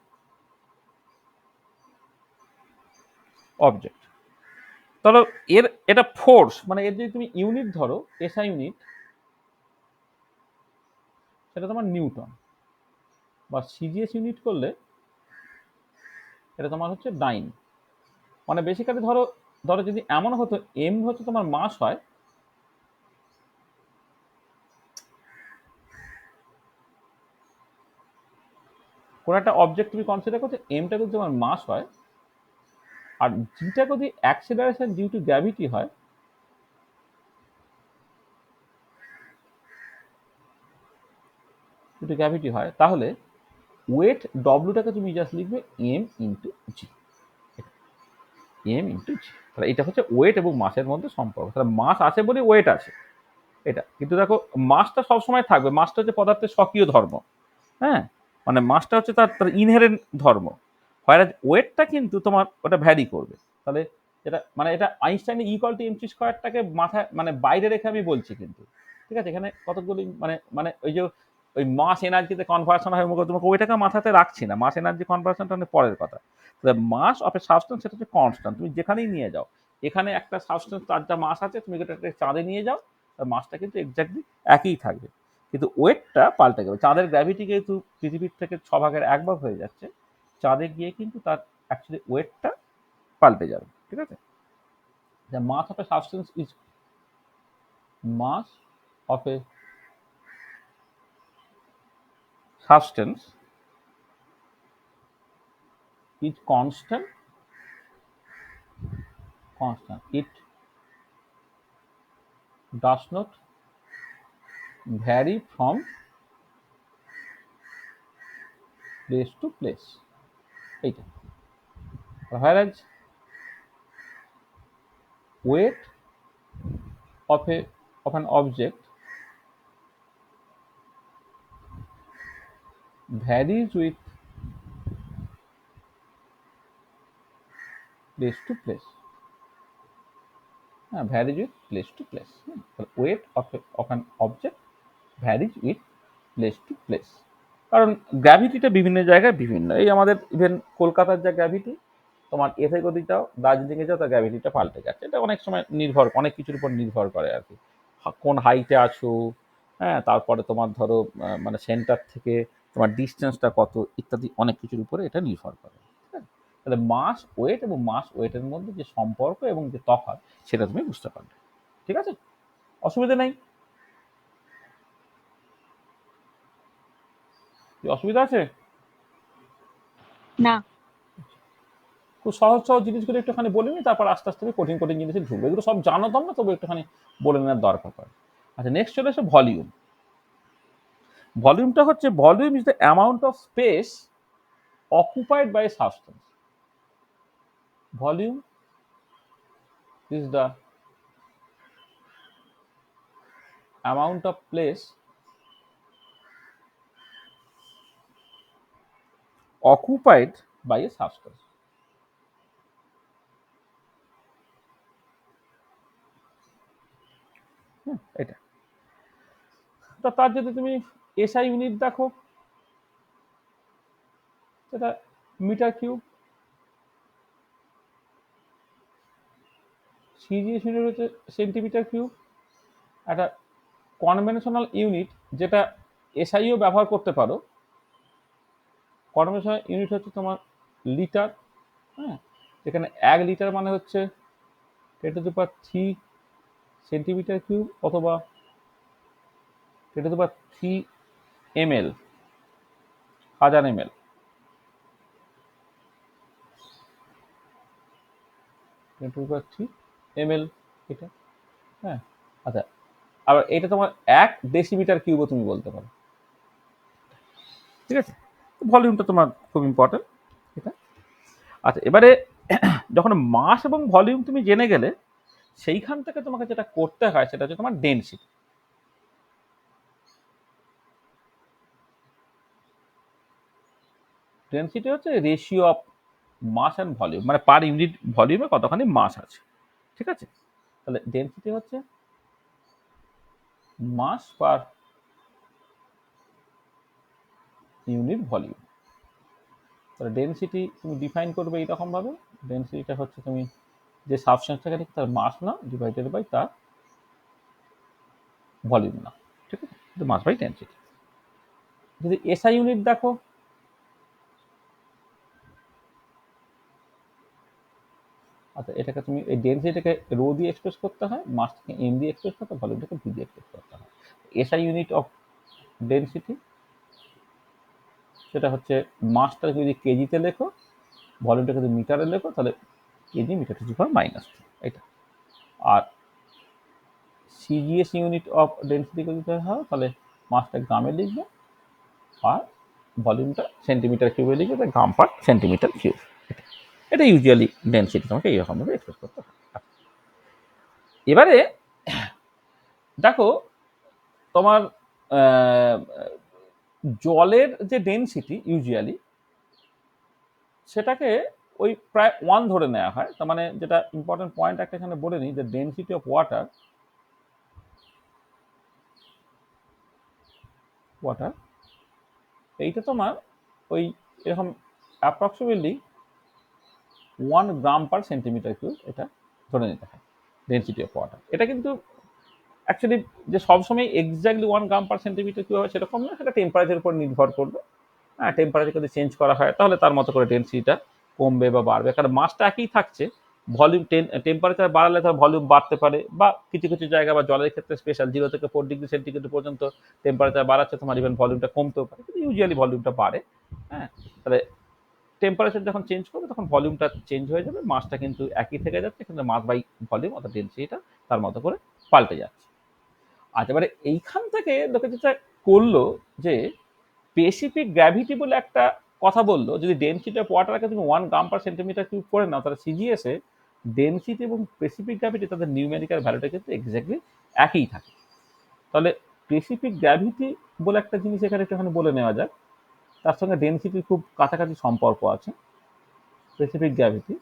object। তাহলে এর এটা ফোর্স, মানে এর যদি তুমি ইউনিট ধরো, এসআই ইউনিট, সেটা তোমার নিউটন, বা সিজিএস ইউনিট করলে এটা তোমার হচ্ছে ডাইন। মানে বেসিক্যালি ধরো ধরো যদি এমন হতো এম হচ্ছে তোমার মাস হয়, কোন একটা অবজেক্ট তুমি কনসিডার করছো, এমটা যদি তোমার মাস হয়, আর জিটা যদি অ্যাক্সিলারেশন ডিউ টু গ্র্যাভিটি হয়, তাহলে ওয়েট ডব্লিউটাকে তুমি জাস্ট লিখবে এম ইন্টু জি, এম ইন্টু জি। তাহলে এটা হচ্ছে ওয়েট এবং মাসের মধ্যে সম্পর্ক। তাহলে মাস আছে বলে ওয়েট আছে, এটা কিন্তু দেখো মাসটা সবসময় থাকবে। মাসটা হচ্ছে পদার্থের স্বকীয় ধর্ম, হ্যাঁ, মানে মাসটা হচ্ছে তার তার ইনহেরেন্ট ধর্ম। হোয়ারাজ ওয়েটটা কিন্তু তোমার ওটা ভ্যারি করবে। তাহলে এটা মানে এটা আইনস্টাইনের ইকুয়াল টু এমসি স্কোয়ারটাকে মাথায় মানে বাইরে রেখে আমি বলছি কিন্তু, ঠিক আছে, এখানে কতগুলি মানে মানে ওই যে ওই মাস এনার্জিতে কনভার্সন হয়, তোমাকে ওইটাকে মাথাতে রাখছি না, মাস এনার্জি কনভার্সনটা অনেক পরের কথা। তাহলে মাস অফ এ সাবস্টেন্স সেটা হচ্ছে কনস্ট্যান্ট, তুমি যেখানেই নিয়ে যাও। এখানে একটা সাবস্টেন্স তার যা মাস আছে, তুমি এটা চাঁদে নিয়ে যাও, তার মাসটা কিন্তু এক্স্যাক্টলি একই থাকবে, কিন্তু ওয়েটটা পাল্টে যাবে। চাঁদের গ্র্যাভিটি যেহেতু পৃথিবীর থেকে 6 ভাগের 1 ভাগ হয়ে যাচ্ছে, চাঁদে গিয়ে কিন্তু তার অ্যাকচুয়ালি ওয়েটটা পাল্টে যাবে, ঠিক আছে। The mass of a substance is mass of a substance is constant, it does not vary from place to place, এইটা। whereas weight of an object varies with place to place, varies with place to place। weight of an object varies with place to place, কারণ গ্র্যাভিটিটা বিভিন্ন জায়গায় বিভিন্ন। এই আমাদের ইভেন কলকাতার যা গ্র্যাভিটি, তোমার এতে যদি যাও, দার্জিলিংয়ে যাও, তার গ্র্যাভিটিটা পাল্টে যাচ্ছে। এটা অনেক সময় অনেক কিছুর উপর নির্ভর করে আর কি। কোন হাইটে আছো, হ্যাঁ, তারপরে তোমার ধরো মানে সেন্টার থেকে তোমার ডিস্টেন্সটা কত, ইত্যাদি অনেক কিছুর উপরে এটা নির্ভর করে। ঠিক আছে? তাহলে মাস ওয়েট এবং মাস ওয়েটের মধ্যে যে সম্পর্ক এবং যে তফাৎ, সেটা তুমি বুঝতে পারবে। ঠিক আছে, অসুবিধা নেই? কি অসুবিধা আছে? না। খুব সহজ সহজ জিনিসগুলো একটুখানি বলে নিই, তারপর আস্তে আস্তে আমি কঠিন কঠিন জিনিসে ঢুকবো। এগুলো সব জানো তোমরা, তবে একটুখানি বলে নেওয়ার দরকার পড়ে। আচ্ছা, নেক্সট চলে আসে ভলিউম। ভলিউমটা হচ্ছে, volume is the amount of speech occupied by a substance. Volume is the amount of place occupied by a substance. এটা তো, তার যদি তুমি এসআই ইউনিট দেখো, সেটা মিটার কিউব। সিজিএস ইউনিট হচ্ছে সেন্টিমিটার কিউব। একটা কনভেনশনাল ইউনিট, যেটা এসআইও ব্যবহার করতে পারো, কনভেনশনাল ইউনিট হচ্ছে তোমার লিটার। হ্যাঁ, এখানে 1 লিটার মানে হচ্ছে 10⁻³ সেন্টিমিটার কিউব, অথবা 10⁻³ ml, 1000 ml। 10⁻³ ml এটা। হ্যাঁ, আচ্ছা, আবার এটা তোমার 1 ডেসিমিটার কিউবও তুমি বলতে পারো। ঠিক আছে, ভলিউমটা তোমার খুব ইম্পর্টেন্ট এটা। আচ্ছা, এবারে যখন মাস এবং ভলিউম তুমি জেনে গেলে, সেইখান থেকে তোমাকে যেটা করতে হয় সেটা হচ্ছে তোমার ডেনসিটি। ডেনসিটি হচ্ছে ratio of mass and volume, মানে পার ইউনিট ভলিউমে কতখানি মাস আছে। ঠিক আছে, তাহলে ডেনসিটি হচ্ছে মাস পার ইউনিট ভলিউম। তাহলে ডেনসিটি তুমি ডিফাইন করবে এইরকম ভাবে, ডেনসিটিটা হচ্ছে তুমি যে সাবস্টেন্সটাকে ঠিক তার মাস নাও ডিভাইডেড বাই তার ভলিউম নাও। ঠিক আছে, মাস বাই ডেনসিটি। যদি এসআই ইউনিট দেখো, আচ্ছা, এটাকে তুমি এই ডেনসিটিটাকে রো দিয়ে এক্সপ্রেস করতে হয়, মাসটাকে এম দিয়ে এক্সপ্রেস করতে হয়, ভলিউমটাকে ভি দিয়ে এক্সপ্রেস করতে হয়। এসআই ইউনিট অফ ডেনসিটি, সেটা হচ্ছে মাসটাকে যদি কেজিতে লেখো, ভলিউমটাকে যদি মিটারে লেখো, তাহলে কেজি মিটার টু দি পাওয়ার -2, এটা। আর সিজিএস ইউনিট অফ ডেনসিটি যদি হয়, তাহলে মাসটা গ্রামে লিখবে, আর ভলিউমটা সেন্টিমিটার কিউবে লিখবে, তাই গ্রাম পার সেন্টিমিটার কিউব। এটা ইউজুয়ালি ডেনসিটি তোমাকে এইরকমভাবে এক্সপ্রেস করতে হয়। এবারে দেখো, তোমার জলের যে ডেনসিটি ইউজুয়ালি, সেটাকে ওই প্রায় 1 ধরে নেওয়া হয়। তার মানে যেটা ইম্পর্টেন্ট পয়েন্ট একটা এখানে বলে নিই, যে ডেনসিটি অফ ওয়াটার এইটা তোমার ওই এরকম অ্যাপ্রক্সিমেটলি 1 গ্রাম পার সেন্টিমিটার কিউব, এটা ধরে নিতে হয় ডেনসিটি অফ ওয়াটার। এটা কিন্তু অ্যাকচুয়ালি যে সবসময় এক্স্যাক্টলি 1 গ্রাম পার সেন্টিমিটার কিউব হবে সেরকম না, সেটা টেম্পারেচারের উপর নির্ভর করবে। হ্যাঁ, টেম্পারেচার যদি চেঞ্জ করা হয়, তাহলে তার মতো করে ডেনসিটিটা কমবে বা বাড়বে, কারণ মাসটা একই থাকছে। ভলিউম টেম্পারেচার বাড়ালে তার ভলিউম বাড়তে পারে, বা কিছু কিছু জায়গা বা জলের ক্ষেত্রে স্পেশাল 0 থেকে 4 ডিগ্রি সেন্টিগ্রেড পর্যন্ত টেম্পারেচার বাড়াচ্ছে, তোমার ইভেন ভলিউমটা কমতেও পারে, কিন্তু ইউজুয়ালি ভলিউমটা বাড়ে। হ্যাঁ, তাহলে টেম্পারেচার যখন চেঞ্জ করবে, তখন ভলিউমটা চেঞ্জ হয়ে যাবে, মাসটা কিন্তু একই থেকে যাচ্ছে, কিন্তু মাস বাই ভলিউম অর্থাৎ ডেনসিটিটা তার মতো করে পাল্টে যাচ্ছে। আচ্ছা, এবারে এইখান থেকে লোকে যেটা করলো, যে স্পেসিফিক গ্র্যাভিটি বলে একটা কথা বললো, যদি ডেনসিটি অফ ওয়াটারকে তুমি 1 গ্রাম পার সেন্টিমিটার কিউব করে নাও, তাহলে সিজিএস এ ডেনসিটি এবং স্পেসিফিক গ্র্যাভিটি, তাদের নিউমেরিক্যাল ভ্যালুটা কিন্তু এক্স্যাক্টলি একই থাকে। তাহলে স্পেসিফিক গ্র্যাভিটি বলে একটা জিনিস এখানে একটুখানি বলে নেওয়া যাক, তার সঙ্গে ডেনসিটির খুব কাছাকাছি সম্পর্ক আছে। স্পেসিফিক গ্র্যাভিটি,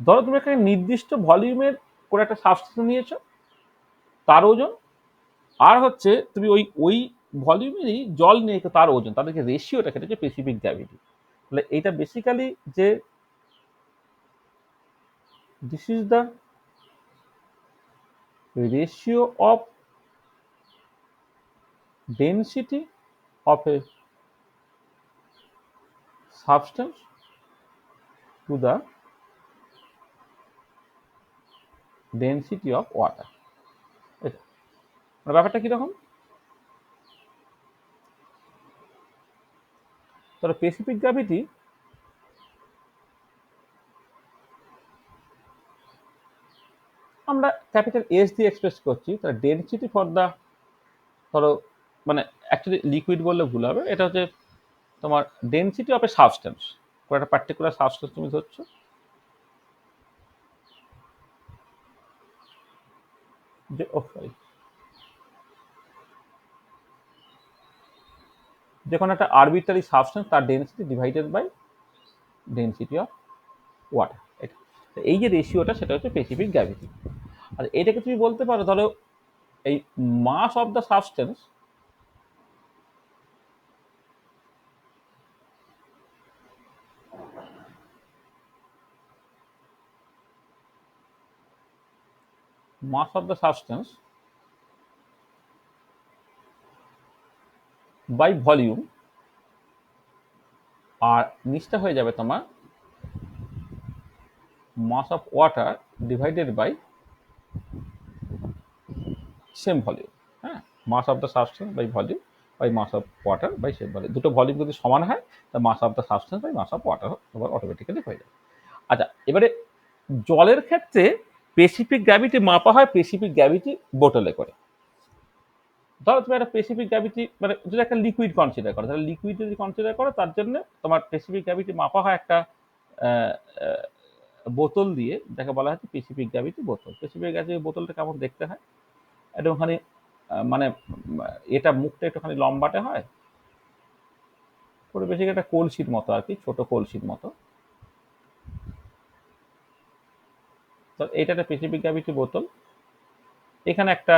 ধরো তুমি একটা নির্দিষ্ট ভলিউমের করে একটা সাবস্টেন্স নিয়েছো, তার ওজন, আর হচ্ছে তুমি ওই ওই ভলিউমেরই জল নিয়ে তার ওজন, তাদেরকে রেশিওটা সেটা হচ্ছে স্পেসিফিক গ্র্যাভিটি। তাহলে এইটা বেসিক্যালি যে this is the ratio of density of a substance to the density of water. এটা মানে ব্যাপারটা কিরকম, তাহলে স্পেসিফিক গ্র্যাভিটি আমরা ক্যাপিটাল এস দিয়ে এক্সপ্রেস করছি, তাহলে ডেনসিটি ফর দ্য, ধরো মানে অ্যাকচুয়ালি লিকুইড বললে ভুল হবে, এটা হচ্ছে তোমার ডেনসিটি অফ এ সাবস্টেন্স, কোনো একটা পার্টিকুলার সাবস্টেন্স তুমি ধরছো, যে যে কোনো একটা আরবিট্রারি সাবস্টেন্স তার density divided by density of water. এটা এই যে রেশিওটা সেটা হচ্ছে স্পেসিফিক গ্র্যাভিটি। আর এটাকে তুমি বলতে পারো ধরো এই mass of the substance by volume, আর নিচটা হয়ে যাবে তোমার mass of water divided by same volume. হ্যাঁ, mass of the substance by volume by mass of water by same volume, দুটো ভলিউম যদি সমান হয় তা mass of the substance by mass of water তোমার অটোমেটিক্যালি হয়ে যাবে। আচ্ছা, এবারে জলের ক্ষেত্রে স্পেসিফিক গ্র্যাভিটি মাপা হয় স্পেসিফিক গ্র্যাভিটি বোতলে করে। ধরো তুমি একটা স্পেসিফিক গ্র্যাভিটি মানে যদি একটা লিকুইড কনসিডার করো, তাহলে লিকুইড যদি কনসিডার করো তার জন্য তোমার স্পেসিফিক গ্র্যাভিটি মাপা হয় একটা বোতল দিয়ে, যাকে বলা হচ্ছে স্পেসিফিক গ্র্যাভিটি বোতল। স্পেসিফিক গ্র্যাভিটি বোতলটা কেমন দেখতে হয়, একটুখানি মানে এটা মুখটা একটুখানি লম্বাটে হয়, পুরো বেশি একটা কলসির মতো আর কি, ছোট কলসির মতো। তো এটা একটা স্পেসিফিক গ্র্যাভিটি বোতল, এখানে একটা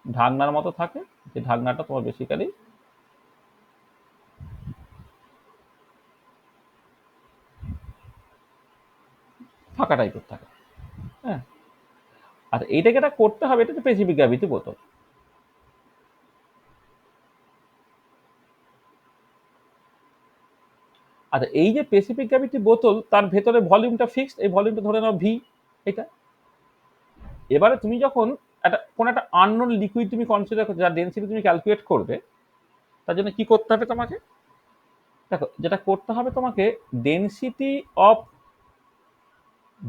ঢাকনার মতো থাকে, যে ঢাকনাটা তোমার বেসিক্যালি ফাঁকা টাইপের থাকে। হ্যাঁ, আচ্ছা এইটাকে এটা করতে হবে, এটা হচ্ছে স্পেসিফিক গ্র্যাভিটি বোতল। আচ্ছা, এই যে স্পেসিফিক গ্র্যাভিটি বোতল তার ভেতরে ভলিউমটা ফিক্সড, এই ভলিউমটা ধরে নাও ভি, এটা। এবারে তুমি যখন কোনো একটা আননোন লিকুইড তুমি কনসিডার করছো, যার ডেনসিটি তুমি ক্যালকুলেট করবে, তার জন্য কি করতে হবে তোমাকে, দেখো যেটা করতে হবে তোমাকে, density of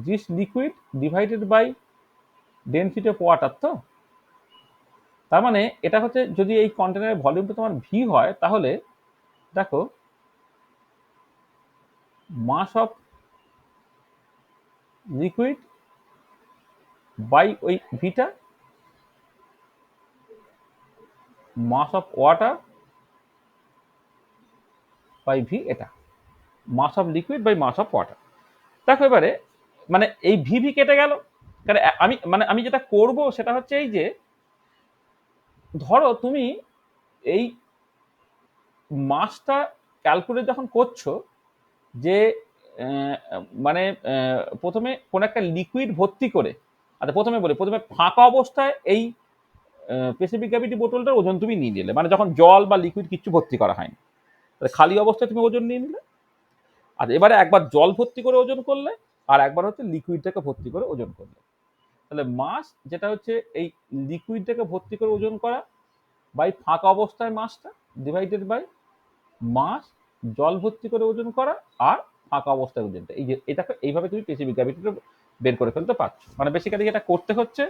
this liquid divided by density of water. তো তার মানে এটা হচ্ছে, যদি এই কন্টেনারের ভলিউমটা তোমার ভি হয়, তাহলে দেখো মাস অফ লিকুইড বাই ওই ভিটা, mass of water by V, এটা mass of liquid by mass of water. দেখো এবারে মানে এই ভি ভি কেটে গেল, কারণ আমি যেটা করব সেটা হচ্ছে এই যে, ধরো তুমি এই মাসটা ক্যালকুলেট যখন করছো, যে মানে প্রথমে কোন একটা লিকুইড ভর্তি করে, আচ্ছা প্রথমে ফাঁকা অবস্থায় এই স্পেসিফিক গ্র্যাভিটি বোতলটার ওজন তুমি নিয়ে নিলে, মানে যখন জল বা লিকুইড কিছু ভর্তি করা হয়নি, তাহলে খালি অবস্থায় তুমি ওজন নিয়ে নিলে। আর এবারে একবার জল ভর্তি করে ওজন করলে, আর একবার হচ্ছে লিকুইডটাকে ভর্তি করে ওজন করলে, তাহলে মাস যেটা হচ্ছে এই লিকুইডটাকে ভর্তি করে ওজন করা বাই ফাঁকা অবস্থায় মাসটা ডিভাইডেড বাই মাস জল ভর্তি করে ওজন করা আর ফাঁকা অবস্থায় ওজনটা, এই যে এটাকে এইভাবে তুমি স্পেসিফিক গ্র্যাভিটিটা বের করে ফেলতে পারছো। মানে বেসিক্যালি এটা করতে হচ্ছে,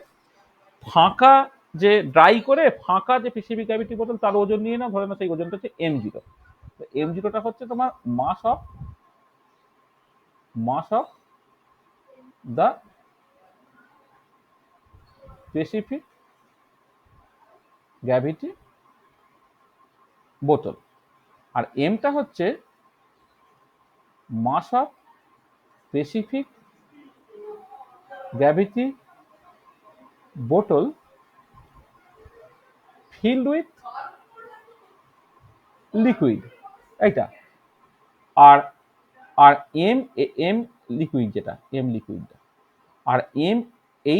ফাঁকা যে ড্রাই করে ফাঁকা যে স্পেসিফিক গ্র্যাভিটি বোতল তার ওজন নিয়ে না, ধরে না সেই ওজনটা হচ্ছে m0। m0টা হচ্ছে তোমার mass of the specific gravity বোতল, আর এমটা হচ্ছে মাস অফ স্পেসিফিক গ্র্যাভিটি বোতল filled with লিকুইড এইটা, আর আর এম এম লিকুইড, যেটা এম লিকুইডটা, আর এম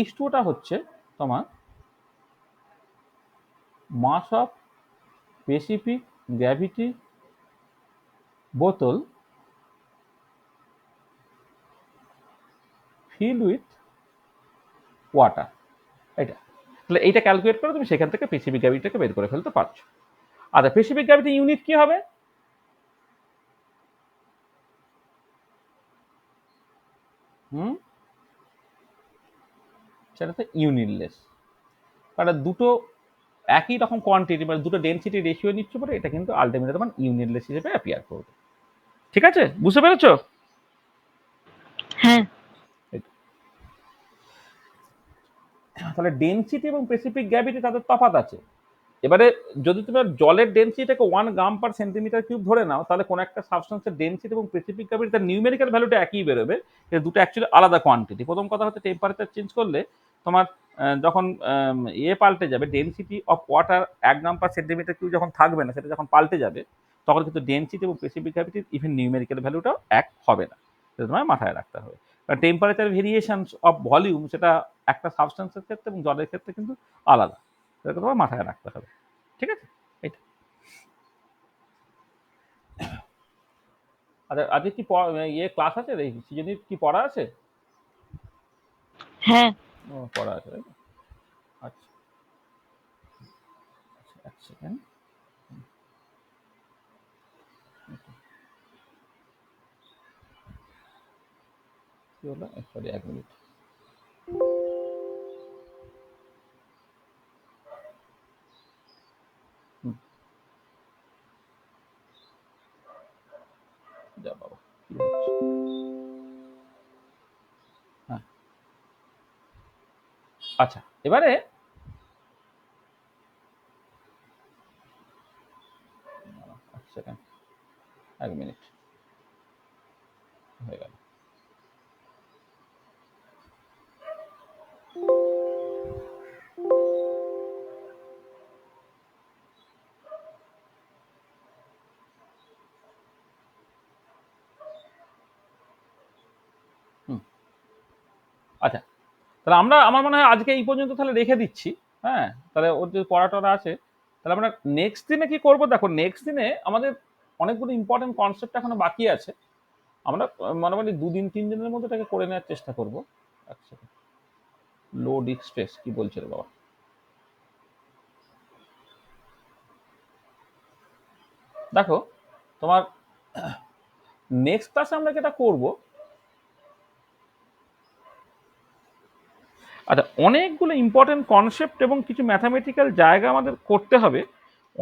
H2টা হচ্ছে তোমার মাস অফ স্পেসিফিক গ্র্যাভিটি বোতল ফিল উইথ ওয়াটার। এটা তাহলে এইটা ক্যালকুলেট করে তুমি সেখান থেকে স্পেসিফিক গ্র্যাভিটিটাকে বের করে ফেলতে পারছো। আচ্ছা, স্পেসিফিক গ্র্যাভিটি ইউনিট কি হবে? সেটা তো ইউনিটলেস, কারণ দুটো একই রকম কোয়ান্টিটি, মানে দুটো ডেনসিটি রেশিও নিচ্ছে পরে এটা কিন্তু আলটিমেটলি তোমার ইউনিটলেস হিসেবে অ্যাপিয়ার করবে। ঠিক আছে, বুঝতে পেরেছো? হ্যাঁ। তাহলে ডেনসিটি এবং স্পেসিফিক গ্র্যাভিটি তাদের তফাৎ আছে। এবারে যদি তোমার জলের ডেনসিটিটাকে 1 গ্রাম পার সেন্টিমিটার কিউব ধরে নাও, তাহলে কোনো একটা সাবস্টেন্সের ডেনসিটি এবং স্পেসিফিক গ্র্যাভিটি তার নিউমেরিক্যাল ভ্যালুটা একই বেরোবে, কিন্তু দুটো অ্যাকচুয়ালি আলাদা কোয়ান্টিটি। প্রথম কথা হচ্ছে টেম্পারেচার চেঞ্জ করলে তোমার যখন পাল্টে যাবে, density of water 1 gram per centimetre cube যখন থাকবে না, সেটা যখন পাল্টে যাবে তখন কিন্তু ডেনসিটি এবং স্পেসিফিক গ্র্যাভিটির ইভেন নিউমেরিক্যাল ভ্যালুটাও এক হবে না। সেটা তোমায় মাথায় রাখতে হবে। কারণ টেম্পারেচার ভেরিয়েশনস অফ ভলিউম সেটা একটা সাবস্টেন্সের ক্ষেত্রে এবং জলের ক্ষেত্রে কিন্তু আলাদা, সেটাকে তোমার মাথায় রাখতে হবে। ঠিক আছে, এইটা। আচ্ছা, আজকে কি ক্লাস আছে, সৃজনীর কি পড়া আছে? হ্যাঁ। ও, পড়া আছে, তাই তো? আচ্ছা, এক সেকেন্ড। কি হলো? Sorry, 1 minute. যা বাবা, কি হচ্ছে? হ্যাঁ, আচ্ছা, এবারে এক সেকেন্ড, 1 মিনিট হয়ে গেল। আচ্ছা, তাহলে আমার মনে হয় আজকে এই পর্যন্ত তাহলে রেখে দিচ্ছি। হ্যাঁ, তাহলে ওর যে পড়া টড়া আছে, তাহলে আমরা নেক্সট দিনে কি করবো? দেখো, নেক্সট দিনে আমাদের অনেকগুলো ইম্পর্টেন্ট কনসেপ্ট এখনো বাকি আছে। আমরা মোটামুটি 2-3 দিনের মধ্যে এটাকে করে নেওয়ার চেষ্টা করবো। এক সেকেন্ড, লো ডিক স্ট্রেস কি বলছে রে বাবা? দেখো, তোমার নেক্সট ক্লাসে আমরা যেটা করব, আচ্ছা, অনেকগুলো ইম্পর্টেন্ট কনসেপ্ট এবং কিছু ম্যাথামেটিক্যাল জায়গা আমাদের করতে হবে।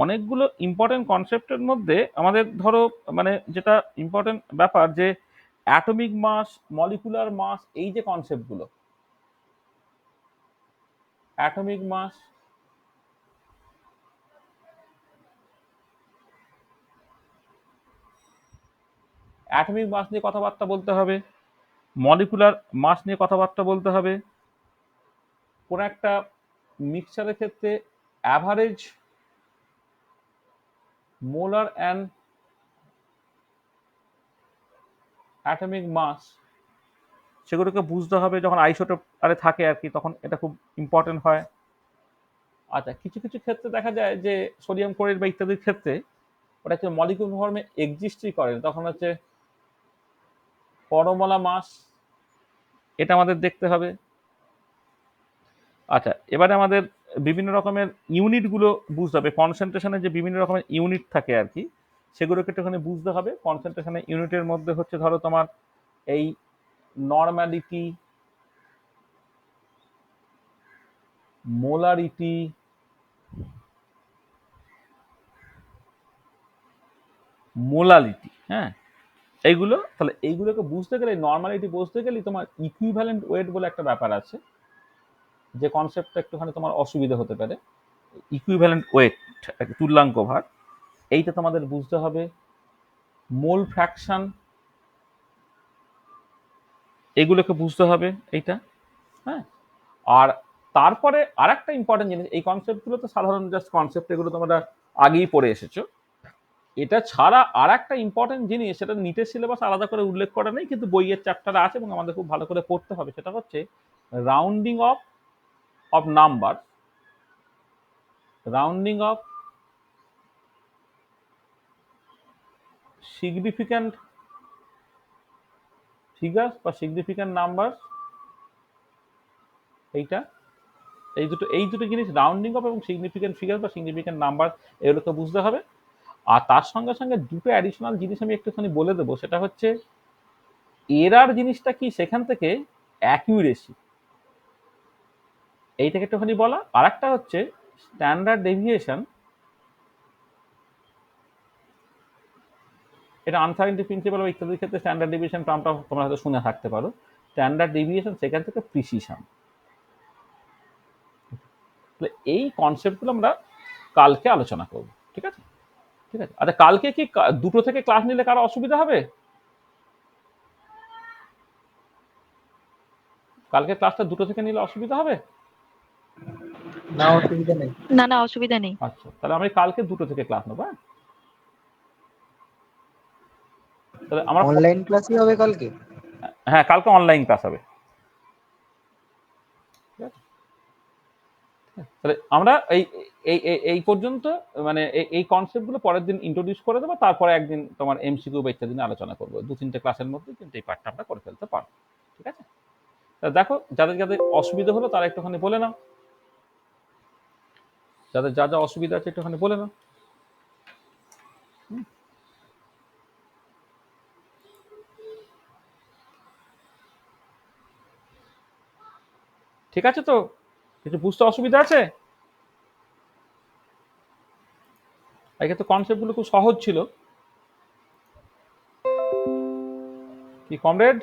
অনেকগুলো ইম্পর্টেন্ট কনসেপ্টের মধ্যে আমাদের ধরো মানে যেটা ইম্পর্টেন্ট ব্যাপার, যে অ্যাটমিক মাস, মলিকুলার মাস, এই যে কনসেপ্টগুলো, অ্যাটমিক মাস, অ্যাটমিক মাস নিয়ে কথাবার্তা বলতে হবে, মলিকুলার মাস নিয়ে কথাবার্তা বলতে হবে, কোনো একটা মিক্সচারের ক্ষেত্রে average molar and atomic mass, সেগুলোকে বুঝতে হবে। যখন আইসোটোপ আরে থাকে আর কি, তখন এটা খুব ইম্পর্টেন্ট হয়। আচ্ছা, কিছু কিছু ক্ষেত্রে দেখা যায় যে সোডিয়াম ক্লোরাইড বা ইত্যাদির ক্ষেত্রে ওটা হচ্ছে মলিকুল ফর্মে এক্সিস্টই করে, তখন হচ্ছে পরমালা মাস, এটা আমাদের দেখতে হবে। আচ্ছা, এবারে আমাদের বিভিন্ন রকমের ইউনিটগুলো বুঝতে হবে। কনসেন্ট্রেশনের যে বিভিন্ন রকমের ইউনিট থাকে আর কি, সেগুলোকে একটুখানি বুঝতে হবে। কনসেন্ট্রেশনের ইউনিটের মধ্যে হচ্ছে ধরো তোমার এই নর্মালিটি, মোলারিটি, মোলালিটি, হ্যাঁ, এইগুলো। তাহলে এইগুলোকে বুঝতে গেলে, নর্মালিটি বুঝতে গেলে তোমার ইকুইভ্যালেন্ট ওয়েট বলে একটা ব্যাপার আছে, যে কনসেপ্টটা একটুখানি তোমার অসুবিধা হতে পারে। ইকুইভ্যালেন্ট ওয়েট, তুল্যাঙ্ক ভার, এইটা তোমাদের বুঝতে হবে। মোল ফ্র্যাকশন, এগুলোকে বুঝতে হবে এইটা। হ্যাঁ, আর তারপরে আরেকটা ইম্পর্টেন্ট জিনিস, এই কনসেপ্টগুলো তো সাধারণ জাস্ট কনসেপ্ট, এগুলো তোমরা আগেই পড়ে এসেছো। এটা ছাড়া আর একটা ইম্পর্টেন্ট জিনিস, সেটা নিটের সিলেবাস আলাদা করে উল্লেখ করা নেই, কিন্তু বইয়ের চ্যাপ্টারে আছে এবং আমাদের খুব ভালো করে পড়তে হবে। সেটা হচ্ছে rounding of number, rounding of significant figures বা সিগনিফিক্যান্ট নাম্বার। এই দুটো জিনিস, রাউন্ডিং অফ এবং সিগনিফিক্যান্ট ফিগার বা সিগনিফিক্যান্ট নাম্বার, এগুলোকে বুঝতে হবে। আর তার সঙ্গে সঙ্গে দুটো অ্যাডিশনাল জিনিস আমি একটুখানি বলে দেবো, সেটা হচ্ছে এরার জিনিসটা কি, সেখান থেকে অ্যাকিউরেসি, এই থেকে একটুখানি বলা। আর একটা হচ্ছে স্ট্যান্ডার্ড ডেভিয়েশন, এটা আনসার্টেনটি প্রিন্সিপাল বা ইত্যাদির ক্ষেত্রে স্ট্যান্ডার্ড ডেভিয়েশন টার্মটা তোমরা হয়তো শুনে থাকতে পারো। স্ট্যান্ডার্ড ডেভিয়েশন, সেখান থেকে প্রিসিশন। এই কনসেপ্টগুলো আমরা কালকে আলোচনা করব, ঠিক আছে? ঠিক আছে, আচ্ছা কালকে কি দুটো থেকে ক্লাস নিলে কারো অসুবিধা হবে? কালকে ক্লাসটা দুটো থেকে নিলে অসুবিধা হবে? না, অসুবিধা নেই। না না, অসুবিধা নেই। আচ্ছা, তাহলে আমি কালকে দুটো থেকে ক্লাস নেবো। হ্যাঁ, তাহলে আমরা অনলাইন ক্লাসই হবে কালকে? হ্যাঁ, কালকে অনলাইন ক্লাস হবে। ঠিক আছে? তাহলে আমরা এই এই এই পর্যন্ত, মানে এই কনসেপ্টগুলো পরের দিন ইন্ট্রোডিউস করে দেবো, তারপরে একদিন তোমার এমসিকিউ বা ইত্যাদি নিয়ে আলোচনা করবো। 2-3টে ক্লাসের মধ্যে কিন্তু এই পার্টটা আমরা করে ফেলতে পারবো। ঠিক আছে, তা দেখো যাদের যাদের অসুবিধা হলো তারা একটুখানি বলে নাও, যাদের যা যা অসুবিধা আছে একটুখানি বলে নাও। ঠিক আছে, তো কিছু বুঝতে অসুবিধা আছে? আগে তো কনসেপ্টগুলো খুব সহজ ছিল, কি কমরেড?